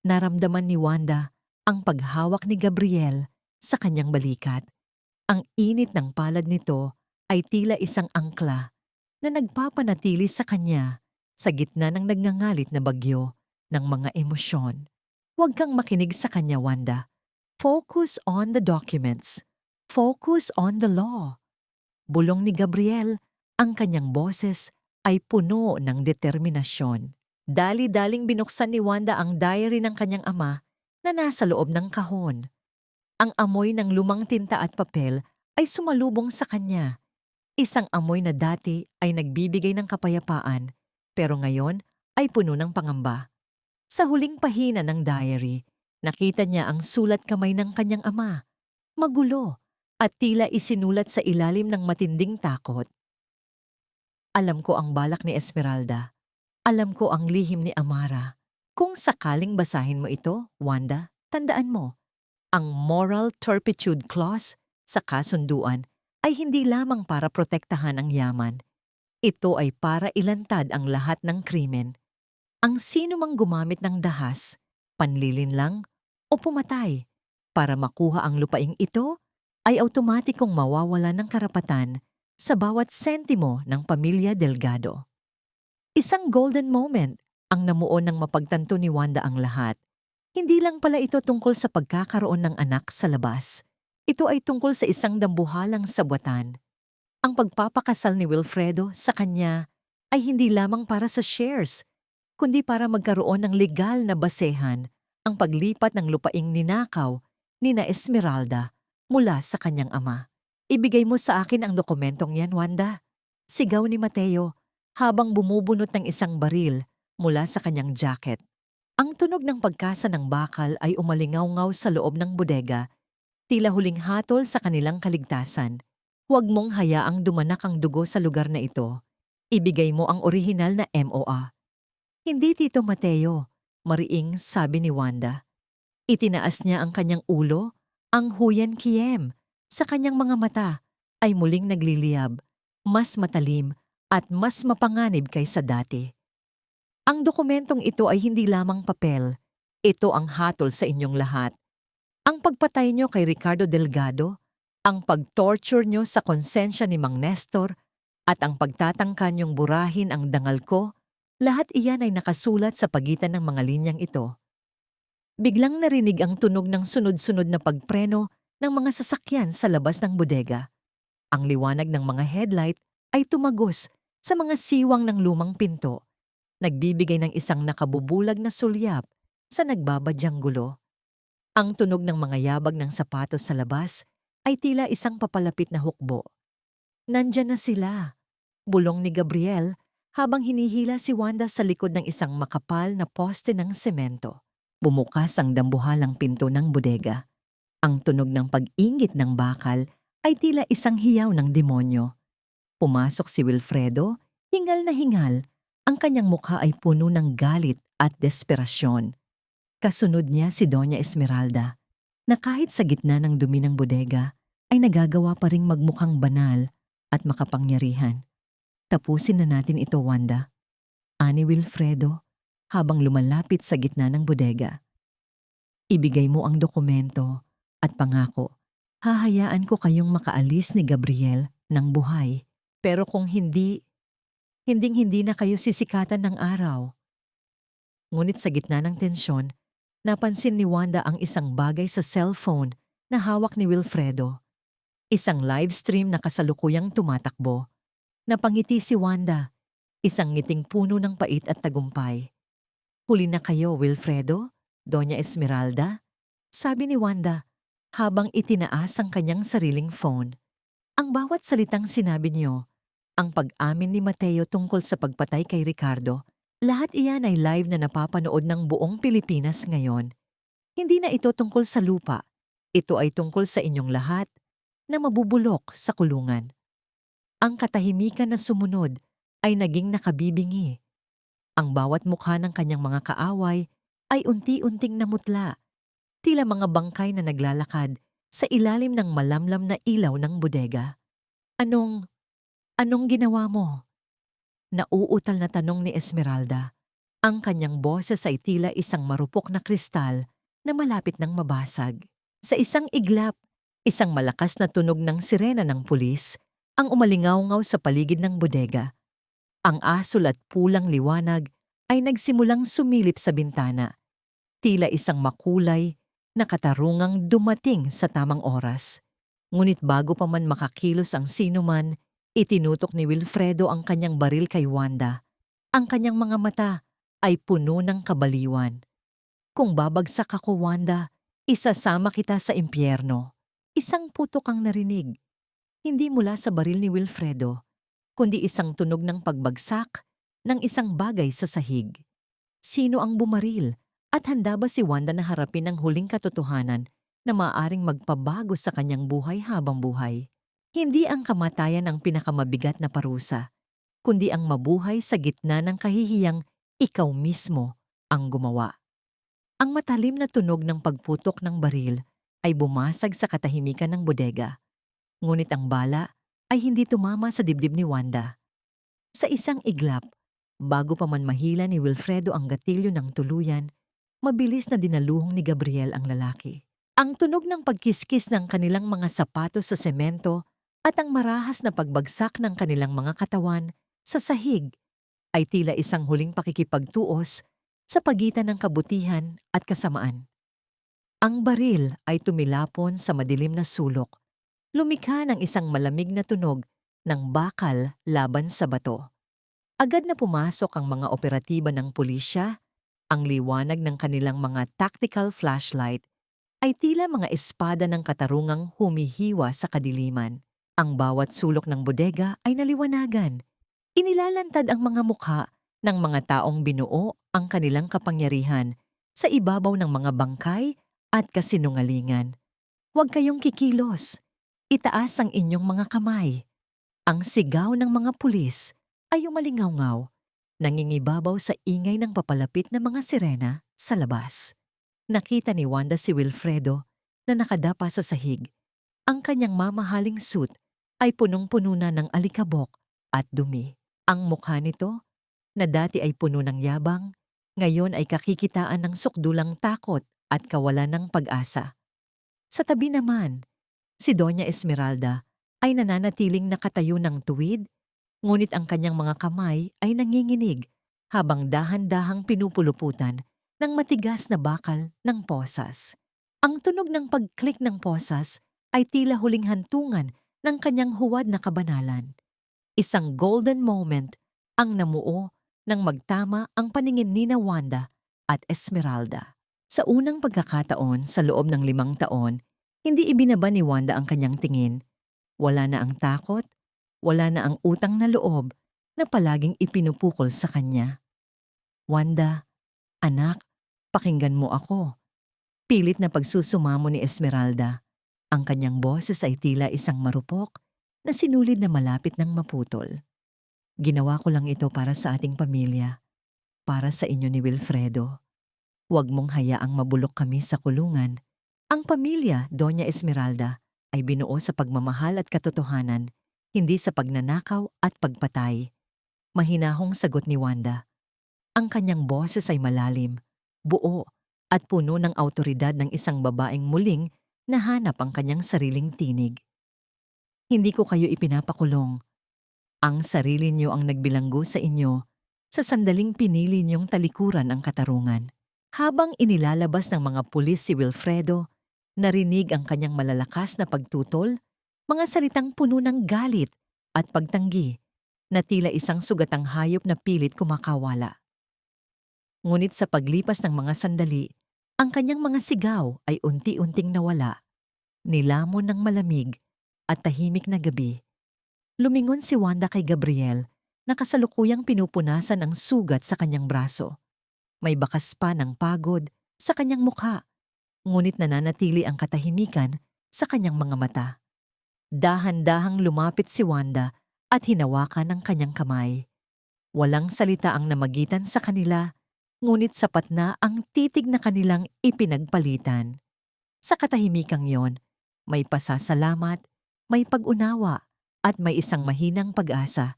Naramdaman ni Wanda ang paghawak ni Gabriel sa kanyang balikat. Ang init ng palad nito ay tila isang angkla na nagpapanatili sa kanya sa gitna ng nagngangalit na bagyo ng mga emosyon. Huwag kang makinig sa kanya, Wanda. Focus on the documents. Focus on the law. Bulong ni Gabriel, ang kanyang boses ay puno ng determinasyon. Dali-daling binuksan ni Wanda ang diary ng kanyang ama na nasa loob ng kahon. Ang amoy ng lumang tinta at papel ay sumalubong sa kanya. Isang amoy na dati ay nagbibigay ng kapayapaan, pero ngayon ay puno ng pangamba. Sa huling pahina ng diary, nakita niya ang sulat kamay ng kanyang ama. Magulo at tila isinulat sa ilalim ng matinding takot. Alam ko ang balak ni Esmeralda. Alam ko ang lihim ni Amara. Kung sakaling basahin mo ito, Wanda, tandaan mo, ang moral turpitude clause sa kasunduan ay hindi lamang para protektahan ang yaman. Ito ay para ilantad ang lahat ng krimen. Ang sino mang gumamit ng dahas, panlilinlang o pumatay para makuha ang lupaing ito ay automatikong mawawala ng karapatan sa bawat sentimo ng pamilya Delgado. Isang golden moment ang namuo ng mapagtanto ni Wanda ang lahat. Hindi lang pala ito tungkol sa pagkakaroon ng anak sa labas. Ito ay tungkol sa isang dambuhalang sabwatan. Ang pagpapakasal ni Wilfredo sa kanya ay hindi lamang para sa shares, kundi para magkaroon ng legal na basehan ang paglipat ng lupaing ninakaw ni na Esmeralda mula sa kanyang ama. Ibigay mo sa akin ang dokumentong yan, Wanda. Sigaw ni Mateo habang bumubunot ng isang baril mula sa kanyang jacket. Ang tunog ng pagkasa ng bakal ay umalingaw-ngaw sa loob ng bodega, tila huling hatol sa kanilang kaligtasan. Huwag mong hayaang dumanak ang dugo sa lugar na ito. Ibigay mo ang orihinal na MOA. Hindi, Tito Mateo, mariing sabi ni Wanda. Itinaas niya ang kanyang ulo, ang huyan kiem. Sa kanyang mga mata ay muling nagliliyab, mas matalim at mas mapanganib kaysa dati. Ang dokumentong ito ay hindi lamang papel. Ito ang hatol sa inyong lahat. Ang pagpatay nyo kay Ricardo Delgado, ang pag-torture nyo sa konsensya ni Mang Nestor, at ang pagtatangka nyong burahin ang dangal ko, lahat iyan ay nakasulat sa pagitan ng mga linyang ito. Biglang narinig ang tunog ng sunod-sunod na pagpreno ng mga sasakyan sa labas ng bodega. Ang liwanag ng mga headlight ay tumagos sa mga siwang ng lumang pinto, nagbibigay ng isang nakabubulag na sulyap sa nagbabadyang gulo. Ang tunog ng mga yabag ng sapatos sa labas ay tila isang papalapit na hukbo. Nandyan na sila, bulong ni Gabriel habang hinihila si Wanda sa likod ng isang makapal na poste ng semento. Bumukas ang dambuhalang pinto ng bodega. Ang tunog ng pag-ingit ng bakal ay tila isang hiyaw ng demonyo. Pumasok si Wilfredo, hingal na hingal. Ang kanyang mukha ay puno ng galit at desperasyon. Kasunod niya si Doña Esmeralda, na kahit sa gitna ng dumi ng bodega, ay nagagawa pa ring magmukhang banal at makapangyarihan. Tapusin na natin ito, Wanda, ani Wilfredo, habang lumalapit sa gitna ng bodega. Ibigay mo ang dokumento at pangako, hahayaan ko kayong makaalis ni Gabriel ng buhay. Pero kung hindi, hinding-hindi na kayo sisikatan ng araw. Ngunit sa gitna ng tensyon, napansin ni Wanda ang isang bagay sa cellphone na hawak ni Wilfredo. Isang live stream na kasalukuyang tumatakbo. Napangiti si Wanda, isang ngiting puno ng pait at tagumpay. Huli na kayo, Wilfredo, Doña Esmeralda, sabi ni Wanda habang itinaas ang kanyang sariling phone. Ang bawat salitang sinabi niyo, ang pag-amin ni Mateo tungkol sa pagpatay kay Ricardo, Lahat iyan ay live na napapanood ng buong Pilipinas ngayon. Hindi na ito tungkol sa lupa. Ito ay tungkol sa inyong lahat na mabubulok sa kulungan. Ang katahimikan na sumunod ay naging nakabibingi. Ang bawat mukha ng kanyang mga kaaway ay unti-unting namutla, tila mga bangkay na naglalakad sa ilalim ng malamlam na ilaw ng bodega. Anong ginawa mo? Nauutal na tanong ni Esmeralda. Ang kanyang boses ay tila isang marupok na kristal na malapit ng mabasag. Sa isang iglap, isang malakas na tunog ng sirena ng pulis ang umalingaw-ngaw sa paligid ng bodega. Ang asol at pulang liwanag ay nagsimulang sumilip sa bintana. Tila isang makulay na katarungang dumating sa tamang oras. Ngunit bago pa man makakilos ang sinuman, itinutok ni Wilfredo ang kanyang baril kay Wanda. Ang kanyang mga mata ay puno ng kabaliwan. Kung babagsak ako, Wanda, isasama kita sa impyerno. Isang putok ang narinig. Hindi mula sa baril ni Wilfredo, kundi isang tunog ng pagbagsak ng isang bagay sa sahig. Sino ang bumaril at handa ba si Wanda na harapin ang huling katotohanan na maaaring magpabago sa kanyang buhay habang buhay? Hindi ang kamatayan ang pinakamabigat na parusa, kundi ang mabuhay sa gitna ng kahihiyang ikaw mismo ang gumawa. Ang matalim na tunog ng pagputok ng baril ay bumasag sa katahimikan ng bodega. Ngunit ang bala ay hindi tumama sa dibdib ni Wanda. Sa isang iglap, bago pa man mahila ni Wilfredo ang gatilyo ng tuluyan, mabilis na dinaluhong ni Gabriel ang lalaki. Ang tunog ng pagkiskis ng kanilang mga sapatos sa semento at ang marahas na pagbagsak ng kanilang mga katawan sa sahig ay tila isang huling pakikipagtuos sa pagitan ng kabutihan at kasamaan. Ang baril ay tumilapon sa madilim na sulok, lumikha ng isang malamig na tunog ng bakal laban sa bato. Agad na pumasok ang mga operatiba ng pulisya, ang liwanag ng kanilang mga tactical flashlight ay tila mga espada ng katarungang humihiwa sa kadiliman. Ang bawat sulok ng bodega ay naliwanagan. Inilalantad ang mga mukha ng mga taong binuo ang kanilang kapangyarihan sa ibabaw ng mga bangkay at kasinungalingan. Huwag kayong kikilos. Itaas ang inyong mga kamay. Ang sigaw ng mga pulis ay umalingaw-ngaw, nangingibabaw sa ingay ng papalapit na mga sirena sa labas. Nakita ni Wanda si Wilfredo na nakadapa sa sahig. Ang kanyang mamahaling suit ay punong-puno na ng alikabok at dumi. Ang mukha nito, na dati ay puno ng yabang, ngayon ay kakikitaan ng sukdulang takot at kawalan ng pag-asa. Sa tabi naman, si Doña Esmeralda ay nananatiling nakatayo ng tuwid, ngunit ang kanyang mga kamay ay nanginginig habang dahan-dahang pinupuluputan ng matigas na bakal ng posas. Ang tunog ng pag-click ng posas ay tila huling hantungan ng kanyang huwad na kabanalan. Isang golden moment ang namuo nang magtama ang paningin ni Wanda at Esmeralda. Sa unang pagkakataon sa loob ng 5 taon, hindi ibinaba ni Wanda ang kanyang tingin. Wala na ang takot, wala na ang utang na loob na palaging ipinupukol sa kanya. Wanda, anak, pakinggan mo ako. Pilit na pagsusumamo ni Esmeralda. Ang kanyang boses ay tila isang marupok na sinulid na malapit ng maputol. Ginawa ko lang ito para sa ating pamilya, para sa inyo ni Wilfredo. Huwag mong hayaang mabulok kami sa kulungan. Ang pamilya, Doña Esmeralda, ay binuo sa pagmamahal at katotohanan, hindi sa pagnanakaw at pagpatay. Mahinahong sagot ni Wanda. Ang kanyang boses ay malalim, buo, at puno ng awtoridad ng isang babaeng muling nahanap ang kanyang sariling tinig. Hindi ko kayo ipinapakulong. Ang sarili niyo ang nagbilanggo sa inyo sa sandaling pinili niyong talikuran ang katarungan. Habang inilalabas ng mga pulis si Wilfredo, narinig ang kanyang malalakas na pagtutol, mga salitang puno ng galit at pagtanggi na tila isang sugatang hayop na pilit kumakawala. Ngunit sa paglipas ng mga sandali, ang kanyang mga sigaw ay unti-unting nawala. Nilamon ng malamig at tahimik na gabi. Lumingon si Wanda kay Gabriel na kasalukuyang pinupunasan ang sugat sa kanyang braso. May bakas pa ng pagod sa kanyang mukha, ngunit nananatili ang katahimikan sa kanyang mga mata. Dahan-dahang lumapit si Wanda at hinawakan ang kanyang kamay. Walang salita ang namagitan sa kanila, ngunit sapat na ang titig na kanilang ipinagpalitan. Sa katahimikang yon, may pasasalamat, may pag-unawa, at may isang mahinang pag-asa.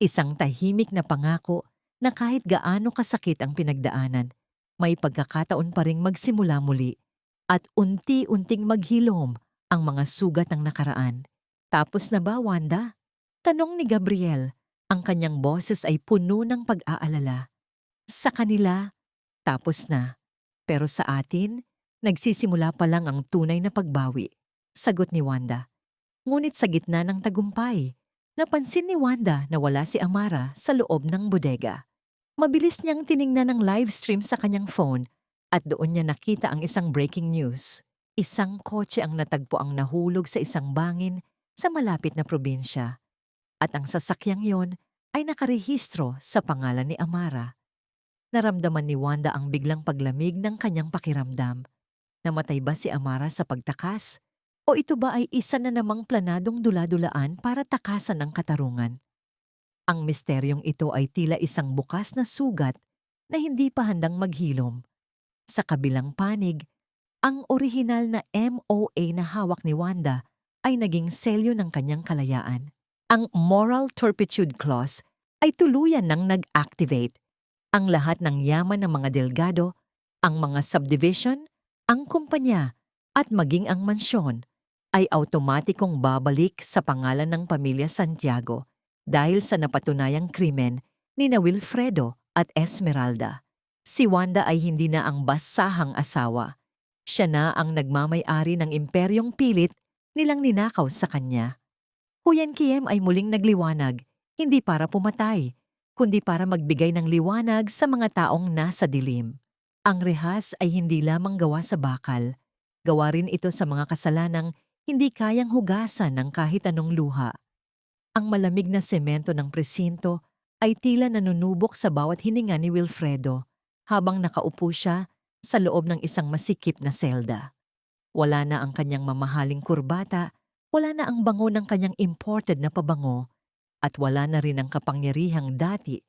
Isang tahimik na pangako na kahit gaano kasakit ang pinagdaanan, may pagkakataon pa ring magsimula muli at unti-unting maghilom ang mga sugat ng nakaraan. Tapos na ba, Wanda? Tanong ni Gabriel. Ang kanyang boses ay puno ng pag-aalala. Sa kanila, tapos na. Pero sa atin, nagsisimula pa lang ang tunay na pagbawi. Sagot ni Wanda. Ngunit sa gitna ng tagumpay, napansin ni Wanda na wala si Amara sa loob ng bodega. Mabilis niyang tiningnan ang live stream sa kanyang phone at doon niya nakita ang isang breaking news. Isang kotse ang natagpo ang nahulog sa isang bangin sa malapit na probinsya. At ang sasakyang yon ay nakarehistro sa pangalan ni Amara. Naramdaman ni Wanda ang biglang paglamig ng kanyang pakiramdam. Namatay ba si Amara sa pagtakas? O ito ba ay isa na namang planadong dula-dulaan para takasan ang katarungan? Ang misteryong ito ay tila isang bukas na sugat na hindi pa handang maghilom. Sa kabilang panig, ang orihinal na MOA na hawak ni Wanda ay naging selyo ng kanyang kalayaan. Ang Moral Turpitude Clause ay tuluyan nang nag-activate. Ang lahat ng yaman ng mga delgado, ang mga subdivision, ang kumpanya, at maging ang mansyon ay automatikong babalik sa pangalan ng pamilya Santiago dahil sa napatunayang krimen ni na Wilfredo at Esmeralda. Si Wanda ay hindi na ang basahang asawa. Siya na ang nagmamay-ari ng imperyong pilit nilang ninakaw sa kanya. Huyan Kiem ay muling nagliwanag, hindi para pumatay, kundi para magbigay ng liwanag sa mga taong nasa dilim. Ang rehas ay hindi lamang gawa sa bakal. Gawa rin ito sa mga kasalanang hindi kayang hugasan ng kahit anong luha. Ang malamig na semento ng presinto ay tila nanunubok sa bawat hininga ni Wilfredo habang nakaupo siya sa loob ng isang masikip na selda. Wala na ang kanyang mamahaling kurbata, wala na ang bango ng kanyang imported na pabango, at wala na rin ang kapangyarihang dati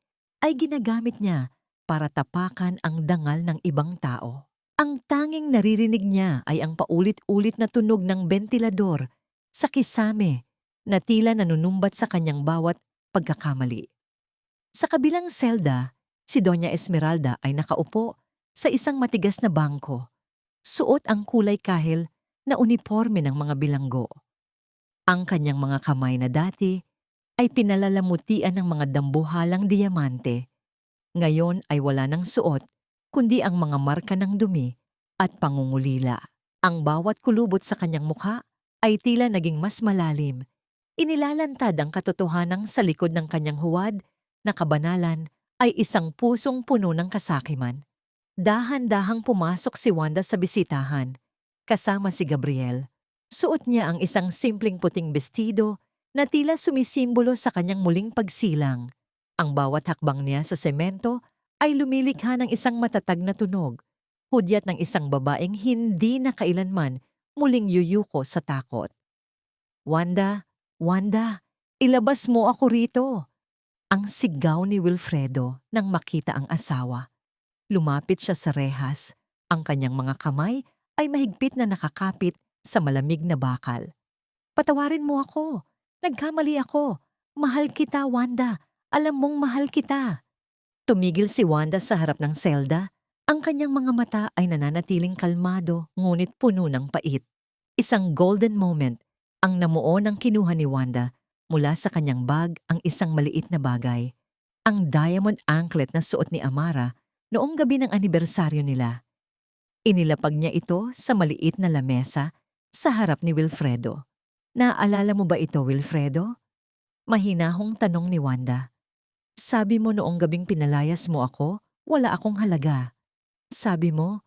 ay ginagamit niya para tapakan ang dangal ng ibang tao. Ang tanging naririnig niya ay ang paulit-ulit na tunog ng bentilador sa kisame na tila nanunumbat sa kanyang bawat pagkakamali. Sa kabilang selda, si Doña Esmeralda ay nakaupo sa isang matigas na bangko. Suot ang kulay kahel na uniporme ng mga bilanggo. Ang kanyang mga kamay na dati ay pinalalamutian ng mga dambuhalang diamante. Ngayon ay wala ng suot, kundi ang mga marka ng dumi at pangungulila. Ang bawat kulubot sa kanyang mukha ay tila naging mas malalim. Inilalantad ang katotohanang sa likod ng kanyang huwad na kabanalan ay isang pusong puno ng kasakiman. Dahan-dahang pumasok si Wanda sa bisitahan, kasama si Gabriel. Suot niya ang isang simpleng puting bestido na tila sumisimbolo sa kanyang muling pagsilang. Ang bawat hakbang niya sa semento ay lumilikha ng isang matatag na tunog, hudyat ng isang babaeng hindi na kailanman muling yuyuko sa takot. Wanda, Wanda, ilabas mo ako rito! Ang sigaw ni Wilfredo nang makita ang asawa. Lumapit siya sa rehas. Ang kanyang mga kamay ay mahigpit na nakakapit sa malamig na bakal. Patawarin mo ako. Nagkamali ako. Mahal kita, Wanda. Alam mong mahal kita. Tumigil si Wanda sa harap ng selda. Ang kanyang mga mata ay nananatiling kalmado ngunit puno ng pait. Isang golden moment ang namuo ng kinuha ni Wanda mula sa kanyang bag ang isang maliit na bagay. Ang diamond anklet na suot ni Amara noong gabi ng anibersaryo nila. Inilapag niya ito sa maliit na lamesa sa harap ni Wilfredo. Naaalala mo ba ito, Wilfredo? Mahinahong tanong ni Wanda. Sabi mo noong gabing pinalayas mo ako, wala akong halaga. Sabi mo,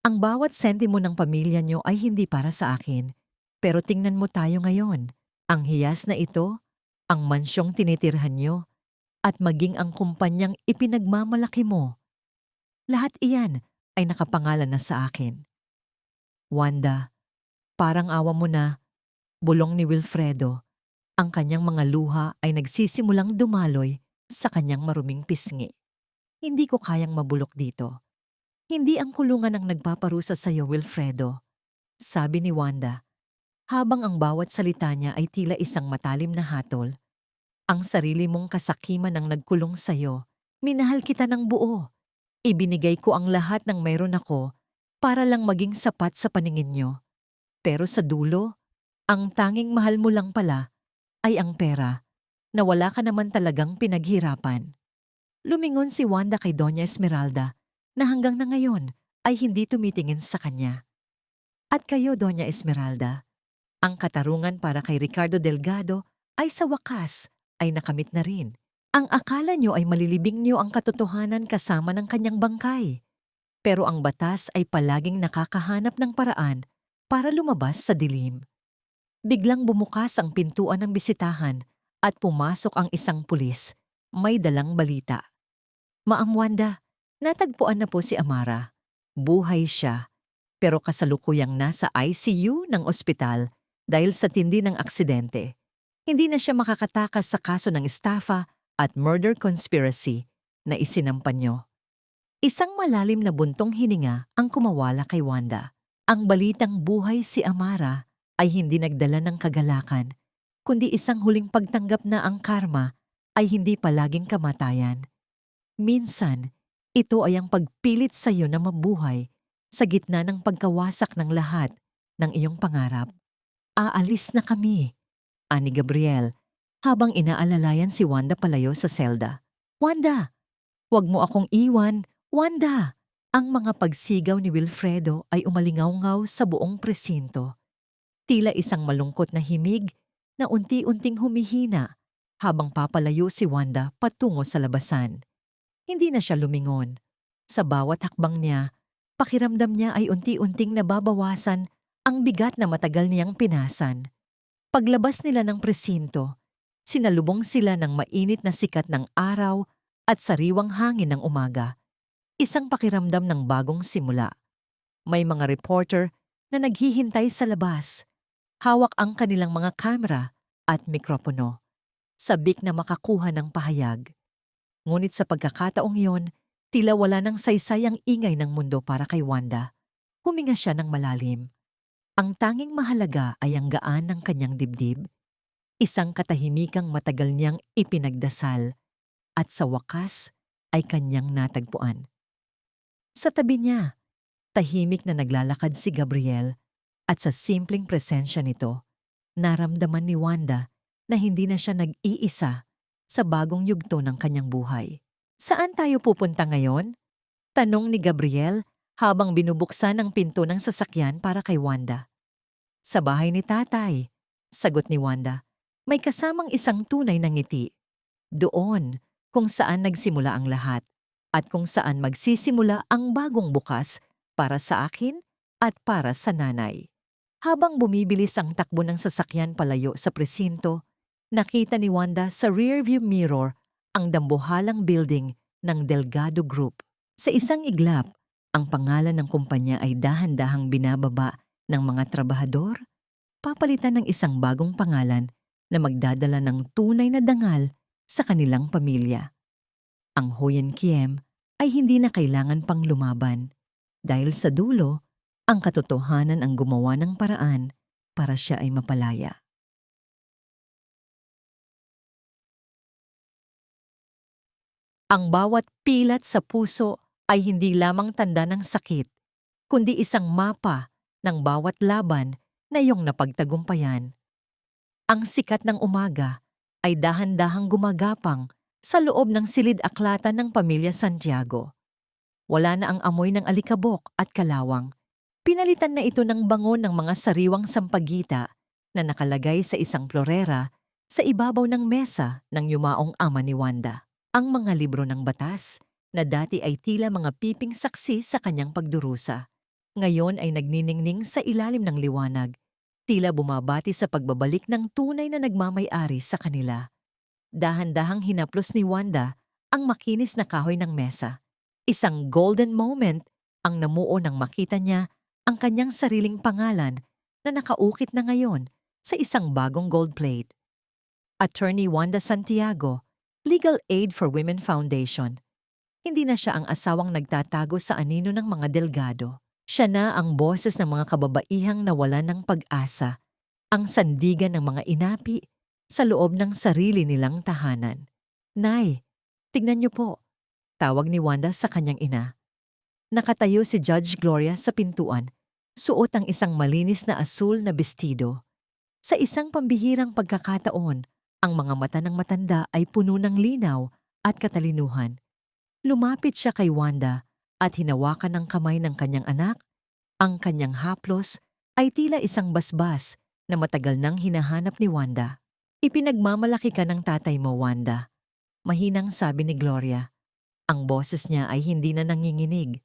ang bawat sentimo ng pamilya niyo ay hindi para sa akin. Pero tingnan mo tayo ngayon. Ang hiyas na ito, ang mansyong tinitirhan niyo, at maging ang kumpanyang ipinagmamalaki mo. Lahat iyan ay nakapangalan na sa akin. Wanda, parang awa mo na, bulong ni Wilfredo. Ang kanyang mga luha ay nagsisimulang dumaloy sa kanyang maruming pisngi. Hindi ko kayang mabulok dito. Hindi ang kulungan ang nagpaparusa sa iyo, Wilfredo, sabi ni Wanda, habang ang bawat salita niya ay tila isang matalim na hatol. Ang sarili mong kasakiman ang nagkulong sa iyo. Minahal kita ng buo. Ibinigay ko ang lahat ng mayroon ako para lang maging sapat sa paningin niyo. Pero sa dulo, ang tanging mahal mo lang pala ay ang pera na wala ka naman talagang pinaghirapan. Lumingon si Wanda kay Doña Esmeralda na hanggang na ngayon ay hindi tumitingin sa kanya. At kayo, Doña Esmeralda, ang katarungan para kay Ricardo Delgado ay sa wakas ay nakamit na rin. Ang akala nyo ay malilibing nyo ang katotohanan kasama ng kanyang bangkay. Pero ang batas ay palaging nakakahanap ng paraan para lumabas sa dilim. Biglang bumukas ang pintuan ng bisitahan at pumasok ang isang pulis. May dalang balita. Maam Wanda, natagpuan na po si Amara. Buhay siya, pero kasalukuyang nasa ICU ng ospital dahil sa tindi ng aksidente. Hindi na siya makakatakas sa kaso ng estafa at murder conspiracy na isinampan niyo. Isang malalim na buntong hininga ang kumawala kay Wanda. Ang balitang buhay si Amara ay hindi nagdala ng kagalakan, kundi isang huling pagtanggap na ang karma ay hindi palaging kamatayan. Minsan, ito ay ang pagpilit sa iyo na mabuhay sa gitna ng pagkawasak ng lahat ng iyong pangarap. Aalis na kami, ani Gabriel, habang inaalalayan si Wanda palayo sa selda. Wanda, huwag mo akong iwan, Wanda! Ang mga pagsigaw ni Wilfredo ay umalingaw-ngaw sa buong presinto. Tila isang malungkot na himig na unti-unting humihina habang papalayo si Wanda patungo sa labasan. Hindi na siya lumingon. Sa bawat hakbang niya, pakiramdam niya ay unti-unting nababawasan ang bigat na matagal niyang pinasan. Paglabas nila ng presinto, sinalubong sila ng mainit na sikat ng araw at sariwang hangin ng umaga. Isang pakiramdam ng bagong simula. May mga reporter na naghihintay sa labas. Hawak ang kanilang mga kamera at mikropono. Sabik na makakuha ng pahayag. Ngunit sa pagkakataong yon, tila wala ng saysay ang ingay ng mundo para kay Wanda. Huminga siya ng malalim. Ang tanging mahalaga ay ang gaan ng kanyang dibdib. Isang katahimikang matagal niyang ipinagdasal at sa wakas ay kanyang natagpuan. Sa tabi niya, tahimik na naglalakad si Gabriel at sa simpleng presensya nito, naramdaman ni Wanda na hindi na siya nag-iisa sa bagong yugto ng kanyang buhay. Saan tayo pupunta ngayon? Tanong ni Gabriel habang binubuksan ang pinto ng sasakyan para kay Wanda. Sa bahay ni tatay, sagot ni Wanda. May kasamang isang tunay na ngiti. Doon kung saan nagsimula ang lahat at kung saan magsisimula ang bagong bukas para sa akin at para sa nanay. Habang bumibilis ang takbo ng sasakyan palayo sa presinto, nakita ni Wanda sa rearview mirror ang dambuhalang building ng Delgado Group. Sa isang iglap, ang pangalan ng kumpanya ay dahan-dahang binababa ng mga trabahador, papalitan ng isang bagong pangalan na magdadala ng tunay na dangal sa kanilang pamilya. Ang Hoyen Kiem ay hindi na kailangan pang lumaban dahil sa dulo, ang katotohanan ang gumawa ng paraan para siya ay mapalaya. Ang bawat pilat sa puso ay hindi lamang tanda ng sakit, kundi isang mapa ng bawat laban na iyong napagtagumpayan. Ang sikat ng umaga ay dahan-dahang gumagapang sa loob ng silid-aklatan ng pamilya Santiago. Wala na ang amoy ng alikabok at kalawang. Pinalitan na ito ng bango ng mga sariwang sampagita na nakalagay sa isang florera sa ibabaw ng mesa ng yumaong ama ni Wanda. Ang mga libro ng batas na dati ay tila mga piping saksi sa kanyang pagdurusa. Ngayon ay nagniningning sa ilalim ng liwanag, tila bumabati sa pagbabalik ng tunay na nagmamay-ari sa kanila. Dahan-dahang hinaplos ni Wanda ang makinis na kahoy ng mesa. Isang golden moment ang namuo nang makita niya ang kanyang sariling pangalan na nakaukit na ngayon sa isang bagong gold plate. Attorney Wanda Santiago, Legal Aid for Women Foundation. Hindi na siya ang asawang nagtatago sa anino ng mga delgado. Siya na ang boses ng mga kababaihang nawalan ng pag-asa, ang sandigan ng mga inapi sa loob ng sarili nilang tahanan. Nay, tignan niyo po, tawag ni Wanda sa kanyang ina. Nakatayo si Judge Gloria sa pintuan, suot ang isang malinis na asul na bestido. Sa isang pambihirang pagkakataon, ang mga mata ng matanda ay puno ng linaw at katalinuhan. Lumapit siya kay Wanda at hinawakan ng kamay ng kanyang anak. Ang kanyang haplos ay tila isang basbas na matagal nang hinahanap ni Wanda. Ipinagmamalaki ka ng tatay mo, Wanda. Mahinang sabi ni Gloria. Ang boses niya ay hindi na nanginginig.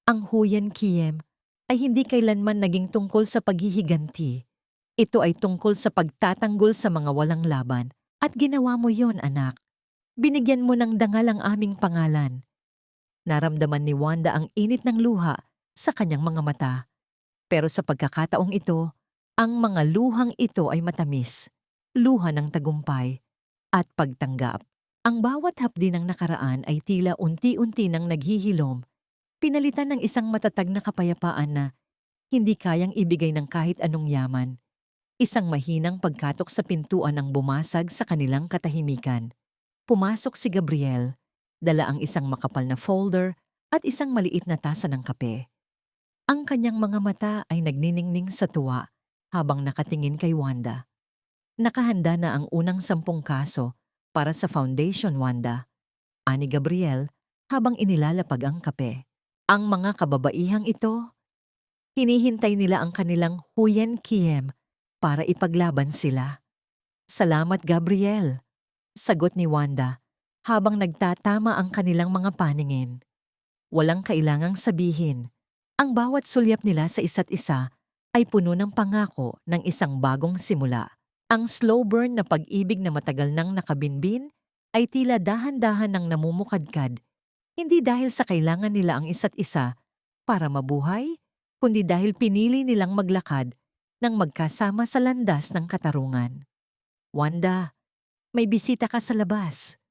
Ang Huyen Kiem ay hindi kailanman naging tungkol sa paghihiganti. Ito ay tungkol sa pagtatanggol sa mga walang laban. At ginawa mo yon, anak. Binigyan mo ng dangal ang aming pangalan. Naramdaman ni Wanda ang init ng luha sa kanyang mga mata. Pero sa pagkakataong ito, ang mga luhang ito ay matamis. Luha ng tagumpay at pagtanggap. Ang bawat hapdi ng nakaraan ay tila unti-unti nang naghihilom, pinalitan ng isang matatag na kapayapaan na hindi kayang ibigay ng kahit anong yaman. Isang mahinang pagkatok sa pintuan ang bumasag sa kanilang katahimikan. Pumasok si Gabriel, dala ang isang makapal na folder at isang maliit na tasa ng kape. Ang kanyang mga mata ay nagniningning sa tuwa habang nakatingin kay Wanda. Nakahanda na ang unang 10 kaso para sa Foundation, Wanda, ani Gabriel habang inilalapag ang kape. Ang mga kababaihang ito, hinihintay nila ang kanilang Huyen Kiem para ipaglaban sila. Salamat, Gabriel, sagot ni Wanda habang nagtatama ang kanilang mga paningin. Walang kailangang sabihin. Ang bawat sulyap nila sa isa't isa ay puno ng pangako ng isang bagong simula. Ang slow burn na pag-ibig na matagal nang nakabinbin ay tila dahan-dahan nang namumukadkad, hindi dahil sa kailangan nila ang isa't isa para mabuhay, kundi dahil pinili nilang maglakad nang magkasama sa landas ng katarungan. Wanda, may bisita ka sa labas.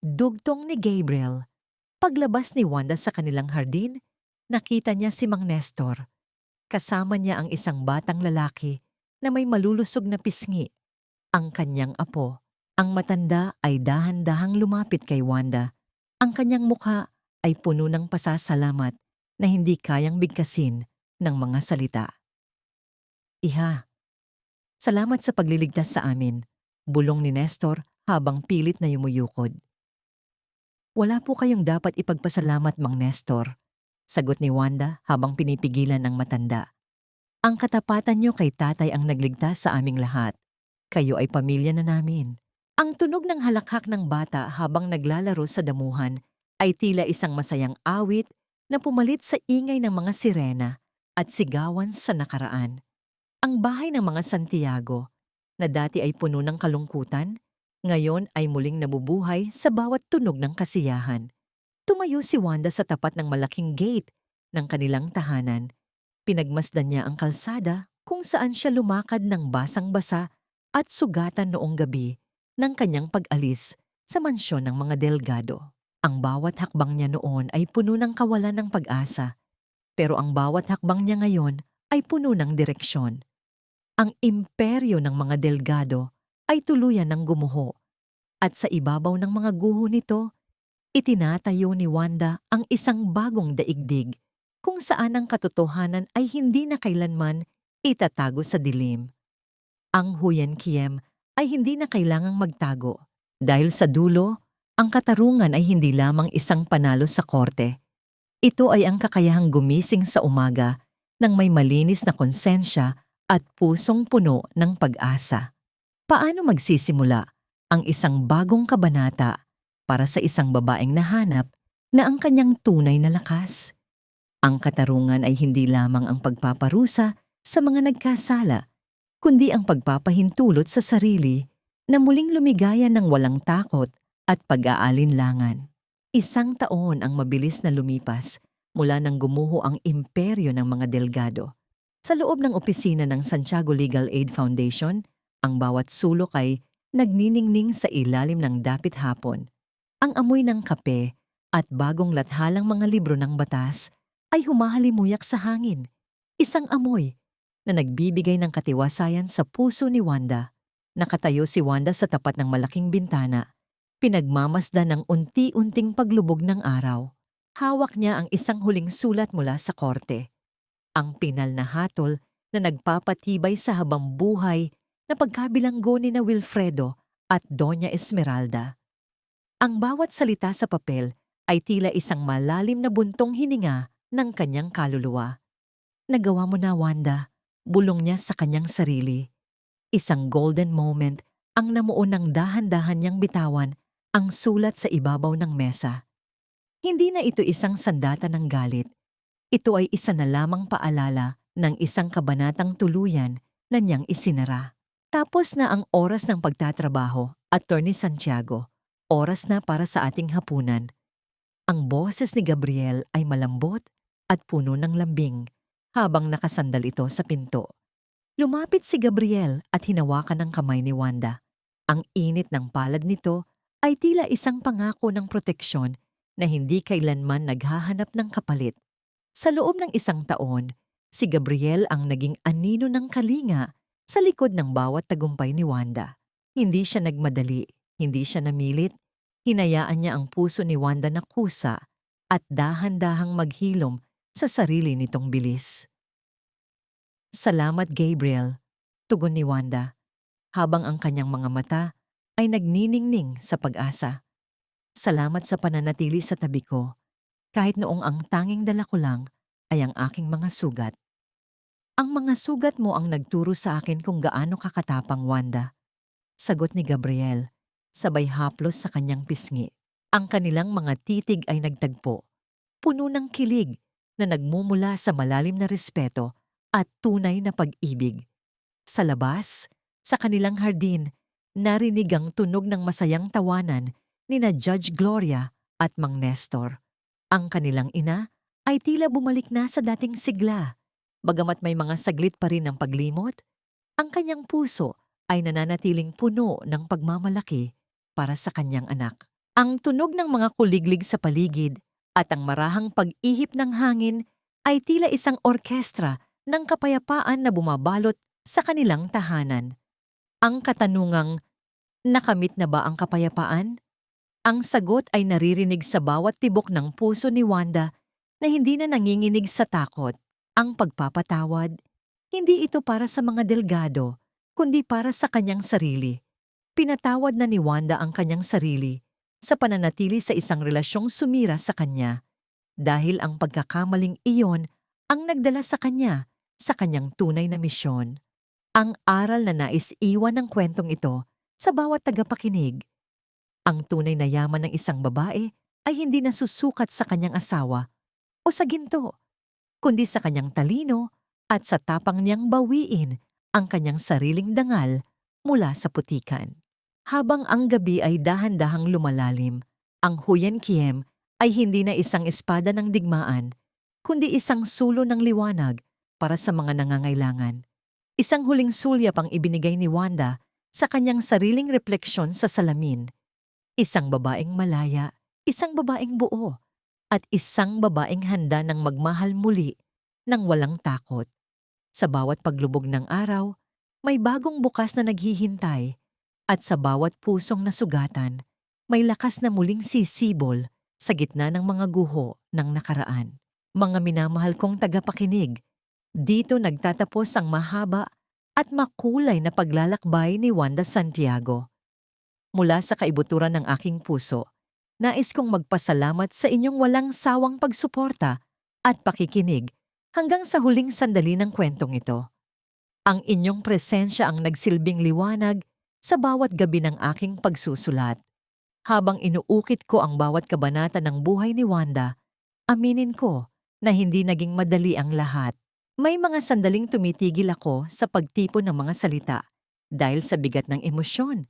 Dugtong ni Gabriel. Paglabas ni Wanda sa kanilang hardin, nakita niya si Mang Nestor. Kasama niya ang isang batang lalaki na may malulusog na pisngi, ang kanyang apo. Ang matanda ay dahan-dahang lumapit kay Wanda. Ang kanyang mukha ay puno ng pasasalamat na hindi kayang bigkasin ng mga salita. Iha, salamat sa pagliligtas sa amin, bulong ni Nestor habang pilit na yumuyukod. Wala po kayong dapat ipagpasalamat, Mang Nestor, sagot ni Wanda habang pinipigilan ng matanda. Ang katapatan niyo kay tatay ang nagligtas sa aming lahat. Kayo ay pamilya na namin. Ang tunog ng halakhak ng bata habang naglalaro sa damuhan ay tila isang masayang awit na pumalit sa ingay ng mga sirena at sigawan sa nakaraan. Ang bahay ng mga Santiago, na dati ay puno ng kalungkutan, ngayon ay muling nabubuhay sa bawat tunog ng kasiyahan. Tumayo si Wanda sa tapat ng malaking gate ng kanilang tahanan. Pinagmasdan niya ang kalsada kung saan siya lumakad ng basang-basa at sugatan noong gabi ng kanyang pag-alis sa mansyon ng mga delgado. Ang bawat hakbang niya noon ay puno ng kawalan ng pag-asa, pero ang bawat hakbang niya ngayon ay puno ng direksyon. Ang imperyo ng mga delgado ay tuluyan ng gumuho, at sa ibabaw ng mga guho nito, itinatayo ni Wanda ang isang bagong daigdig kung saan ang katotohanan ay hindi na kailanman itatago sa dilim. Ang Huyen Kiem ay hindi na kailangang magtago dahil sa dulo, ang katarungan ay hindi lamang isang panalo sa korte. Ito ay ang kakayahang gumising sa umaga ng may malinis na konsensya at pusong puno ng pag-asa. Paano magsisimula ang isang bagong kabanata para sa isang babaeng nahanap na ang kanyang tunay na lakas? Ang katarungan ay hindi lamang ang pagpaparusa sa mga nagkasala, kundi ang pagpapahintulot sa sarili na muling lumigaya ng walang takot at pag-aalinlangan. 1 taon ang mabilis na lumipas mula nang gumuho ang imperyo ng mga Delgado. Sa loob ng opisina ng Santiago Legal Aid Foundation, ang bawat sulok ay nagniningning sa ilalim ng dapit hapon. Ang amoy ng kape at bagong lathalang mga libro ng batas ay humahalimuyak sa hangin. Isang amoy na nagbibigay ng katiwasayan sa puso ni Wanda. Nakatayo si Wanda sa tapat ng malaking bintana, pinagmamasdan ng unti-unting paglubog ng araw. Hawak niya ang isang huling sulat mula sa korte. Ang pinal na hatol na nagpapatibay sa habang buhay na pagkabilanggo ni na Wilfredo at Doña Esmeralda. Ang bawat salita sa papel ay tila isang malalim na buntong hininga ng kanyang kaluluwa. Nagawa mo na, Wanda, bulong niya sa kanyang sarili. Isang golden moment ang namuo ng dahan-dahan niyang bitawan ang sulat sa ibabaw ng mesa. Hindi na ito isang sandata ng galit. Ito ay isa na lamang paalala ng isang kabanatang tuluyan na niyang isinara. Tapos na ang oras ng pagtatrabaho, Attorney Santiago. Oras na para sa ating hapunan. Ang boses ni Gabriel ay malambot at puno ng lambing habang nakasandal ito sa pinto. Lumapit si Gabriel at hinawakan ang kamay ni Wanda. Ang init ng palad nito ay tila isang pangako ng proteksyon na hindi kailanman naghahanap ng kapalit. Sa loob ng 1 taon, si Gabriel ang naging anino ng kalinga sa likod ng bawat tagumpay ni Wanda. Hindi siya nagmadali, hindi siya namilit, hinayaan niya ang puso ni Wanda na kusa at dahan-dahang maghilom sa sarili nitong bilis. Salamat, Gabriel, tugon ni Wanda, habang ang kanyang mga mata ay nagniningning sa pag-asa. Salamat sa pananatili sa tabi ko, kahit noong ang tanging dala ko lang ay ang aking mga sugat. Ang mga sugat mo ang nagturo sa akin kung gaano kakatapang, Wanda. Sagot ni Gabriel, sabay haplos sa kanyang pisngi. Ang kanilang mga titig ay nagtagpo, puno ng kilig na nagmumula sa malalim na respeto at tunay na pag-ibig. Sa labas, sa kanilang hardin, narinig ang tunog ng masayang tawanan ni na Judge Gloria at Mang Nestor. Ang kanilang ina ay tila bumalik na sa dating sigla. Bagamat may mga saglit pa rin ng paglimot, ang kanyang puso ay nananatiling puno ng pagmamalaki para sa kanyang anak. Ang tunog ng mga kuliglig sa paligid at ang marahang pag-ihip ng hangin ay tila isang orkestra ng kapayapaan na bumabalot sa kanilang tahanan. Ang katanungang, nakamit na ba ang kapayapaan? Ang sagot ay naririnig sa bawat tibok ng puso ni Wanda na hindi na nanginginig sa takot. Ang pagpapatawad, hindi ito para sa mga Delgado, kundi para sa kanyang sarili. Pinatawad na ni Wanda ang kanyang sarili sa pananatili sa isang relasyong sumira sa kanya dahil ang pagkakamaling iyon ang nagdala sa kanya sa kanyang tunay na misyon. Ang aral na nais iwan ng kwentong ito sa bawat tagapakinig. Ang tunay na yaman ng isang babae ay hindi nasusukat sa kanyang asawa o sa ginto, kundi sa kanyang talino at sa tapang niyang bawiin ang kanyang sariling dangal mula sa putikan. Habang ang gabi ay dahan-dahang lumalalim, ang Huyen Kiem ay hindi na isang espada ng digmaan, kundi isang sulo ng liwanag para sa mga nangangailangan. Isang huling sulyap ang ibinigay ni Wanda sa kanyang sariling refleksyon sa salamin. Isang babaeng malaya, isang babaeng buo, at isang babaeng handa ng magmahal muli ng walang takot. Sa bawat paglubog ng araw, may bagong bukas na naghihintay, at sa bawat pusong nasugatan, may lakas na muling sisibol sa gitna ng mga guho ng nakaraan. Mga minamahal kong tagapakinig, dito nagtatapos ang mahaba at makulay na paglalakbay ni Wanda Santiago. Mula sa kaibuturan ng aking puso, nais kong magpasalamat sa inyong walang sawang pagsuporta at pakikinig hanggang sa huling sandali ng kwentong ito. Ang inyong presensya ang nagsilbing liwanag sa bawat gabi ng aking pagsusulat. Habang inuukit ko ang bawat kabanata ng buhay ni Wanda, aminin ko na hindi naging madali ang lahat. May mga sandaling tumitigil ako sa pagtipon ng mga salita dahil sa bigat ng emosyon.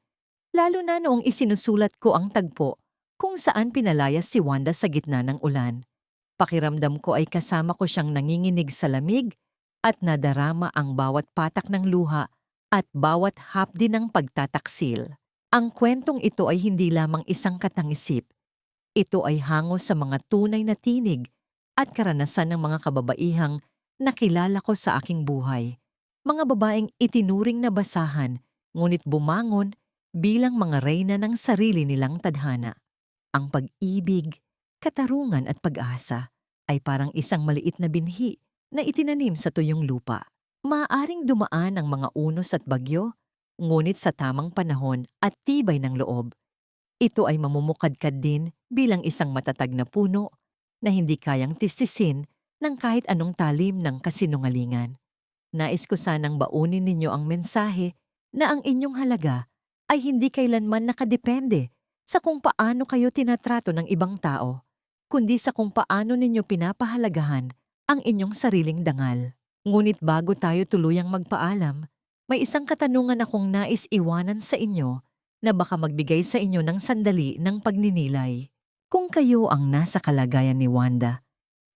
Lalo na noong isinusulat ko ang tagpo kung saan pinalayas si Wanda sa gitna ng ulan. Pakiramdam ko ay kasama ko siyang nanginginig sa lamig at nadarama ang bawat patak ng luha at bawat hapdi ng pagtataksil. Ang kwentong ito ay hindi lamang isang katangisip. Ito ay hango sa mga tunay na tinig at karanasan ng mga kababaihang nakilala ko sa aking buhay. Mga babaeng itinuring na basahan, ngunit bumangon bilang mga reyna ng sarili nilang tadhana. Ang pag-ibig, katarungan at pag-asa ay parang isang maliit na binhi na itinanim sa tuyong lupa. Maaaring dumaan ang mga unos at bagyo, ngunit sa tamang panahon at tibay ng loob, ito ay mamumukadkad din bilang isang matatag na puno na hindi kayang tistisin ng kahit anong talim ng kasinungalingan. Nais ko sanang baunin ninyo ang mensahe na ang inyong halaga ay hindi kailanman nakadepende sa kung paano kayo tinatrato ng ibang tao, kundi sa kung paano ninyo pinapahalagahan ang inyong sariling dangal. Ngunit bago tayo tuluyang magpaalam, may isang katanungan akong nais iwanan sa inyo na baka magbigay sa inyo ng sandali ng pagninilay. Kung kayo ang nasa kalagayan ni Wanda,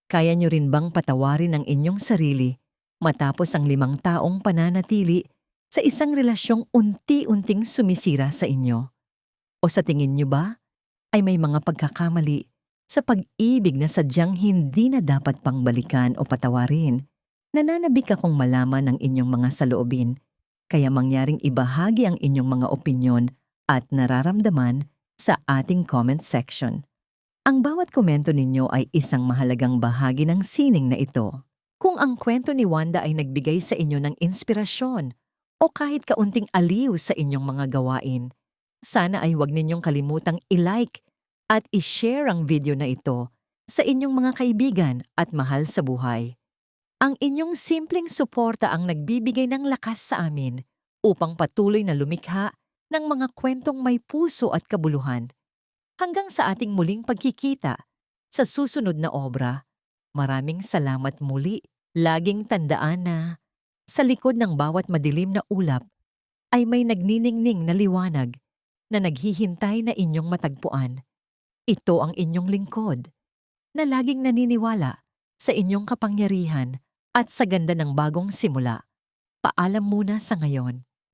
kaya nyo rin bang patawarin ang inyong sarili matapos ang 5 taong pananatili sa isang relasyong unti-unting sumisira sa inyo? O sa tingin nyo ba ay may mga pagkakamali sa pag-ibig na sadyang hindi na dapat pang balikan o patawarin? Nananabik akong malaman ang inyong mga saloobin, kaya mangyaring ibahagi ang inyong mga opinyon at nararamdaman sa ating comment section. Ang bawat komento ninyo ay isang mahalagang bahagi ng sining na ito. Kung ang kwento ni Wanda ay nagbigay sa inyo ng inspirasyon o kahit kaunting aliw sa inyong mga gawain, sana ay huwag ninyong kalimutang i-like at i-share ang video na ito sa inyong mga kaibigan at mahal sa buhay. Ang inyong simpleng suporta ang nagbibigay ng lakas sa amin upang patuloy na lumikha ng mga kwentong may puso at kabuluhan. Hanggang sa ating muling pagkikita sa susunod na obra, maraming salamat muli. Laging tandaan na sa likod ng bawat madilim na ulap ay may nagniningning na liwanag na naghihintay na inyong matagpuan. Ito ang inyong lingkod na laging naniniwala sa inyong kapangyarihan at sa ganda ng bagong simula. Paalam muna sa ngayon.